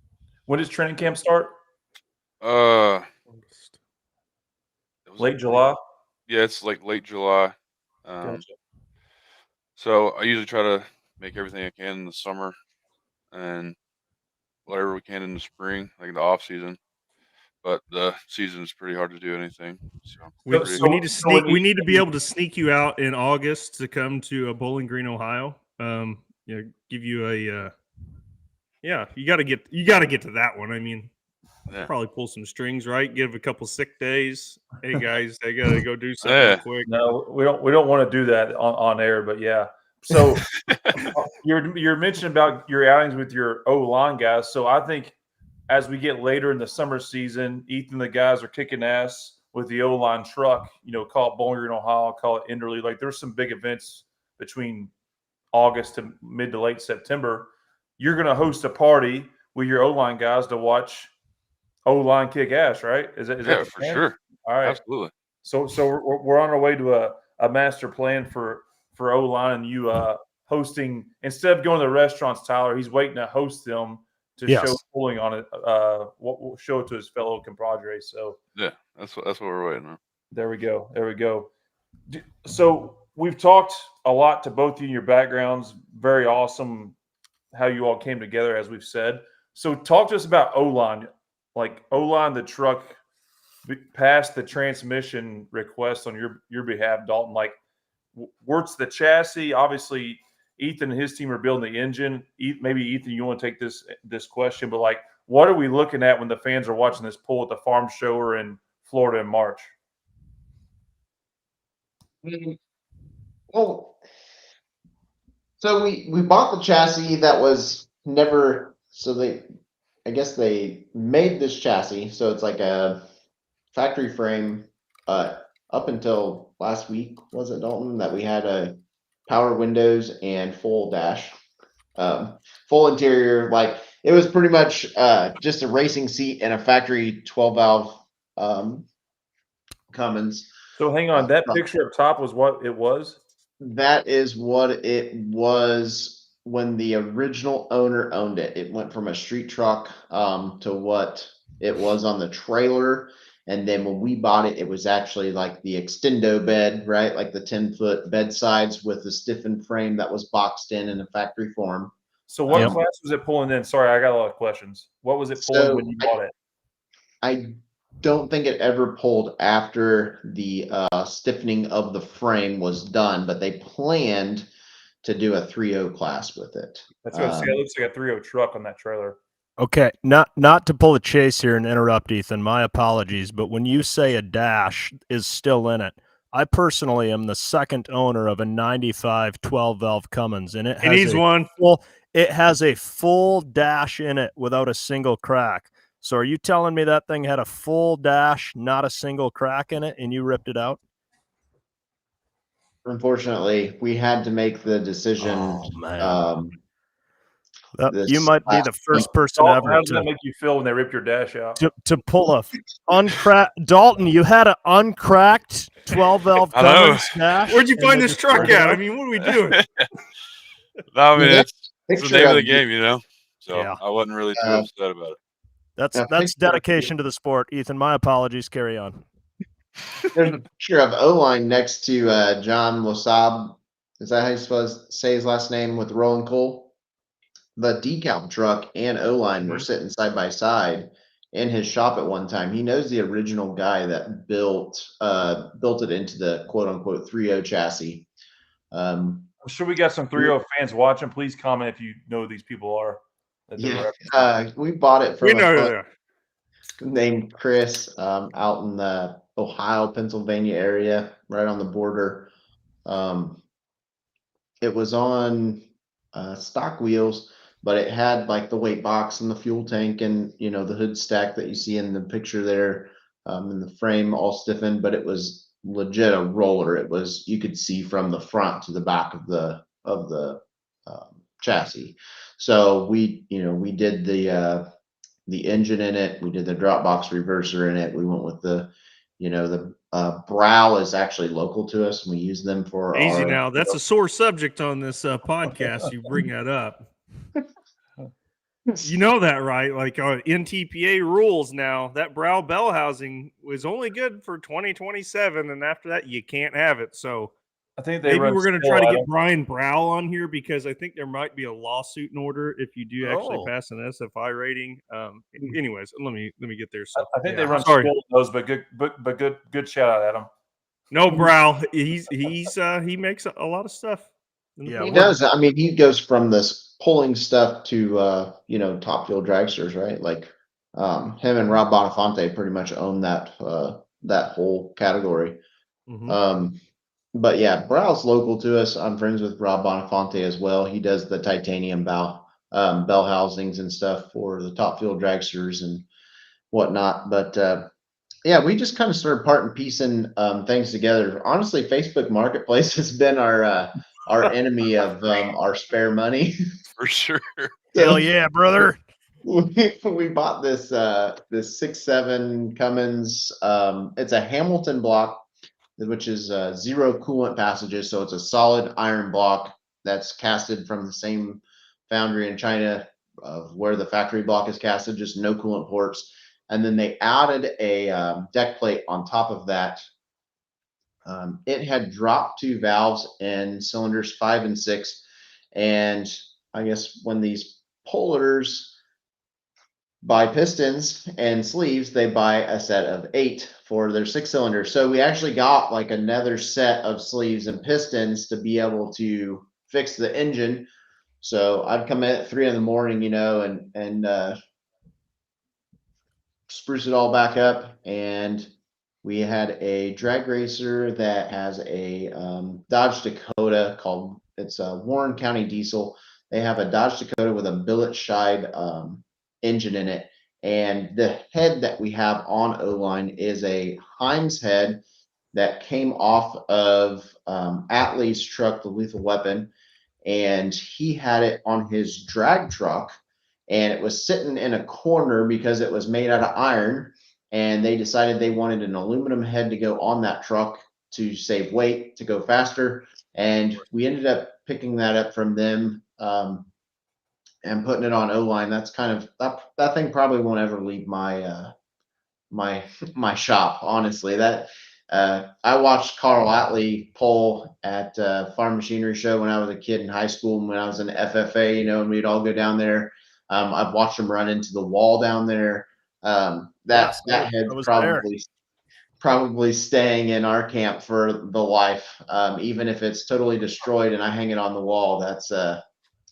When does training camp start? it was Late like July. Yeah, it's like late July. Gotcha. So I usually try to make everything I can in the summer and whatever we can in the spring, like the off season. But the season is pretty hard to do anything. So We, pretty- we need to so when sneak. We need to be able to sneak you out in August to come to Bowling Green, Ohio. Give you a. Yeah, you got to get to that one. I mean, yeah. probably pull some strings, right? Give a couple sick days. Hey guys, I got to go do something real Yeah. quick. No, we don't want to do that on air, but yeah. So you're mentioning about your outings with your O-line guys. So I think as we get later in the summer season, Ethan, the guys are kicking ass with the O-line truck, you know, call it Bowling Green, Ohio, call it Enderley. Like there's some big events between August to mid to late September. You're going to host a party with your O-line guys to watch O-line kick ass, right? Is that Yeah, the for plan? sure. All right. Absolutely. So we're on our way to a master plan for O-line and you hosting instead of going to the restaurants, Tyler, he's waiting to host them to Yes. show pulling on it. We'll show it to his fellow compadres. So Yeah, that's what we're waiting on. there we go. There we go. So we've talked a lot to both you and your backgrounds. Very awesome how you all came together, as we've said. So talk to us about O-line, like O-line, the truck past the transmission request on your behalf, Dalton. Like, what's the chassis? Obviously, Ethan and his team are building the engine. Maybe Ethan, you want to take this question, but like, what are we looking at when the fans are watching this pull at the farm show in Florida in March? Well, so we bought the chassis that was never. So I guess they made this chassis. So it's like a factory frame. Up until last week, was it, Dalton, that we had a power windows and full dash, full interior. Like it was pretty much just a racing seat and a factory 12-valve Cummins. So hang on, that picture up top was what it was? That is what it was when the original owner owned it. It went from a street truck to what it was on the trailer. And then when we bought it, it was actually like the extendo bed, right? Like the 10-foot bed sides with the stiffened frame that was boxed in a factory form. So what class was it pulling in? Sorry, I got a lot of questions. What was it pulling when you bought it? I don't think it ever pulled after the stiffening of the frame was done, but they planned to do a 3.0 class with it. That's what I say. It looks like a 3.0 truck on that trailer. Okay, not to pull a chase here and interrupt, Ethan. My apologies, but when you say a dash is still in it, I personally am the second owner of a 95 12-valve Cummins, and it has it has a full dash in it without a single crack. So are you telling me that thing had a full dash, not a single crack in it, and you ripped it out? Unfortunately, we had to make the decision. Oh, man. You might be the first person Dalton, how ever does that make you feel when they rip your dash out? to pull a uncracked. Dalton, you had an uncracked 12 valve I know. Cummins dash. Where'd you and find they this just truck pulled it at? I out? mean, what are we doing? No, I mean, Yeah, it's the picture name of the of game, you know? So Yeah. I wasn't really too upset about it. That's picture of dedication to the sport. Ethan, my apologies. Carry on. There's a picture of O-line next to John Wasab. Is that how you supposed to say his last name with Rolling Cole? The decal truck and O-line were sitting side by side in his shop at one time. He knows the original guy that built it into the quote unquote 3.0 chassis. I'm sure we got some 3.0 fans watching. Please comment if you know who these people are. We bought it We from know a who fun they are. named Chris out in the Ohio, Pennsylvania area, right on the border. It was on stock wheels, but it had like the weight box and the fuel tank and the hood stack that you see in the picture there, and the frame all stiffened, but it was legit a roller. It was, you could see from the front to the back of the chassis. So we did the engine in it. We did the drop box reverser in it. We went with the Brow is actually local to us, and we use them for Easy our. now. That's a sore subject on this podcast. You bring that up. You know that, right? Like NTPA rules now, that brow bell housing was only good for 2027, and after that, you can't have it. So I think they maybe run we're going to still try to at get them. Brian Brow on here because I think there might be a lawsuit in order if you do actually Oh. pass an SFI rating. Anyways, let me get there. So I think Yeah. they run Sorry. still those, but good shout out at them. no Brow. He makes a lot of stuff. Yeah, He does. I mean, he goes from this pulling stuff to top fuel dragsters, right? Like him and Rob Bonifonte pretty much own that whole category. Mhm. But yeah, Brow's local to us. I'm friends with Rob Bonifonte as well. He does the titanium bell housings and stuff for the top fuel dragsters and whatnot. But yeah, we just kind of started piecing things together. Honestly, Facebook Marketplace has been our enemy of our spare money. For sure. hell yeah, brother. We bought this 6.7 Cummins. It's a Hamilton block, which is 0 coolant passages. So it's a solid iron block that's casted from the same foundry in China of where the factory block is casted, just no coolant ports. And then they added a deck plate on top of that. It had dropped 2 valves in cylinders 5 and 6. And I guess when these pullers buy pistons and sleeves, they buy a set of 8 for their 6 cylinders. So we actually got like another set of sleeves and pistons to be able to fix the engine. So I'd come in at 3 a.m, and spruce it all back up. And we had a drag racer that has a Dodge Dakota called, it's a Warren County diesel. They have a Dodge Dakota with a billet shied engine in it. And the head that we have on O-line is a Heims head that came off of Atlee's truck, the Lethal Weapon. And he had it on his drag truck, and it was sitting in a corner because it was made out of iron. And they decided they wanted an aluminum head to go on that truck to save weight, to go faster. And we ended up picking that up from them and putting it on O-line. That's kind of that thing probably won't ever leave my my shop. Honestly, that I watched Carl Atlee pull at Farm Machinery Show when I was a kid in high school, and when I was in FFA, and we'd all go down there. I've watched him run into the wall down there. That head's probably staying in our camp for the life. Even if it's totally destroyed and I hang it on the wall,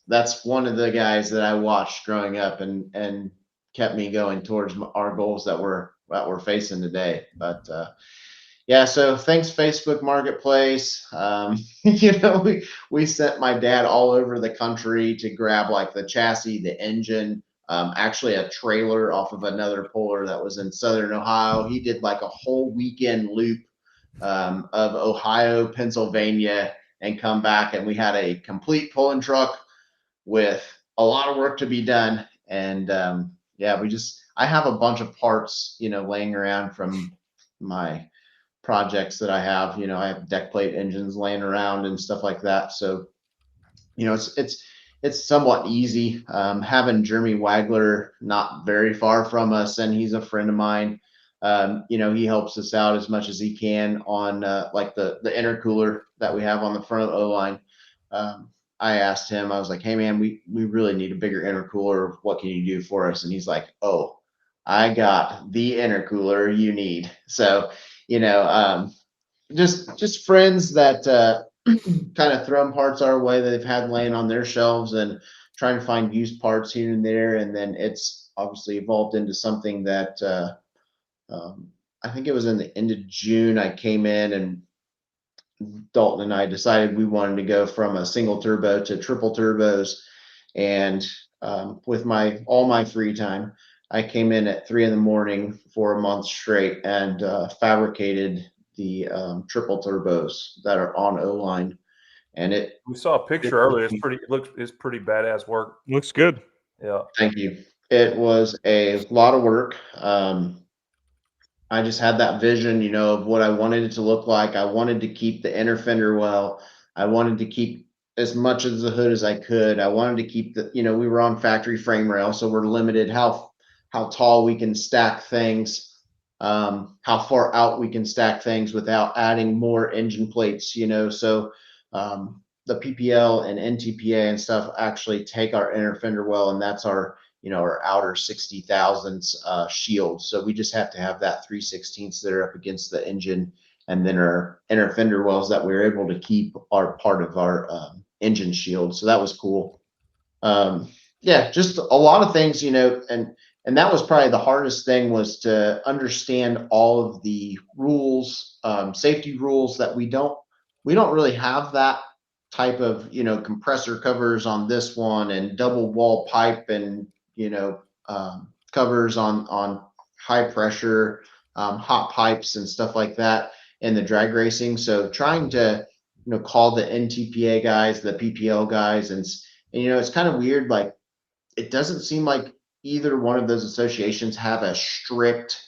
that's one of the guys that I watched growing up and kept me going towards our goals that we're facing today. But yeah, so thanks Facebook Marketplace. We sent my dad all over the country to grab like the chassis, the engine, actually a trailer off of another puller that was in Southern Ohio. He did like a whole weekend loop of Ohio, Pennsylvania, and come back, and we had a complete pulling truck with a lot of work to be done. And yeah, I have a bunch of parts, laying around from my projects that I have. I have deck plate engines laying around and stuff like that. So, it's somewhat easy. Having Jeremy Wagler not very far from us, and he's a friend of mine. He helps us out as much as he can on like the intercooler that we have on the front of the O line. I asked him, I was like, hey man, we really need a bigger intercooler. What can you do for us? And he's like, oh, I got the intercooler you need. So, just friends that kind of thrown parts our way that they've had laying on their shelves and trying to find used parts here and there. And then it's obviously evolved into something that I think it was in the end of June, I came in and Dalton and I decided we wanted to go from a single turbo to triple turbos. And with all my free time, I came in at 3 a.m. for a month straight and fabricated the triple turbos that are on O-line. And we saw a picture earlier. It's pretty badass work. Looks good. Yeah. Thank you. It was a lot of work. I just had that vision, of what I wanted it to look like. I wanted to keep the inner fender well. I wanted to keep as much of the hood as I could. I wanted to keep we were on factory frame rail, so we're limited how tall we can stack things, how far out we can stack things without adding more engine plates, so the PPL and NTPA and stuff actually take our inner fender well, and that's our our outer 60 thousandths shield. So we just have to have that 3/16 that are up against the engine, and then our inner fender wells that we were able to keep are part of our engine shield. So that was cool. Yeah, just a lot of things, and that was probably the hardest thing, was to understand all of the rules, safety rules that we don't really have that type of, compressor covers on this one and double wall pipe and, covers on high pressure, hot pipes and stuff like that in the drag racing. So trying to, call the NTPA guys, the PPL guys, and it's kind of weird. Like, it doesn't seem like either one of those associations have a strict,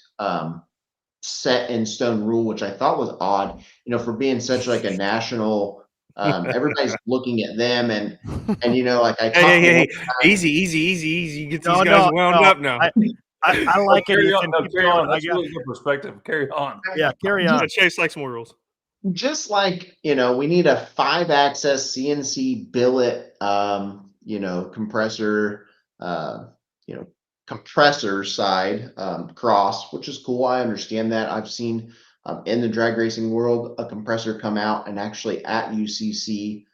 set in stone rule, which I thought was odd, for being such like a national, everybody's looking at them and like I talked Hey, easy. You get these guys wound up now. I like it. Carry You on. can keep Carry on. going. That's really good perspective. Carry on. Yeah, carry on. Chase likes more rules. Just like, we need a 5-axis CNC billet, compressor, compressor side cross, which is cool. I understand that. I've seen in the drag racing world a compressor come out and actually at UCC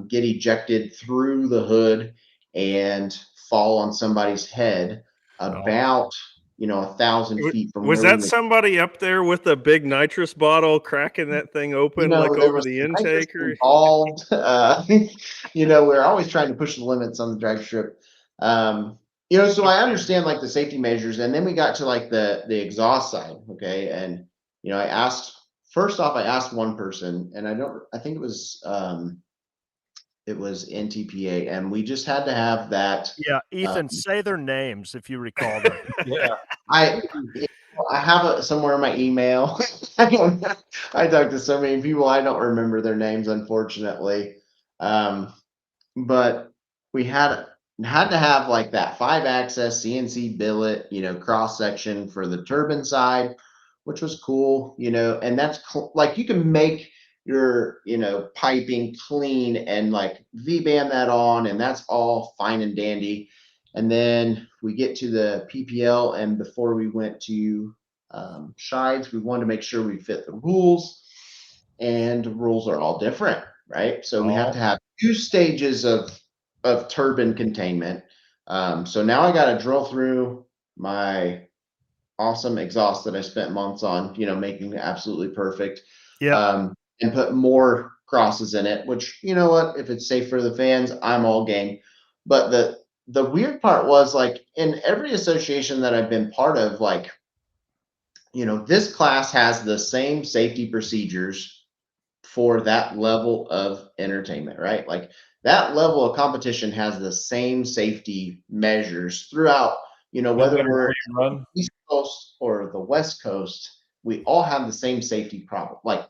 get ejected through the hood and fall on somebody's head about 1,000 feet from was where that somebody up there with a big nitrous bottle cracking that thing open like there over was the nitrous intake? Or involved. We're always trying to push the limits on the drag strip. So I understand like the safety measures, and then we got to like the exhaust side. Okay. And, I asked one person, and I think it was NTPA, and we just had to have that. Yeah. Ethan, say their names if you recall them. Yeah. I have it somewhere in my email. I talked to so many people, I don't remember their names, unfortunately. But we had to have like that 5-axis CNC billet, cross section for the turbine side, which was cool, and that's like you can make your, piping clean and like V-band that on, and that's all fine and dandy. And then we get to the PPL, and before we went to Shides, we wanted to make sure we fit the rules, and the rules are all different, right? So we have to have 2 stages of turbine containment. So now I got to drill through my awesome exhaust that I spent months on, making it absolutely perfect. Yeah. And put more crosses in it, which, if it's safe for the fans, I'm all game. But the weird part was, like, in every association that I've been part of, like, this class has the same safety procedures for that level of entertainment, right? Like, that level of competition has the same safety measures throughout, whether we're run. East Coast or the West Coast, we all have the same safety problem, like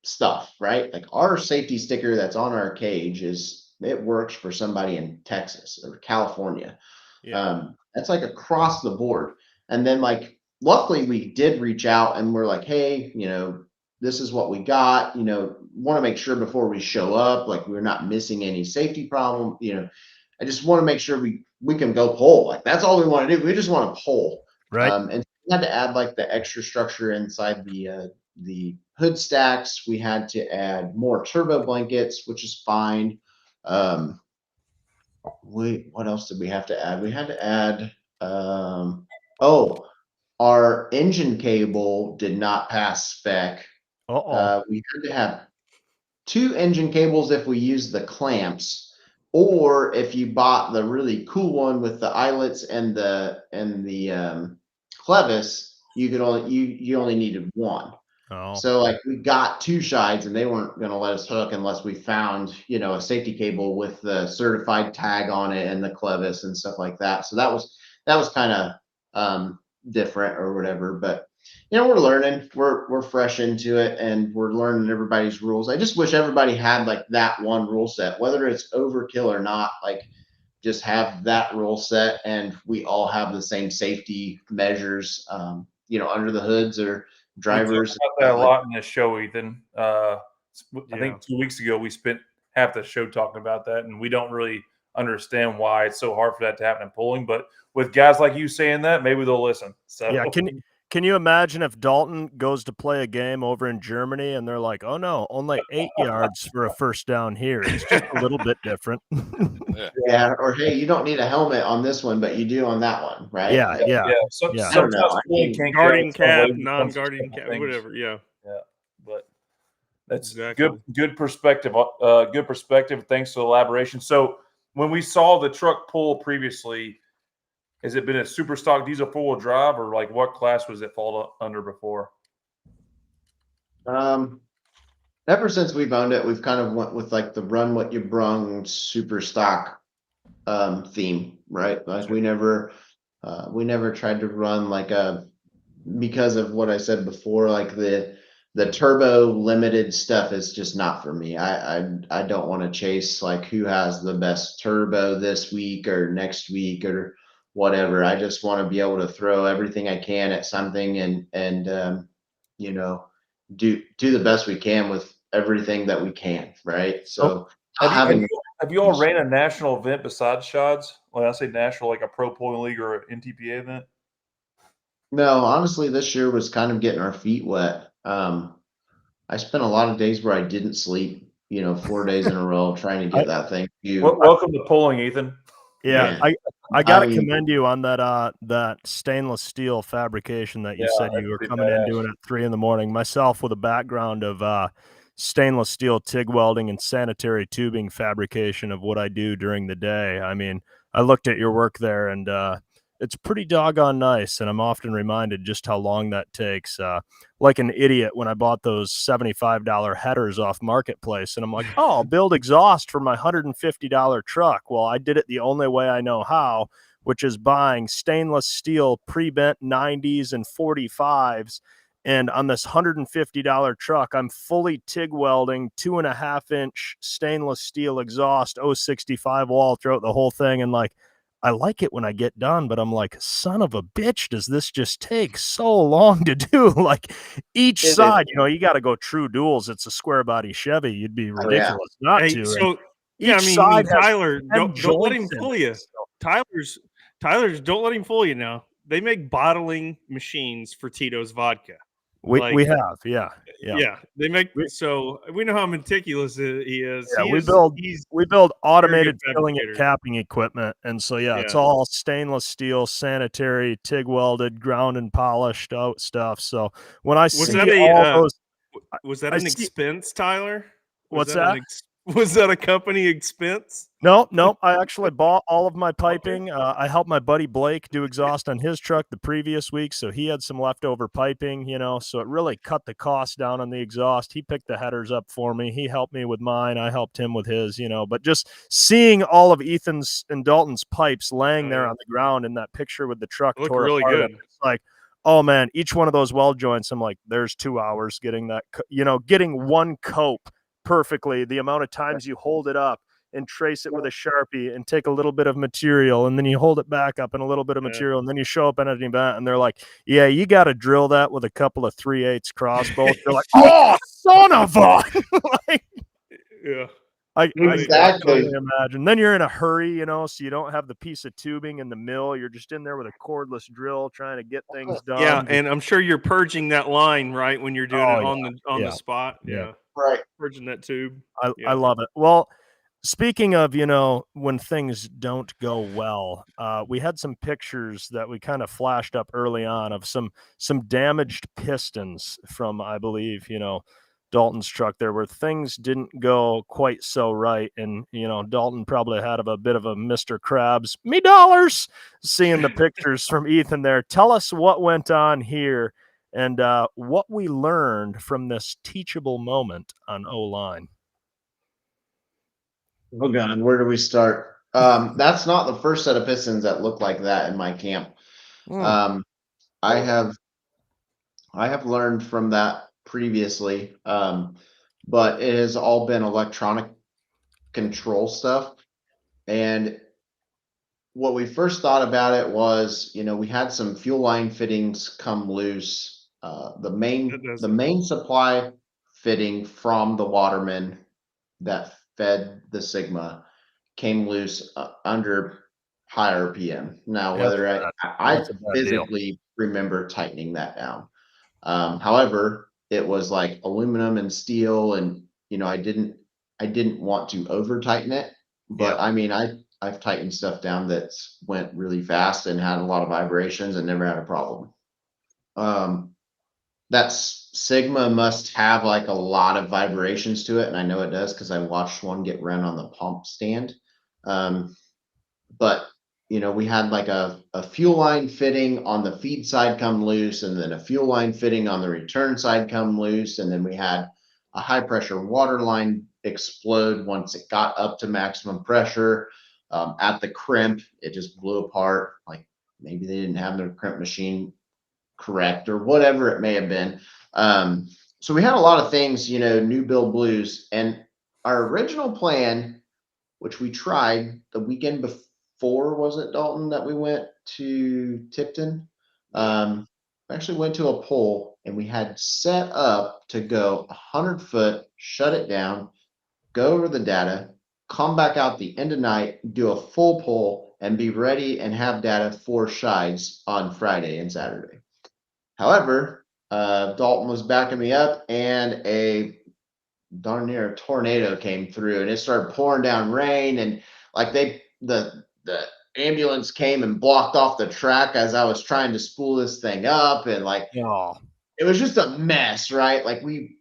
stuff, right? Like our safety sticker that's on our cage it works for somebody in Texas or California. That's like across the board. And then like, luckily we did reach out and we're like, hey, this is what we got, want to make sure before we show up, like we're not missing any safety problem. I just want to make sure we can go pull. Like that's all we want to do. We just want to pull. Right. And we had to add like the extra structure inside the hood stacks. We had to add more turbo blankets, which is fine. What else did we have to add? We had to add, our engine cable did not pass spec. We had to have 2 engine cables if we use the clamps, or if you bought the really cool one with the eyelets and the clevis, you only needed 1. So like we got 2 shides and they weren't going to let us hook unless we found, a safety cable with the certified tag on it and the clevis and stuff like that. So that was kind of different or whatever, but we're learning, we're fresh into it and we're learning everybody's rules. I just wish everybody had like that one rule set, whether it's overkill or not, like just have that rule set and we all have the same safety measures, under the hoods or drivers. We talked about that a lot in this show, Ethan. I think 2 weeks ago we spent half the show talking about that, and we don't really understand why it's so hard for that to happen in pulling. But with guys like you saying that, maybe they'll listen. So yeah, can you imagine if Dalton goes to play a game over in Germany and they're like, oh no, only 8 yards for a first down here. It's just a little bit different. Yeah, or hey, you don't need a helmet on this one, but you do on that one, right? Yeah. Sometimes guarding cap, non-guarding cap, whatever. Yeah, but that's good perspective. Good perspective. Thanks for the elaboration. So when we saw the truck pull previously, has it been a super stock diesel 4-wheel drive, or like what class was it fall under before? Ever since we've owned it, we've kind of went with like the run what you brung super stock theme, right? Like we never tried to run like because of what I said before, like the turbo limited stuff is just not for me. I don't want to chase like who has the best turbo this week or next week or whatever. I just want to be able to throw everything I can at something and do the best we can with everything that we can, right? So have you all ran a national event besides Shods? When I say national, like a pro pulling league or an NTPA event? No, honestly, this year was kind of getting our feet wet. I spent a lot of days where I didn't sleep, 4 days in a row trying to get that thing. Welcome to pulling, Ethan. Yeah, I gotta commend you on that stainless steel fabrication that you said you were coming in doing at 3 a.m. Myself, with a background of stainless steel TIG welding and sanitary tubing fabrication of what I do during the day. I mean, I looked at your work there and it's pretty doggone nice, and I'm often reminded just how long that takes. Like an idiot when I bought those $75 headers off Marketplace, and I'm like, oh, I'll build exhaust for my $150 truck. Well, I did it the only way I know how, which is buying stainless steel pre-bent 90s and 45s. And on this $150 truck, I'm fully TIG welding 2.5-inch stainless steel exhaust 065 wall throughout the whole thing. And like, I like it when I get done, but I'm like, son of a bitch, does this just take so long to do? Like each side, you got to go true duals. It's a square body Chevy. You'd be ridiculous not to. So yeah, Tyler, don't let him fool you. Tyler's don't let him fool you now. They make bottling machines for Tito's vodka. We have, yeah. They make so we know how meticulous he is. Yeah, we build automated filling and capping equipment, and so it's all stainless steel, sanitary, TIG welded, ground and polished out stuff. So when I see all those, was that an expense, Tyler? What's that? Was that a company expense? No, I actually bought all of my piping. I helped my buddy Blake do exhaust on his truck the previous week, so he had some leftover piping, so it really cut the cost down on the exhaust. He picked the headers up for me. He helped me with mine. I helped him with his, but just seeing all of Ethan's and Dalton's pipes laying there on the ground in that picture with the truck Look tore really apart, good. it's like, oh man, each one of those weld joints, I'm like, there's 2 hours getting that, getting one cope perfectly, the amount of times you hold it up and trace it with a Sharpie and take a little bit of material, and then you hold it back up and a little bit of material, and then you show up at an event and they're like, yeah, you got to drill that with a couple of 3/8 crossbows. They're like, oh, son of a like, Yeah. I Exactly. can totally imagine. Then you're in a hurry, so you don't have the piece of tubing in the mill. You're just in there with a cordless drill trying to get things done. Yeah, and I'm sure you're purging that line, right, when you're doing it on the spot. Yeah. Right. Purging that tube. I love it. Well, speaking of, when things don't go well, we had some pictures that we kind of flashed up early on of some damaged pistons from, I believe, Dalton's truck there, where things didn't go quite so right. And, Dalton probably had a bit of a Mr. Krabs, me dollars, seeing the pictures from Ethan there. Tell us what went on here and what we learned from this teachable moment on O-line. Oh God, where do we start? That's not the first set of pistons that look like that in my camp. I have learned from that previously, but it has all been electronic control stuff. And what we first thought about it was, we had some fuel line fittings come loose. The main supply fitting from the Waterman that fed the Sigma came loose under high RPM. Now, whether I physically remember tightening that down. However, it was like aluminum and steel, and I didn't want to over tighten it, but I mean, I've tightened stuff down that's went really fast and had a lot of vibrations and never had a problem. That Sigma must have like a lot of vibrations to it, and I know it does because I watched one get run on the pump stand. But we had like a fuel line fitting on the feed side come loose, and then a fuel line fitting on the return side come loose, and then we had a high pressure water line explode once it got up to maximum pressure. At the crimp, it just blew apart. Like maybe they didn't have their crimp machine correct or whatever it may have been. So we had a lot of things, new build blues, and our original plan, which we tried the weekend before, was it, Dalton, that we went to Tipton? We actually went to a pole, and we had set up to go 100 foot, shut it down, go over the data, come back out the end of night, do a full pull, and be ready and have data for Shides on Friday and Saturday. However, Dalton was backing me up, and a darn near a tornado came through, and it started pouring down rain, and like the ambulance came and blocked off the track as I was trying to spool this thing up, and it was just a mess, right? Like we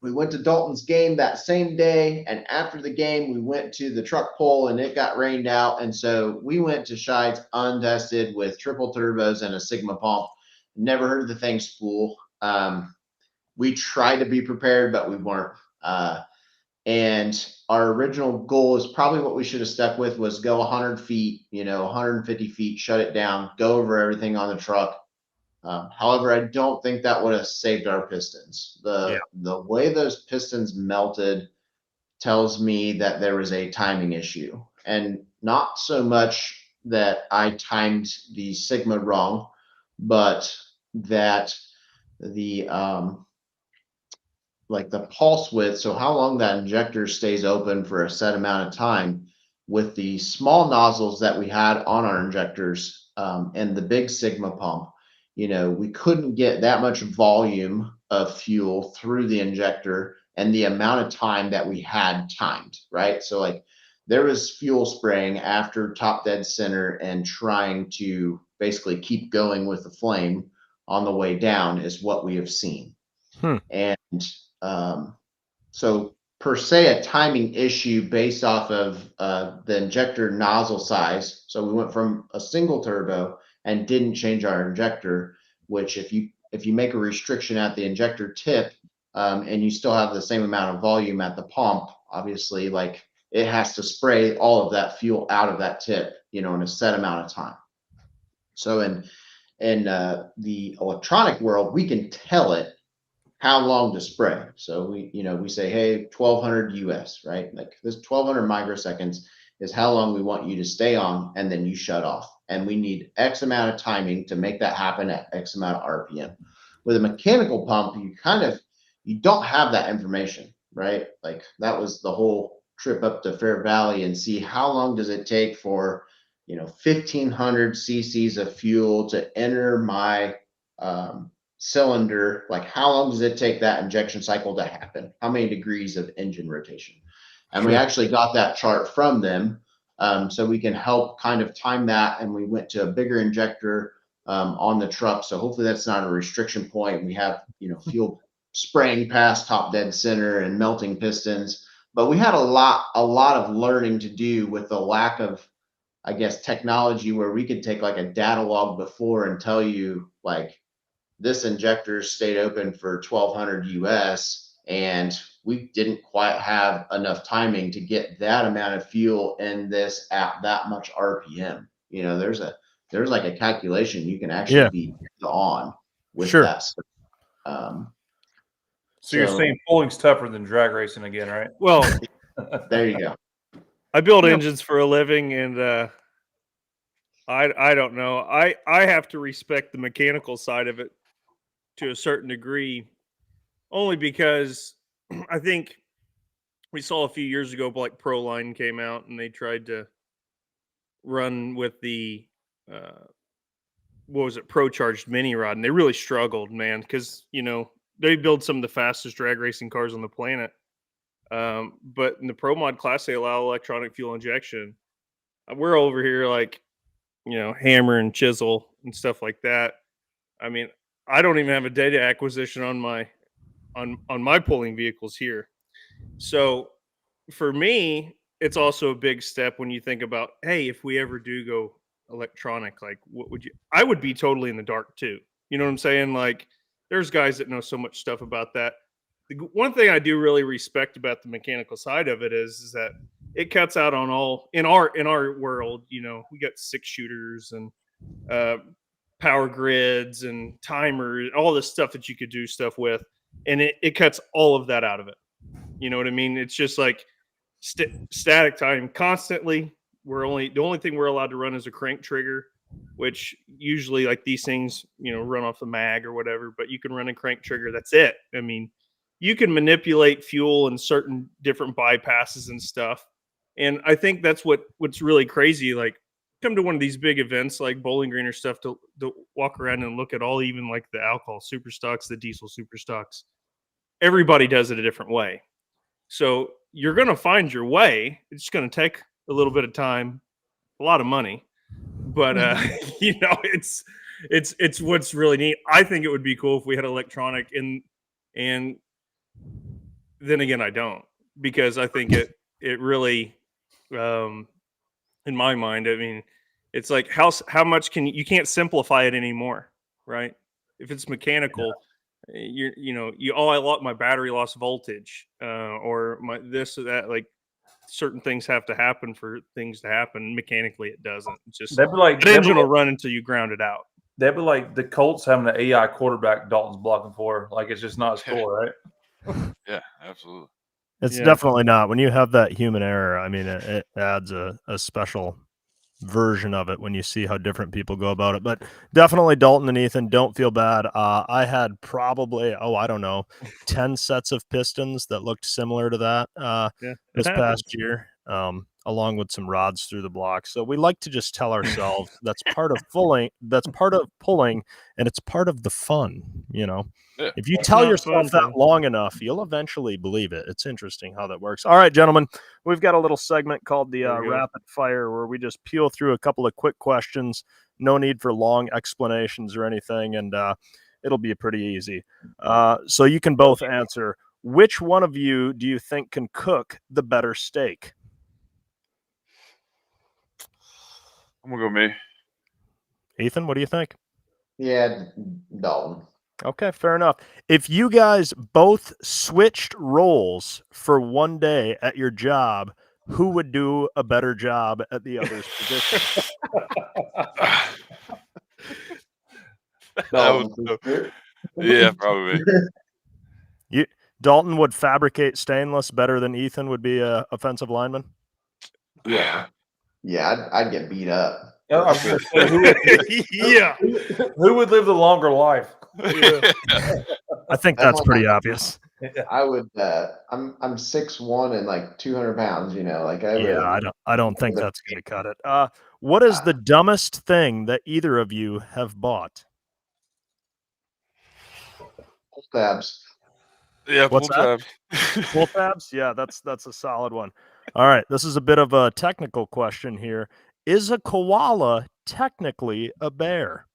went to Dalton's game that same day, and after the game we went to the truck pull, and it got rained out, and so we went to Shides untested with triple turbos and a Sigma pump. Never heard the thing spool. We tried to be prepared, but we weren't. And our original goal is probably what we should have stuck with, was go 100 feet, 150 feet, shut it down, go over everything on the truck. However, I don't think that would have saved our pistons. The way those pistons melted tells me that there was a timing issue, and not so much that I timed the Sigma wrong, but that the like the pulse width, so how long that injector stays open for a set amount of time, with the small nozzles that we had on our injectors, and the big Sigma pump, we couldn't get that much volume of fuel through the injector and the amount of time that we had timed, right? So like there was fuel spraying after top dead center and trying to basically keep going with the flame on the way down is what we have seen. And so per se a timing issue based off of the injector nozzle size. So we went from a single turbo and didn't change our injector, which if you make a restriction at the injector tip, and you still have the same amount of volume at the pump, obviously, like it has to spray all of that fuel out of that tip, in a set amount of time. So in the electronic world, we can tell it how long to spray. So we say, hey, 1200 US, right? Like this 1200 microseconds is how long we want you to stay on, and then you shut off. And we need X amount of timing to make that happen at X amount of RPM. With a mechanical pump, you don't have that information, right? Like that was the whole trip up to Fair Valley and see how long does it take for 1500 cc's of fuel to enter my cylinder. Like how long does it take that injection cycle to happen? How many degrees of engine rotation? And we actually got that chart from them, so we can help kind of time that. And we went to a bigger injector on the truck, so hopefully that's not a restriction point. We have fuel spraying past top dead center and melting pistons, but we had a lot of learning to do with the lack of, I guess, technology where we could take like a data log before and tell you like this injector stayed open for 1200 US and we didn't quite have enough timing to get that amount of fuel in this at that much RPM. There's like a calculation you can actually be on with that. So you're saying pulling's tougher than drag racing again, right? Well, there you go. I build engines for a living, and I don't know. I have to respect the mechanical side of it to a certain degree, only because I think we saw a few years ago, like Proline came out and they tried to run with the Pro Charged mini rod, and they really struggled, man, because they build some of the fastest drag racing cars on the planet. But in the Pro Mod class, they allow electronic fuel injection. We're over here like, hammer and chisel and stuff like that. I mean, I don't even have a data acquisition on my pulling vehicles here. So for me, it's also a big step when you think about, hey, if we ever do go electronic, like I would be totally in the dark too. You know what I'm saying? Like there's guys that know so much stuff about that. The one thing I do really respect about the mechanical side of it is that it cuts out on all in our world. We got 6-shooters and power grids and timers, all this stuff that you could do stuff with, and it cuts all of that out of it. You know what I mean? It's just like static time constantly. The only thing we're allowed to run is a crank trigger, which usually like these things, run off the mag or whatever, but you can run a crank trigger. That's it. I mean, you can manipulate fuel and certain different bypasses and stuff. And I think that's what's really crazy. Like come to one of these big events like Bowling Green or stuff to walk around and look at all, even like the alcohol super stocks, the diesel super stocks. Everybody does it a different way. So you're going to find your way. It's going to take a little bit of time, a lot of money, but it's what's really neat. I think it would be cool if we had electronic and then again, I don't, because I think it really, in my mind, I mean, it's like how much you can't simplify it anymore, right? If it's mechanical, my battery lost voltage, or my this or that, like certain things have to happen for things to happen. Mechanically, it doesn't. It's just the engine will run until you ground it out. That'd be like the Colts having an AI quarterback Dalton's blocking for. Like it's just not his cool, right? Yeah, absolutely. It's definitely not. When you have that human error, I mean, it adds a special version of it when you see how different people go about it. But definitely Dalton and Ethan, don't feel bad. I had probably, 10 sets of pistons that looked similar to that this past year, along with some rods through the block. So we like to just tell ourselves that's part of pulling, and it's part of the fun, Yeah. If you tell yourself that long enough, you'll eventually believe it. It's interesting how that works. All right, gentlemen, we've got a little segment called the Rapid Fire where we just peel through a couple of quick questions. No need for long explanations or anything, and it'll be pretty easy. So you can both answer. which one of you do you think can cook the better steak? I'm gonna go me. Ethan, what do you think? Yeah, Dalton. Okay, fair enough. If you guys both switched roles for one day at your job, who would do a better job at the other's position? Dalton, was for sure. yeah, probably. Dalton would fabricate stainless better than Ethan would be a offensive lineman. Yeah. Yeah, I'd get beat up. I was gonna say, who would live the longer life? I think that's pretty obvious. I would. I'm 6'1" and like 200 pounds. You know, like I don't think that's going to cut it. What is the dumbest thing that either of you have bought? Tabs. Yeah, What's pull that? tabs. Pull tabs? Yeah, that's a solid one. All right, this is a bit of a technical question here. Is a koala technically a bear?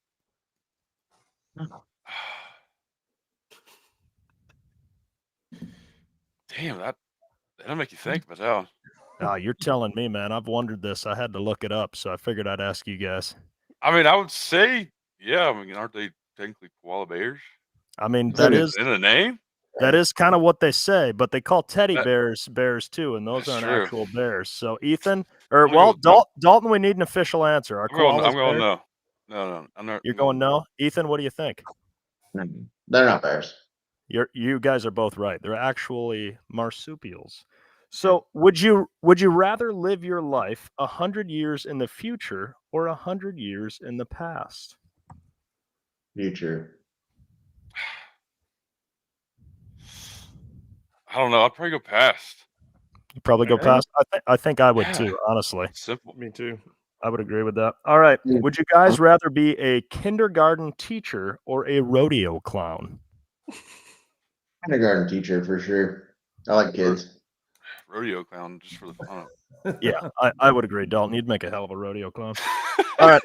Damn, that'll make you think about that one. You're telling me, man. I've wondered this. I had to look it up, so I figured I'd ask you guys. I mean, I would say, yeah. I mean, aren't they technically koala bears? I mean, That is in the name. That is kind of what they say, but they call teddy That- bears too, and those That's aren't true. actual bears. So Ethan, I'm gonna go- Dalton, we need an official answer. Are I'm going koalas no. bears? No. I'm not. You're going no? Ethan, what do you think? They're not bears. You guys are both right. They're actually marsupials. So would you rather live your life 100 years in the future or 100 years in the past? Future. I don't know. I'd probably go past. You probably go past. I think I would Yeah. too, honestly. Simple. Me too. I would agree with that. All right. Yeah. Would you guys rather be a kindergarten teacher or a rodeo clown? Kindergarten teacher for sure. I like kids. Rodeo clown just for the fun. Yeah, I would agree, Dalton. You'd make a hell of a rodeo clown. All right.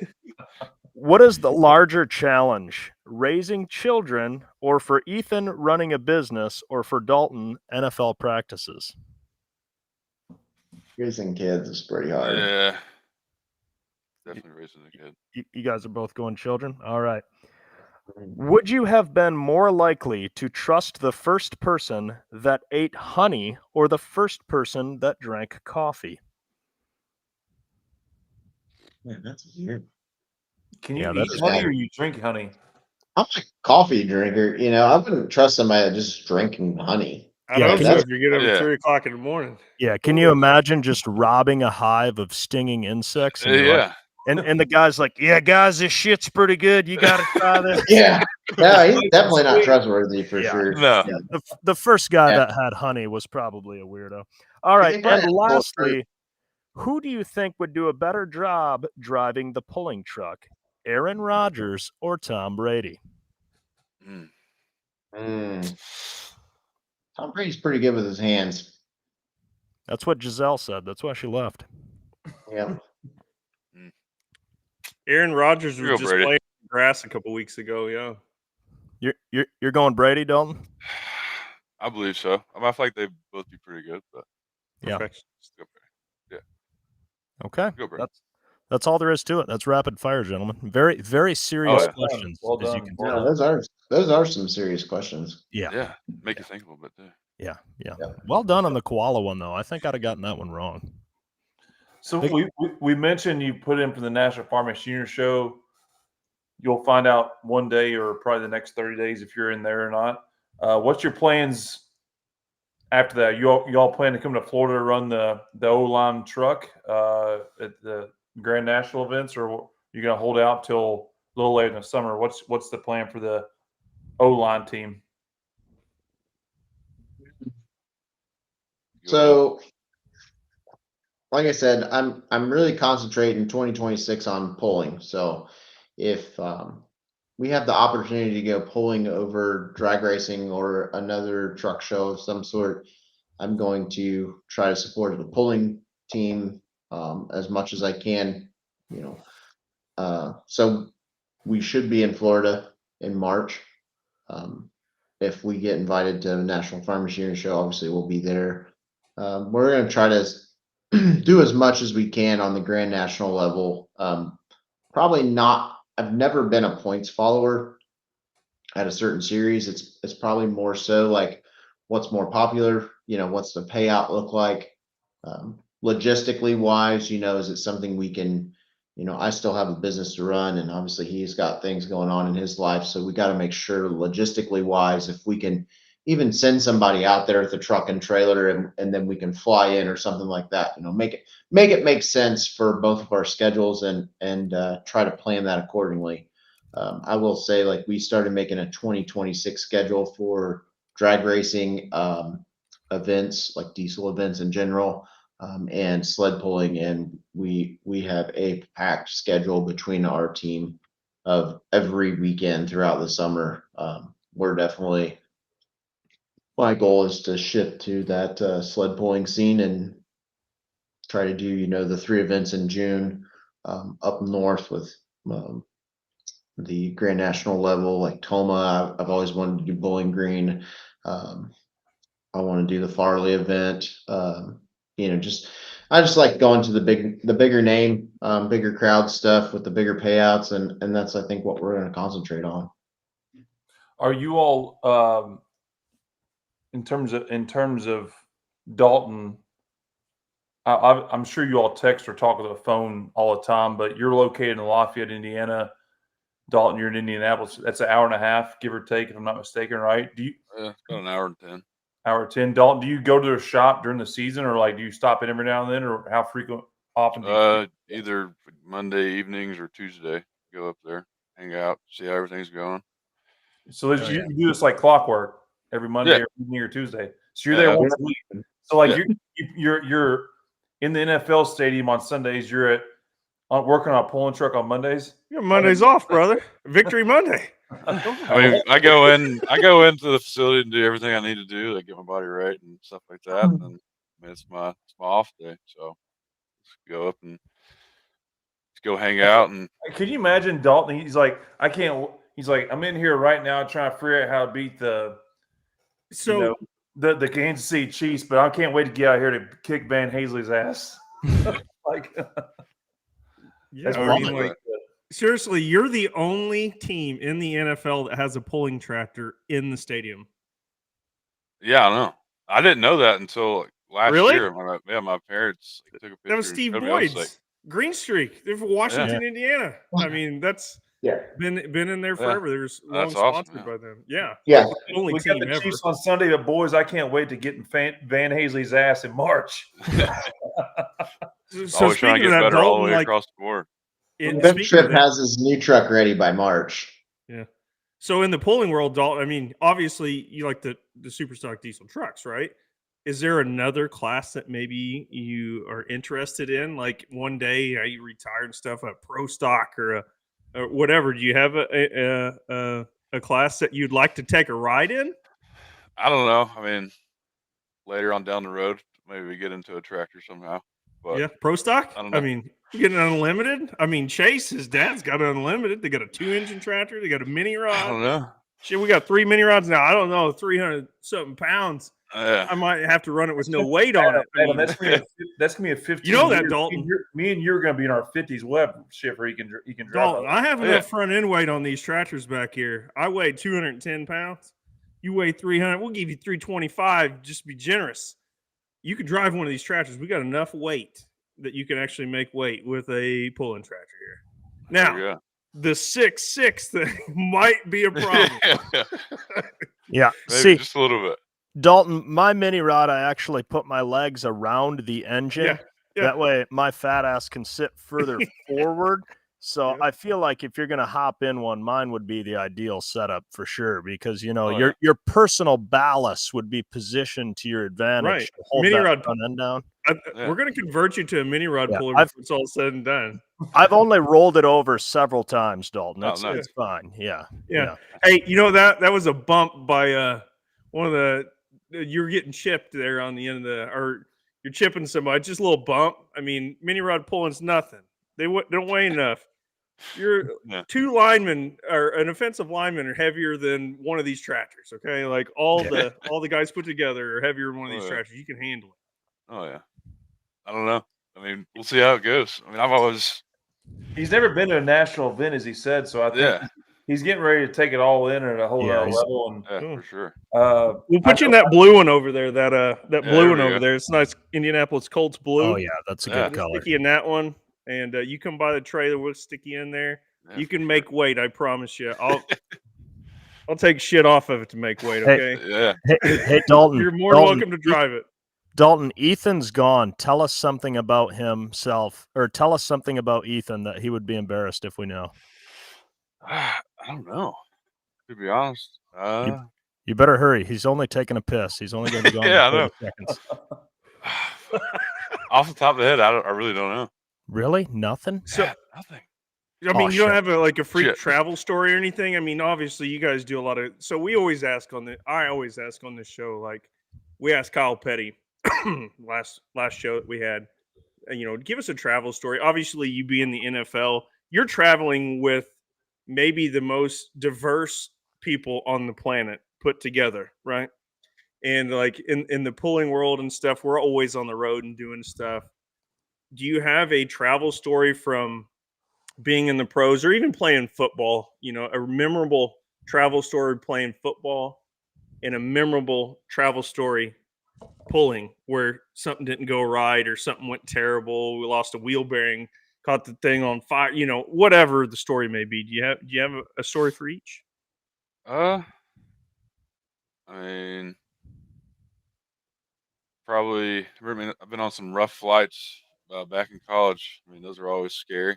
What is the larger challenge? Raising children, or for Ethan running a business, or for Dalton NFL practices? Raising kids is pretty hard. Yeah. Definitely raising a kid. You guys are both going children? All right. Would you have been more likely to trust the first person that ate honey or the first person that drank coffee? Man, that's weird. Can you Yeah, eat that's honey bad. or you drink honey? I'm a coffee drinker. You know, I wouldn't trust somebody that just drinking honey. I Yeah, know can so you- if you get up Yeah. at 3 o'clock in the morning. Yeah, can you imagine just robbing a hive of stinging insects? And you're like- Yeah. and the guy's like, yeah, guys, this shit's pretty good. You got to try this. Yeah. No, he's definitely not trustworthy for Yeah. sure. No. Yeah. The first guy Yeah. that had honey was probably a weirdo. All right, think probably and had full lastly, who do you think would do a better job driving the pulling truck? Aaron Rodgers or Tom Brady? Mm. Tom Brady's pretty good with his hands. That's what Giselle said. That's why she left. Yeah. Aaron Rodgers Real was just Brady. playing grass a couple weeks ago. Yeah. You're going Brady, Dalton? I believe so. I mean, I feel like they'd both be pretty good, but Yeah. Perfect. just go Brady. Okay. Go Brady. That's all there is to it. That's rapid fire, gentlemen. Very, very serious yeah. questions, Well as you done. can Well tell. No, those are some serious questions. Yeah. Yeah. Make you think a little bit too. Yeah. Yeah. Well done on the koala one, though. I think I'd have gotten that one wrong. So we mentioned you put in for the National Farmers Junior Show. You'll find out one day or probably the next 30 days if you're in there or not. What's your plans after that? You all plan to come to Florida to run the O-line truck at the Grand National events, or you're going to hold out till a little later in the summer? What's the plan for the O-line team? So, like I said, I'm really concentrating 2026 on pulling. So, if we have the opportunity to go pulling over drag racing or another truck show of some sort, I'm going to try to support the pulling team as much as I can. You know, so we should be in Florida in March. if we get invited to the National Farm Machinery Show, obviously we'll be there. We're going to try to do as much as we can on the grand national level. Probably not. I've never been a points follower at a certain series. It's probably more so like what's more popular. What's the payout look like? Logistically wise, is it something we can? I still have a business to run, and obviously he's got things going on in his life. So we got to make sure logistically wise, if we can even send somebody out there with a truck and trailer and then we can fly in or something like that, make it make sense for both of our schedules and try to plan that accordingly. I will say, like, we started making a 2026 schedule for drag racing events, like diesel events in general. And sled pulling, and we have a packed schedule between our team of every weekend throughout the summer. We're definitely, my goal is to shift to that sled pulling scene and try to do the 3 events in June up north with the Grand National level, like Toma. I've always wanted to do Bowling Green. I want to do the Farley event. I just like going to the bigger name, bigger crowd stuff with the bigger payouts, and that's, I think, what we're going to concentrate on. Are you all in terms of Dalton? I'm sure you all text or talk on the phone all the time, but you're located in Lafayette, Indiana. Dalton, you're in Indianapolis. That's an hour and a half, give or take, if I'm not mistaken, right? Yeah, it's about an hour and 10. Hour 10. Dalton, do you go to their shop during the season, or like do you stop in every now and then, or how often do you either Monday evenings or Tuesday, go up there, hang out, see how everything's going. So you do this like clockwork every Monday or evening or Tuesday. So you're there once a week. So like you're in the NFL stadium on Sundays, you're working on a pulling truck on Mondays. Your Monday's off, brother. Victory Monday. I mean, I go into the facility and do everything I need to do, like get my body right and stuff like that. And I mean, it's my off day, so just go up and just go hang out. And can you imagine Dalton? He's like, He's like, I'm in here right now trying to figure out how to beat the Kansas City Chiefs, but I can't wait to get out here to kick Van Hazley's ass. Seriously, you're the only team in the NFL that has a pulling tractor in the stadium. Yeah, I know. I didn't know that until last year. My parents took a picture. That was Steve Boyd's Green Streak. They're from Washington, Indiana. I mean, that's been in there forever. There's long sponsored by them. Yeah. Only we team got the ever. Chiefs on Sunday, but boys, I can't wait to get in Van Hazley's ass in March. So always trying to get better all the way across the board. Trip has his new truck ready by March. Yeah. So in the pulling world, Dalton, I mean, obviously you like the superstock diesel trucks, right? Is there another class that maybe you are interested in? Like one day you retire and stuff, a pro stock or whatever. Do you have a class that you'd like to take a ride in? I don't know. I mean, later on down the road, maybe we get into a tractor somehow. But pro stock. I mean, you get an unlimited. I mean, Chase, his dad's got an unlimited. They got a 2-engine tractor. They got a mini rod. I don't know. Shit, we got 3 mini rods now. I don't know, 300 something pounds. I might have to run it with no weight on it. I mean, that's gonna be a 15. You know that, Dalton. Me and you're gonna be in our 50s. We'll have shit where he can drive. Dalton, I have enough front end weight on these tractors back here. I weigh 210 pounds. You weigh 300. We'll give you 325. Just to be generous. You could drive one of these tractors. We got enough weight that you can actually make weight with a pulling tractor here. Now, the 6.6 thing might be a problem. Yeah, maybe just a little bit. Dalton, my mini rod, I actually put my legs around the engine. That way my fat ass can sit further forward. So I feel like if you're going to hop in one, mine would be the ideal setup for sure, because your personal ballast would be positioned to your advantage. Right, to hold mini that rod front end down. We're going to convert you to a mini rod puller before it's all said and done. I've only rolled it over several times, Dalton. It's fine. Yeah. Hey, that was a bump by one of the. You're getting chipped there on the end of or you're chipping somebody. Just a little bump. I mean, mini rod pulling's nothing. They don't weigh enough. You're Yeah. 2 linemen or an offensive lineman are heavier than one of these tractors. Okay, like all the guys put together are heavier than one of these Oh, yeah. tractors. You can handle it. Oh yeah. I don't know. I mean, we'll see how it goes. I mean, I've always He's never been to a national event, as he said, so I think he's getting ready to take it all in at a whole Yeah, other he's- level. And yeah, for sure. We'll put you in that blue one over there. That Yeah, blue there one we over go. there. It's nice Indianapolis Colts blue. Oh yeah, that's a Yeah. good We'll color. stick you in that one, and you come by the trailer. We'll stick you in there. Yeah, You for can sure. make weight. I promise you. I'll take shit off of it to make weight. Hey, Okay. Yeah. Hey, Dalton. You're more than Dalton, welcome to drive it. Dalton, Ethan's gone. Tell us something about himself, or tell us something about Ethan that he would be embarrassed if we know. I don't know. To be honest. You better hurry. He's only taking a piss. He's only going to be gone Yeah, I in know. 30 seconds. Off the top of the head, I really don't know. Really? Nothing? So Nothing. I mean, Oh, you don't shit. have a freak Shit. travel story or anything. I mean, obviously, you guys do a lot of. So we always ask I always ask on this show. Like, we asked Kyle Petty last show that we had. Give us a travel story. Obviously, you be in the NFL. You're traveling with maybe the most diverse people on the planet put together, right? And like in the pulling world and stuff, we're always on the road and doing stuff. Do you have a travel story from being in the pros or even playing football, a memorable travel story playing football and a memorable travel story pulling where something didn't go right or something went terrible? We lost a wheel bearing, caught the thing on fire, whatever the story may be. Do you have a story for each? I mean, probably. I mean, I've been on some rough flights back in college. I mean, those are always scary.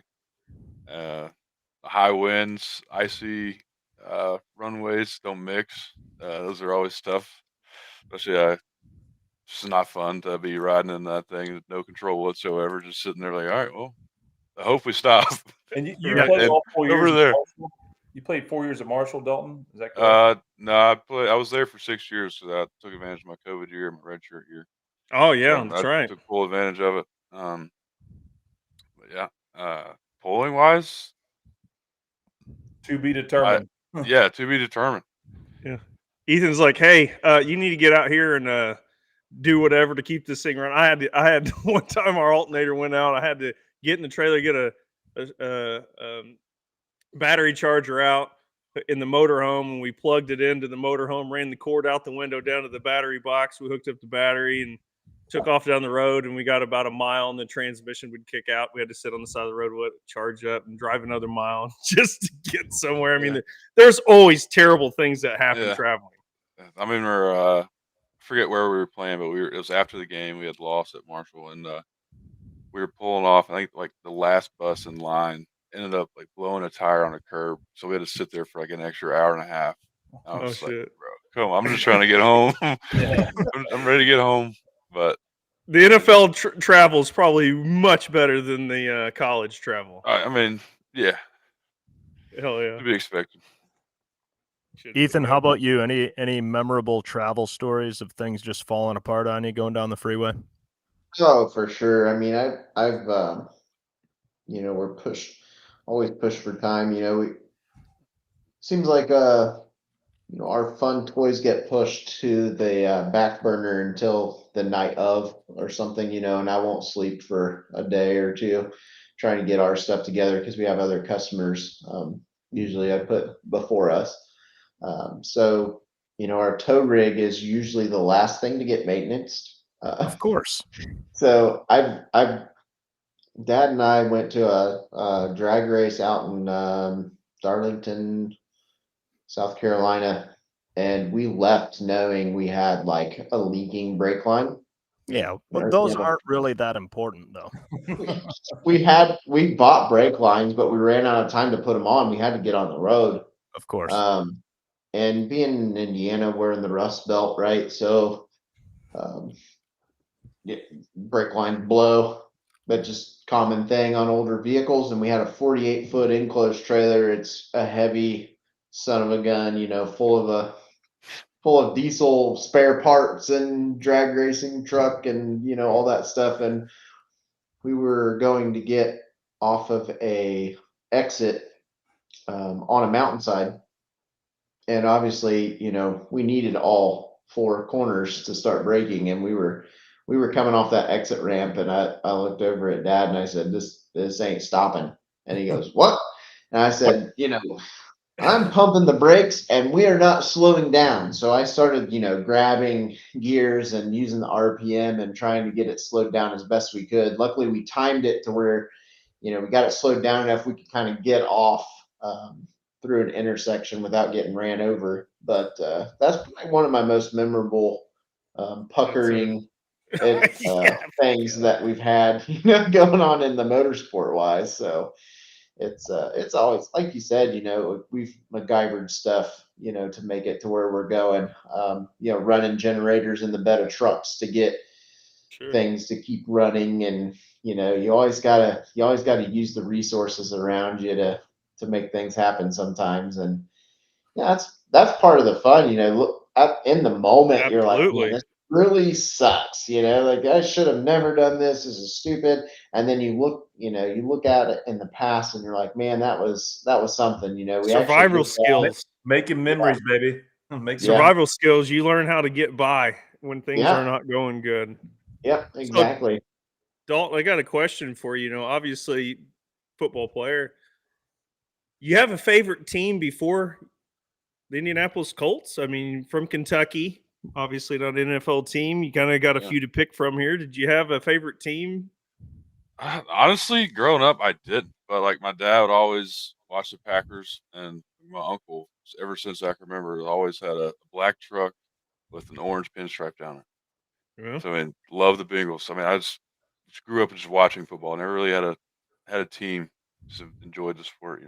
High winds, icy runways don't mix. Those are always tough. Especially, it's not fun to be riding in that thing with no control whatsoever. Just sitting there like, all right, well, I hope we stop. you Right. played And all 4 years over at there. Marshall? You played 4 years at Marshall, Dalton? Is that correct? No, I was there for 6 years, so I took advantage of my COVID year, my redshirt year. Oh yeah, So that's I right. took full advantage of it. But yeah, polling wise, To be determined. yeah, to be determined. Yeah. Ethan's like, hey, you need to get out here and do whatever to keep this thing running. I had one time our alternator went out. I had to get in the trailer, get a battery charger out in the motorhome, and we plugged it into the motorhome, ran the cord out the window down to the battery box. We hooked up the battery and took off down the road, and we got about a mile, and the transmission would kick out. We had to sit on the side of the road, let it charge up, and drive another mile just to get somewhere. I mean, there's always terrible things that happen traveling. I mean, I forget where we were playing, but it was after the game. We had lost at Marshall, and we were pulling off. I think like the last bus in line ended up like blowing a tire on a curb, so we had to sit there for like an extra hour and a half. I was Oh, like, shit. bro, come on, I'm just trying to get home. I'm ready to get home, but The NFL travel is probably much better than the college travel. I mean, yeah, Hell yeah. to be expected. Ethan, how about you? Any memorable travel stories of things just falling apart on you going down the freeway? Oh, for sure. I mean, I've we're always pushed for time. Seems like our fun toys get pushed to the back burner until the night of or something, and I won't sleep for a day or two trying to get our stuff together because we have other customers. Usually I put before us. So our tow rig is usually the last thing to get maintenance. Of course. So Dad and I went to a drag race out in Darlington, South Carolina, and we left knowing we had like a leaking brake line. Yeah, but those aren't really that important, though. We bought brake lines, but we ran out of time to put them on. We had to get on the road. Of course. And being in Indiana, we're in the Rust Belt, right? So, brake line blow. That's just common thing on older vehicles. And we had a 48-foot enclosed trailer. It's a heavy son of a gun, full of diesel spare parts and drag racing truck and all that stuff. And we were going to get off of a exit on a mountainside. And obviously, we needed all four corners to start braking, and we were coming off that exit ramp, and I looked over at Dad and I said, this ain't stopping. And he goes, what? And I said, I'm pumping the brakes and we are not slowing down. So I started, grabbing gears and using the RPM and trying to get it slowed down as best we could. Luckily, we timed it to where, we got it slowed down enough we could kind of get off through an intersection without getting ran over. But that's probably one of my most memorable puckering things that we've had, going on in the motorsport wise. So it's always, like you said, we've MacGyvered stuff, to make it to where we're going, running generators in the bed of trucks to get things to keep running. And, you always gotta use the resources around you to make things happen sometimes. And yeah, that's part of the fun, look in the moment. You're like, man, this really sucks, like I should have never done this. This is stupid. And then you look at it in the past and you're like, man, that was something, we survival skills, making memories, baby. Survival skills. You learn how to get by when things are not going good. Yep, exactly. So, Dalton, I got a question for you. Obviously, football player. You have a favorite team before the Indianapolis Colts? I mean, from Kentucky, obviously not an NFL team. You kind of got a few to pick from here. Did you have a favorite team? Honestly, growing up, I didn't. But like my dad would always watch the Packers, and my uncle, ever since I can remember, always had a black truck with an orange pinstripe down it. Yeah. So I mean, love the Bengals. I mean, I just grew up just watching football. Never really had a team. Just enjoyed the sport,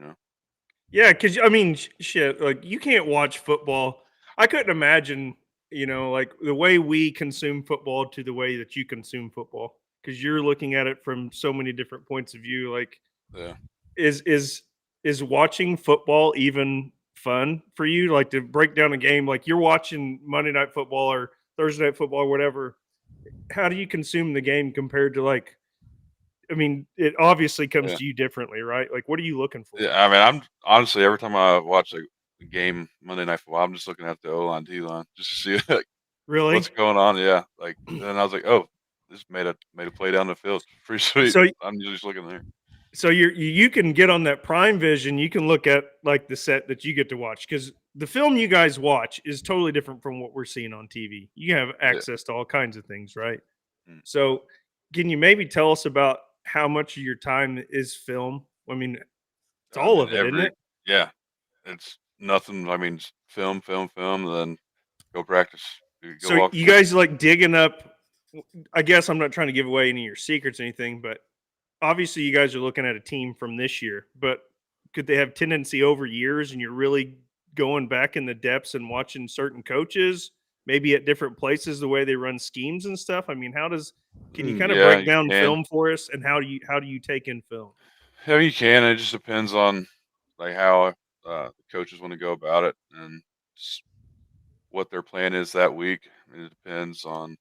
Yeah, because I mean, shit, like you can't watch football. I couldn't imagine, like the way we consume football to the way that you consume football, because you're looking at it from so many different points of view. Like, Yeah. Is watching football even fun for you? Like to break down a game, like you're watching Monday Night Football or Thursday Night Football or whatever. How do you consume the game compared to like? I mean, it obviously comes to you differently, right? Like, what are you looking for? Yeah, I mean, I'm honestly every time I watch a game Monday Night Football, I'm just looking at the O-line, D-line, just to see like Really? what's going on. Yeah, like and then I was like, oh, this made a play down the field. Pretty sweet. So I'm just looking there. So you can get on that Prime Vision. You can look at like the set that you get to watch, because the film you guys watch is totally different from what we're seeing on TV. You have access to all kinds of things, right? So can you maybe tell us about how much of your time is film? I mean, it's all of it, isn't it? Yeah, it's nothing. I mean, film, and then go practice. So you guys like digging up. I guess I'm not trying to give away any of your secrets or anything, but obviously you guys are looking at a team from this year, but could they have tendency over years and you're really going back in the depths and watching certain coaches, maybe at different places, the way they run schemes and stuff? I mean, can you kind of break down film for us, and how do you take in film? Yeah, you can. It just depends on like how the coaches want to go about it and just what their plan is that week. It depends on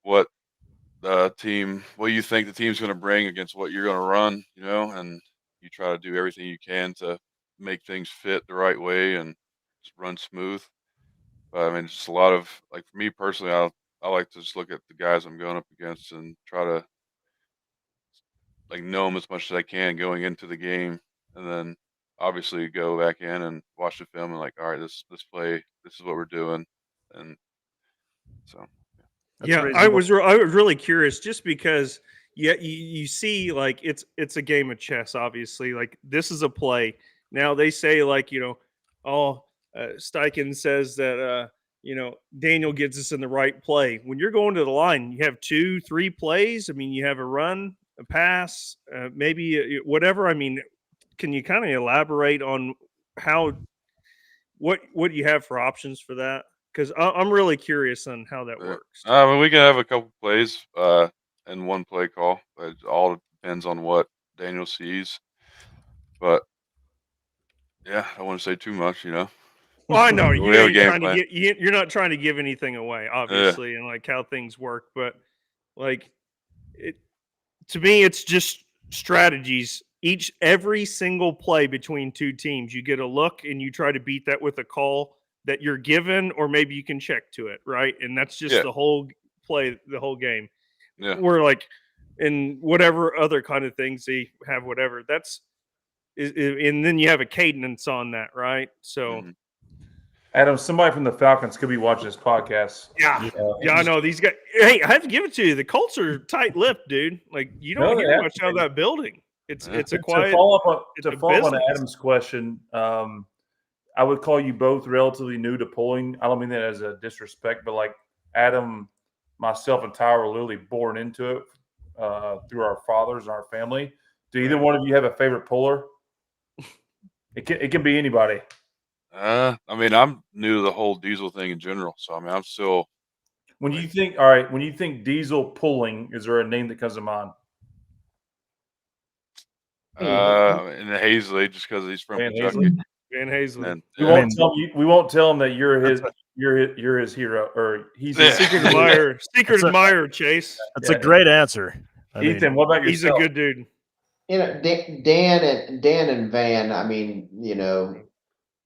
what you think the team's going to bring against what you're going to run, and you try to do everything you can to make things fit the right way and just run smooth. But I mean, it's just a lot of, like, for me personally, I like to just look at the guys I'm going up against and try to like know them as much as I can going into the game, and then obviously go back in and watch the film and like, all right, this play, this is what we're doing, and so. Yeah, I was really curious, just because you see, like it's a game of chess. Obviously, like this is a play. Now they say, like, Steichen says that Daniel gets us in the right play. When you're going to the line, you have 2-3 plays. I mean, you have a run, a pass, maybe whatever. I mean, can you kind of elaborate on what you have for options for that? Because I'm really curious on how that works. I mean, we can have a couple plays in one play call. It all depends on what Daniel sees. But yeah, I don't want to say too much, Well, I know you're not trying to give anything away, obviously, and like how things work. But like to me, it's just strategies. every single play between two teams, you get a look and you try to beat that with a call that you're given, or maybe you can check to it, right? And that's just the whole play, the whole game. Yeah. We're like, and whatever other kind of things they have, whatever and then you have a cadence on that, right? So, Adam, somebody from the Falcons could be watching this podcast. yeah, I know these guys. Hey, I have to give it to you. The Colts are tight-lipped, dude. Like you don't hear much out of that building. It's a quiet. To follow up on Adam's question, I would call you both relatively new to pulling. I don't mean that as a disrespect, but like Adam, myself, and Tyler were literally born into it through our fathers and our family. Do either one of you have a favorite puller? It can be anybody. I mean, I'm new to the whole diesel thing in general, so I mean, I'm still. When you think diesel pulling, is there a name that comes to mind? In the Hazley, just because he's from Kentucky. Van Hazley. And, We won't tell him that you're his hero, or he's his secret admirer. Secret admirer, Chase. That's a great answer. Ethan, what about yourself? He's a good dude. You know, Dan and Van, I mean, you know,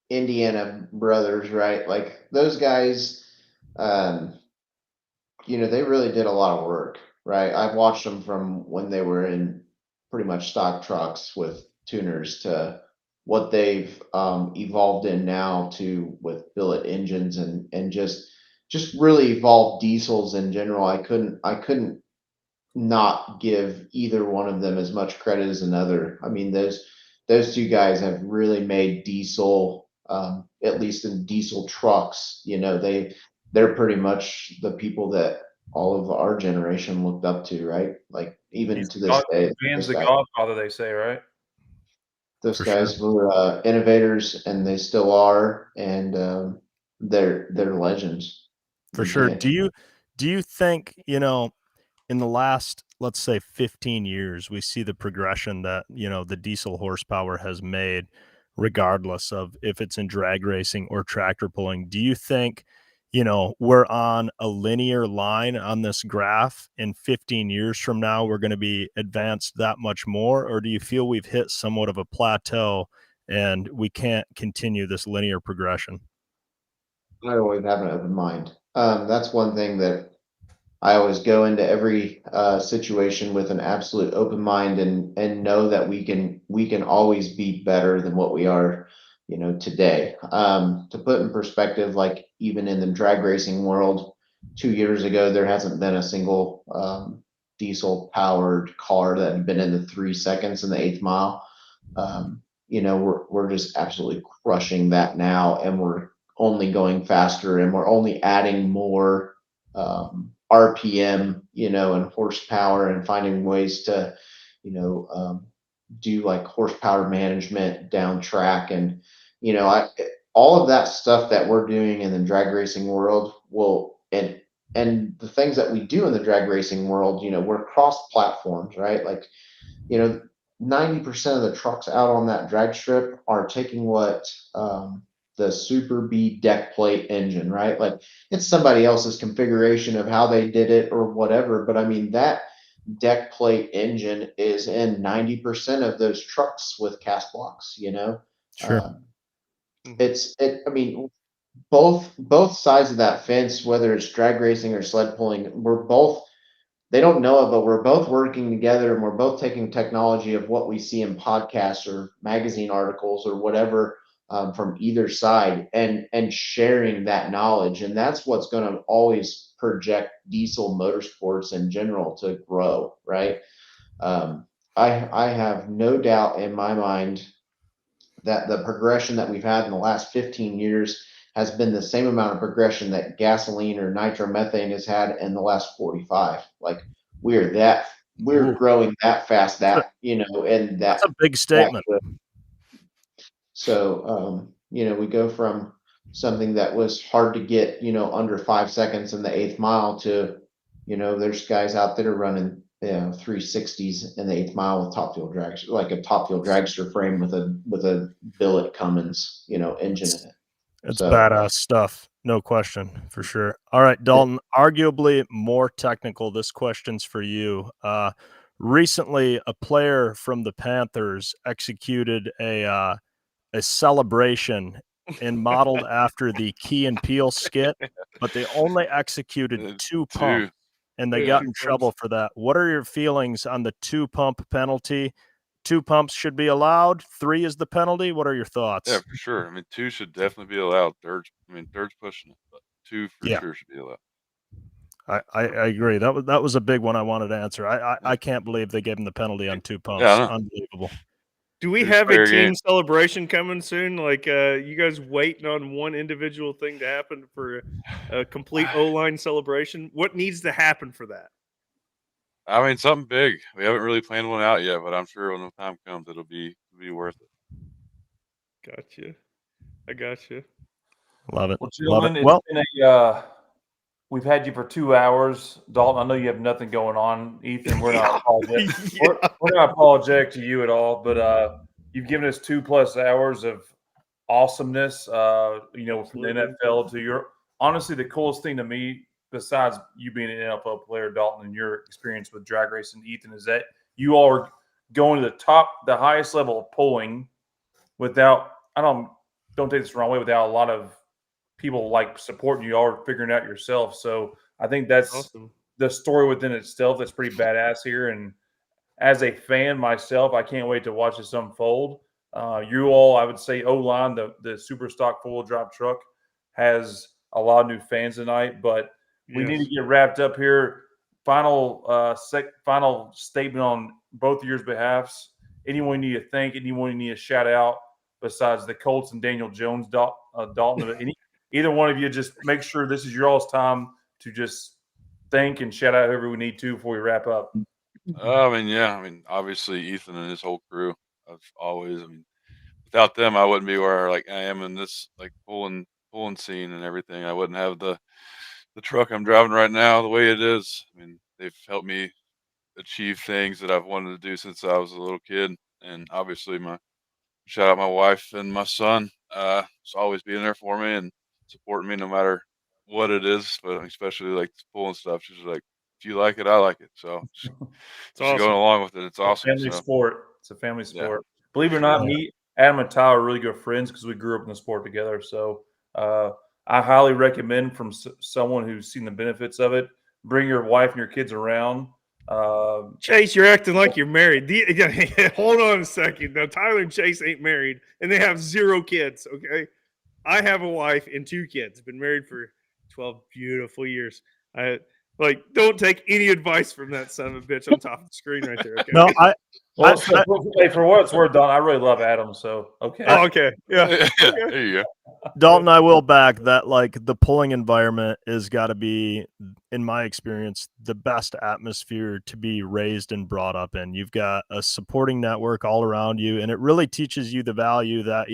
Indiana brothers, right? Like those guys, you know, they really did a lot of work, right? I've watched them from when they were in pretty much stock trucks with tuners to what they've evolved in now to with billet engines and just really evolved diesels in general. I couldn't not give either one of them as much credit as another. I mean, those two guys have really made diesel, at least in diesel trucks, you know, they're pretty much the people that all of our generation looked up to, right? Like even to this day. Van's the godfather, they say, right? Those guys were innovators, and they still are, and they're legends. For sure. Do you think, you know, in the last, let's say 15 years, we see the progression that, you know, the diesel horsepower has made, regardless of if it's in drag racing or tractor pulling? Do you think, you know, we're on a linear line on this graph in 15 years from now, we're going to be advanced that much more? Or do you feel we've hit somewhat of a plateau and we can't continue this linear progression? I always have an open mind. That's one thing that I always go into every situation with an absolute open mind and know that we can always be better than what we are, you know, today. To put in perspective, like even in the drag racing world, 2 years ago, there hasn't been a single diesel powered car that had been in the 3 seconds in the 8th mile. You know, we're just absolutely crushing that now, and we're only going faster, and we're only adding more RPM, you know, and horsepower, and finding ways to, you know, do like horsepower management down track. And, you know, all of that stuff that we're doing in the drag racing world and the things that we do in the drag racing world, you know, we're cross platforms, right? Like, you know, 90% of the trucks out on that drag strip are taking what, the Super B deck plate engine, right? Like it's somebody else's configuration of how they did it or whatever. But I mean, that deck plate engine is in 90% of those trucks with cast blocks, you know? Sure. I mean, both sides of that fence, whether it's drag racing or sled pulling, they don't know it, but we're both working together, and we're both taking technology of what we see in podcasts or magazine articles or whatever, from either side, and sharing that knowledge. And that's what's going to always project diesel motorsports in general to grow, right? I have no doubt in my mind that the progression that we've had in the last 15 years has been the same amount of progression that gasoline or nitromethane has had in the last 45. Like we're growing that fast, that, you know, and that's a big statement. So, you know, we go from something that was hard to get, you know, under 5 seconds in the 8th mile to, you know, there's guys out there running, you know, 360s in the 8th mile with top fuel dragster, like a top fuel dragster frame with a billet Cummins, you know, engine in it. It's badass stuff. No question, for sure. All right, Dalton, arguably more technical. This question's for you. recently a player from the Panthers executed a celebration and modeled after the Key and Peele skit, but they only executed 2 pumps, Two. and they Yeah, got 2 in pumps. trouble for that. What are your feelings on the 2 pump penalty? 2 pumps should be allowed. 3 is the penalty. What are your thoughts? Yeah, for sure. I mean, 2 should definitely be allowed. Third's pushing it, but 2 for Yeah. sure should be allowed. I agree. That was a big one I wanted to answer. Yeah. I can't believe they gave him the penalty on 2 pumps. I know. Unbelievable. Do we It's have a fair team game. celebration coming soon? Like, you guys waiting on one individual thing to happen for a complete O-line celebration? What needs to happen for that? I mean, something big. We haven't really planned one out yet, but I'm sure when the time comes, it'll be worth it. Gotcha. I gotcha. Love it. Well, Love gentlemen, it. Well, it's been we've had you for 2 hours. Dalton, I know you have nothing going on. Ethan, we're not apologetic. We're not apologetic to you at all, but you've given us 2+ hours of awesomeness. From Absolutely. the NFL to your honestly, the coolest thing to me, besides you being an NFL player, Dalton, and your experience with drag racing, Ethan, is that you all are going to the highest level of pulling without, don't take this the wrong way, without a lot of people like supporting you. All are figuring it out yourself. So I think that's Awesome. the story within itself. That's pretty badass here. And as a fan myself, I can't wait to watch this unfold. You all, I would say, O-line, the super stock 4-wheel drive truck has a lot of new fans tonight, but we need to get wrapped up here. Final statement on both of your behalfs. Anyone you need to thank, anyone you need to shout out besides the Colts and Daniel Jones, Dalton. Either one of you, just make sure this is your all's time to just thank and shout out whoever we need to before we wrap up. Obviously Ethan and his whole crew. Without them, I wouldn't be where I am in this pulling scene and everything. I wouldn't have the truck I'm driving right now the way it is. I mean, they've helped me achieve things that I've wanted to do since I was a little kid, and obviously shout out my wife and my son. Just always being there for me and supporting me no matter what it is, but especially pulling stuff. She's like, if you like it, I like it. So just awesome. going along with it. It's awesome. Family sport. It's a family Yeah. sport. Believe it or not, me, Adam, and Tyler are really good friends because we grew up in the sport together. So I highly recommend from someone who's seen the benefits of it, bring your wife and your kids around. Chase, you're acting like you're married. Hold on a second. Now, Tyler and Chase ain't married, and they have 0 kids, okay? I have a wife and 2 kids. Been married for 12 beautiful years. Don't take any advice from that son of a bitch on top of the screen right there, okay? no, for what it's worth, Don, I really love Adam. So, okay. Oh, okay. Yeah. There you go. Dalton, I will back that the pulling environment is got to be, in my experience, the best atmosphere to be raised and brought up in. You've got a supporting network all around you, and it really teaches you the value that,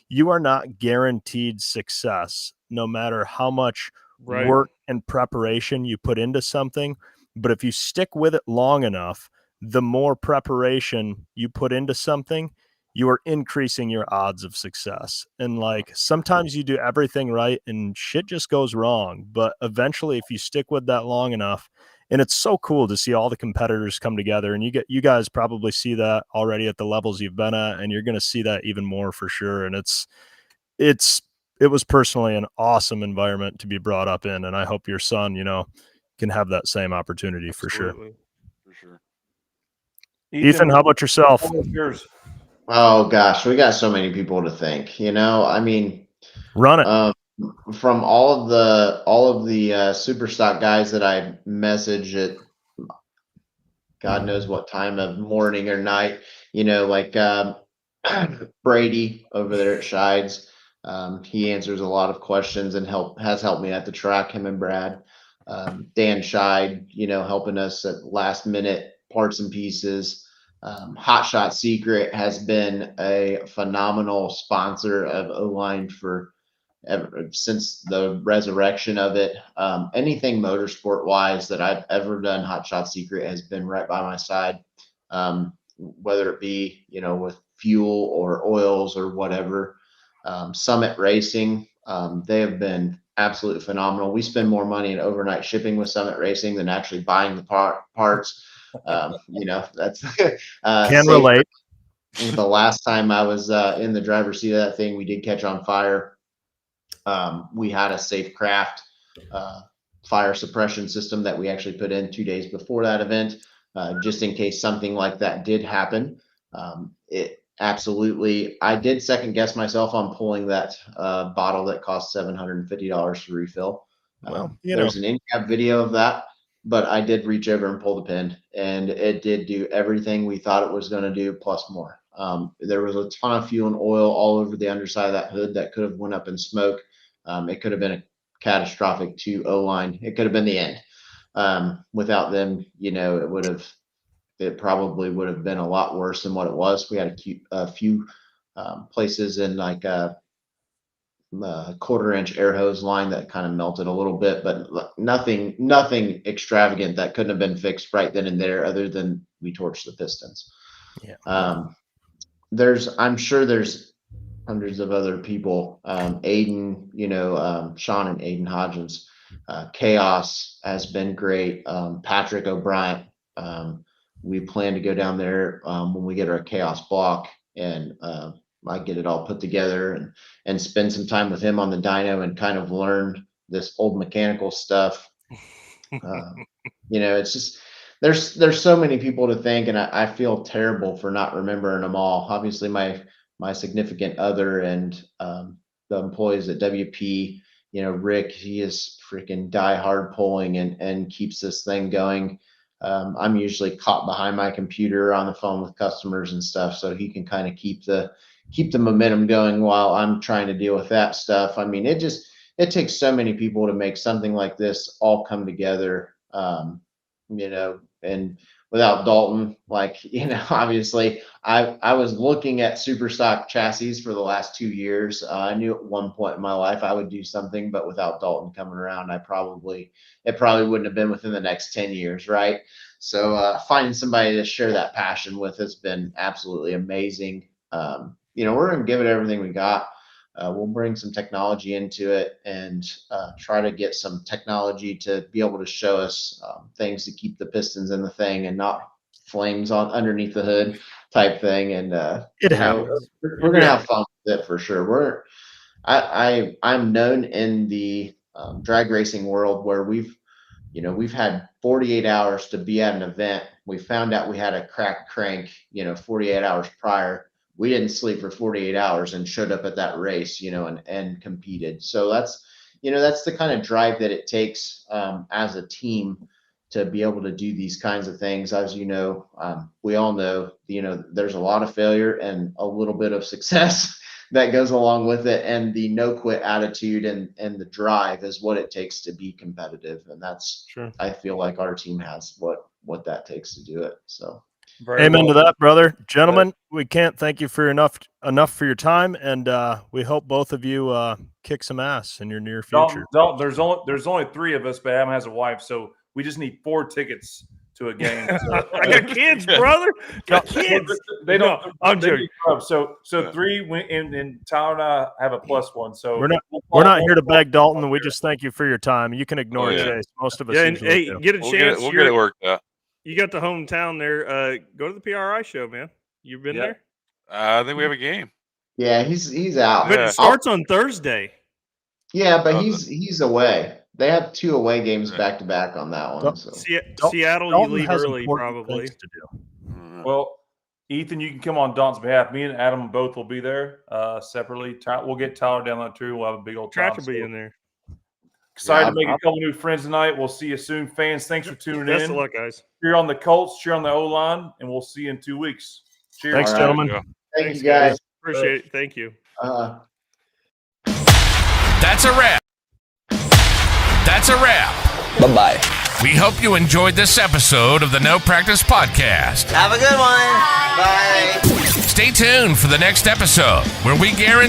you are not guaranteed success no matter how much work and preparation you put into something. But if you stick with it long enough, the more preparation you put into something, you are increasing your odds of success. And sometimes you do everything right and shit just goes wrong. But eventually, if you stick with that long enough, and it's so cool to see all the competitors come together, and you guys probably see that already at the levels you've been at, and you're going to see that even more for sure. And it was personally an awesome environment to be brought up in. And I hope your son, can have that same opportunity for sure. For sure. Ethan, how about yourself? Yours. Oh gosh, we got so many people to thank. Run it. From all of the super stock guys that I message at God knows what time of morning or night. Brady over there at Shides. He answers a lot of questions and has helped me at the track. Him and Brad. Dan Scheid, helping us at last minute parts and pieces. Hot Shot Secret has been a phenomenal sponsor of O-line since the resurrection of it. Anything motorsport wise that I've ever done, Hot Shot Secret has been right by my side. Whether it be, with fuel or oils or whatever. Summit Racing, they have been absolutely phenomenal. We spend more money in overnight shipping with Summit Racing than actually buying the parts. That's Can safe. relate. The last time I was in the driver's seat of that thing, we did catch on fire. We had a safe craft fire suppression system that we actually put in 2 days before that event, just in case something like that did happen. It absolutely, I did second guess myself on pulling that bottle that cost $750 to refill. Well, there's an in-cab video of that, but I did reach over and pull the pin, and it did do everything we thought it was going to do plus more. There was a ton of fuel and oil all over the underside of that hood that could have went up in smoke. It could have been a catastrophic to O-line. It could have been the end. Without them, it probably would have been a lot worse than what it was. We had a few places in like a quarter-inch air hose line that kind of melted a little bit, but nothing extravagant that couldn't have been fixed right then and there, other than we torched the pistons. Yeah. I'm sure there's hundreds of other people. Aiden, Sean and Aiden Hodgins. Chaos has been great. Patrick O'Brien. We plan to go down there when we get our Chaos block, and I get it all put together and spend some time with him on the dyno and kind of learn this old mechanical stuff. It's just there's so many people to thank, and I feel terrible for not remembering them all. Obviously, my significant other and the employees at WP. Rick, he is freaking diehard pulling and keeps this thing going. I'm usually caught behind my computer on the phone with customers and stuff, so he can kind of keep the momentum going while I'm trying to deal with that stuff. I mean, it takes so many people to make something like this all come together. And without Dalton, obviously I was looking at super stock chassis for the last 2 years. I knew at one point in my life I would do something, but without Dalton coming around, it probably wouldn't have been within the next 10 years. Right. So finding somebody to share that passion with has been absolutely amazing. We're going to give it everything we got. We'll bring some technology into it and try to get some technology to be able to show us things to keep the pistons in the thing and not flames on underneath the hood type thing. And It happens. we're going to have fun with it for sure. I'm known in the drag racing world where we've had 48 hours to be at an event. We found out we had a cracked crank, 48 hours prior. We didn't sleep for 48 hours and showed up at that race, and competed. So that's the kind of drive that it takes as a team to be able to do these kinds of things. As we all know, there's a lot of failure and a little bit of success that goes along with it. And the no quit attitude and the drive is what it takes to be competitive. And that's, Sure. I feel like our team has what that takes to do it. So. Amen to that, brother. Gentlemen, we can't thank you for enough for your time, and we hope both of you kick some ass in your near future. Dalton, there's only 3 of us, but Adam has a wife, so we just need 4 tickets to a game. So. I got kids, brother. Got kids. They don't. I'm joking. So 3 and Tyler and I have a +1. So we're not here to beg, Dalton. We just thank you for your time. You can ignore Chase. Most of us. Yeah, and hey, do. get a chance. We'll get it worked out. You got the hometown there. Go to the PRI show, man. You've been there? I think we have a game. Yeah, he's out. But it starts on Thursday. Yeah, but he's away. They have 2 away games back to back on that one. So. Seattle, Dalton you leave has early, important probably. things to do. Well, Ethan, you can come on Dalton's behalf. Me and Adam both will be there separately. We'll get Tyler down there too. We'll have a big old Trash will be in there. Excited to make a couple new friends tonight. We'll see you soon, fans. Thanks for tuning Best in. of luck, guys. Cheer on the Colts, cheer on the O-line, and we'll see you in 2 weeks. Cheers. Thanks, gentlemen. Thank you, guys. Appreciate it. Thank you. That's a wrap. Bye-bye. We hope you enjoyed this episode of the No Practice Podcast. Have a good one. Bye. Stay tuned for the next episode where we guarantee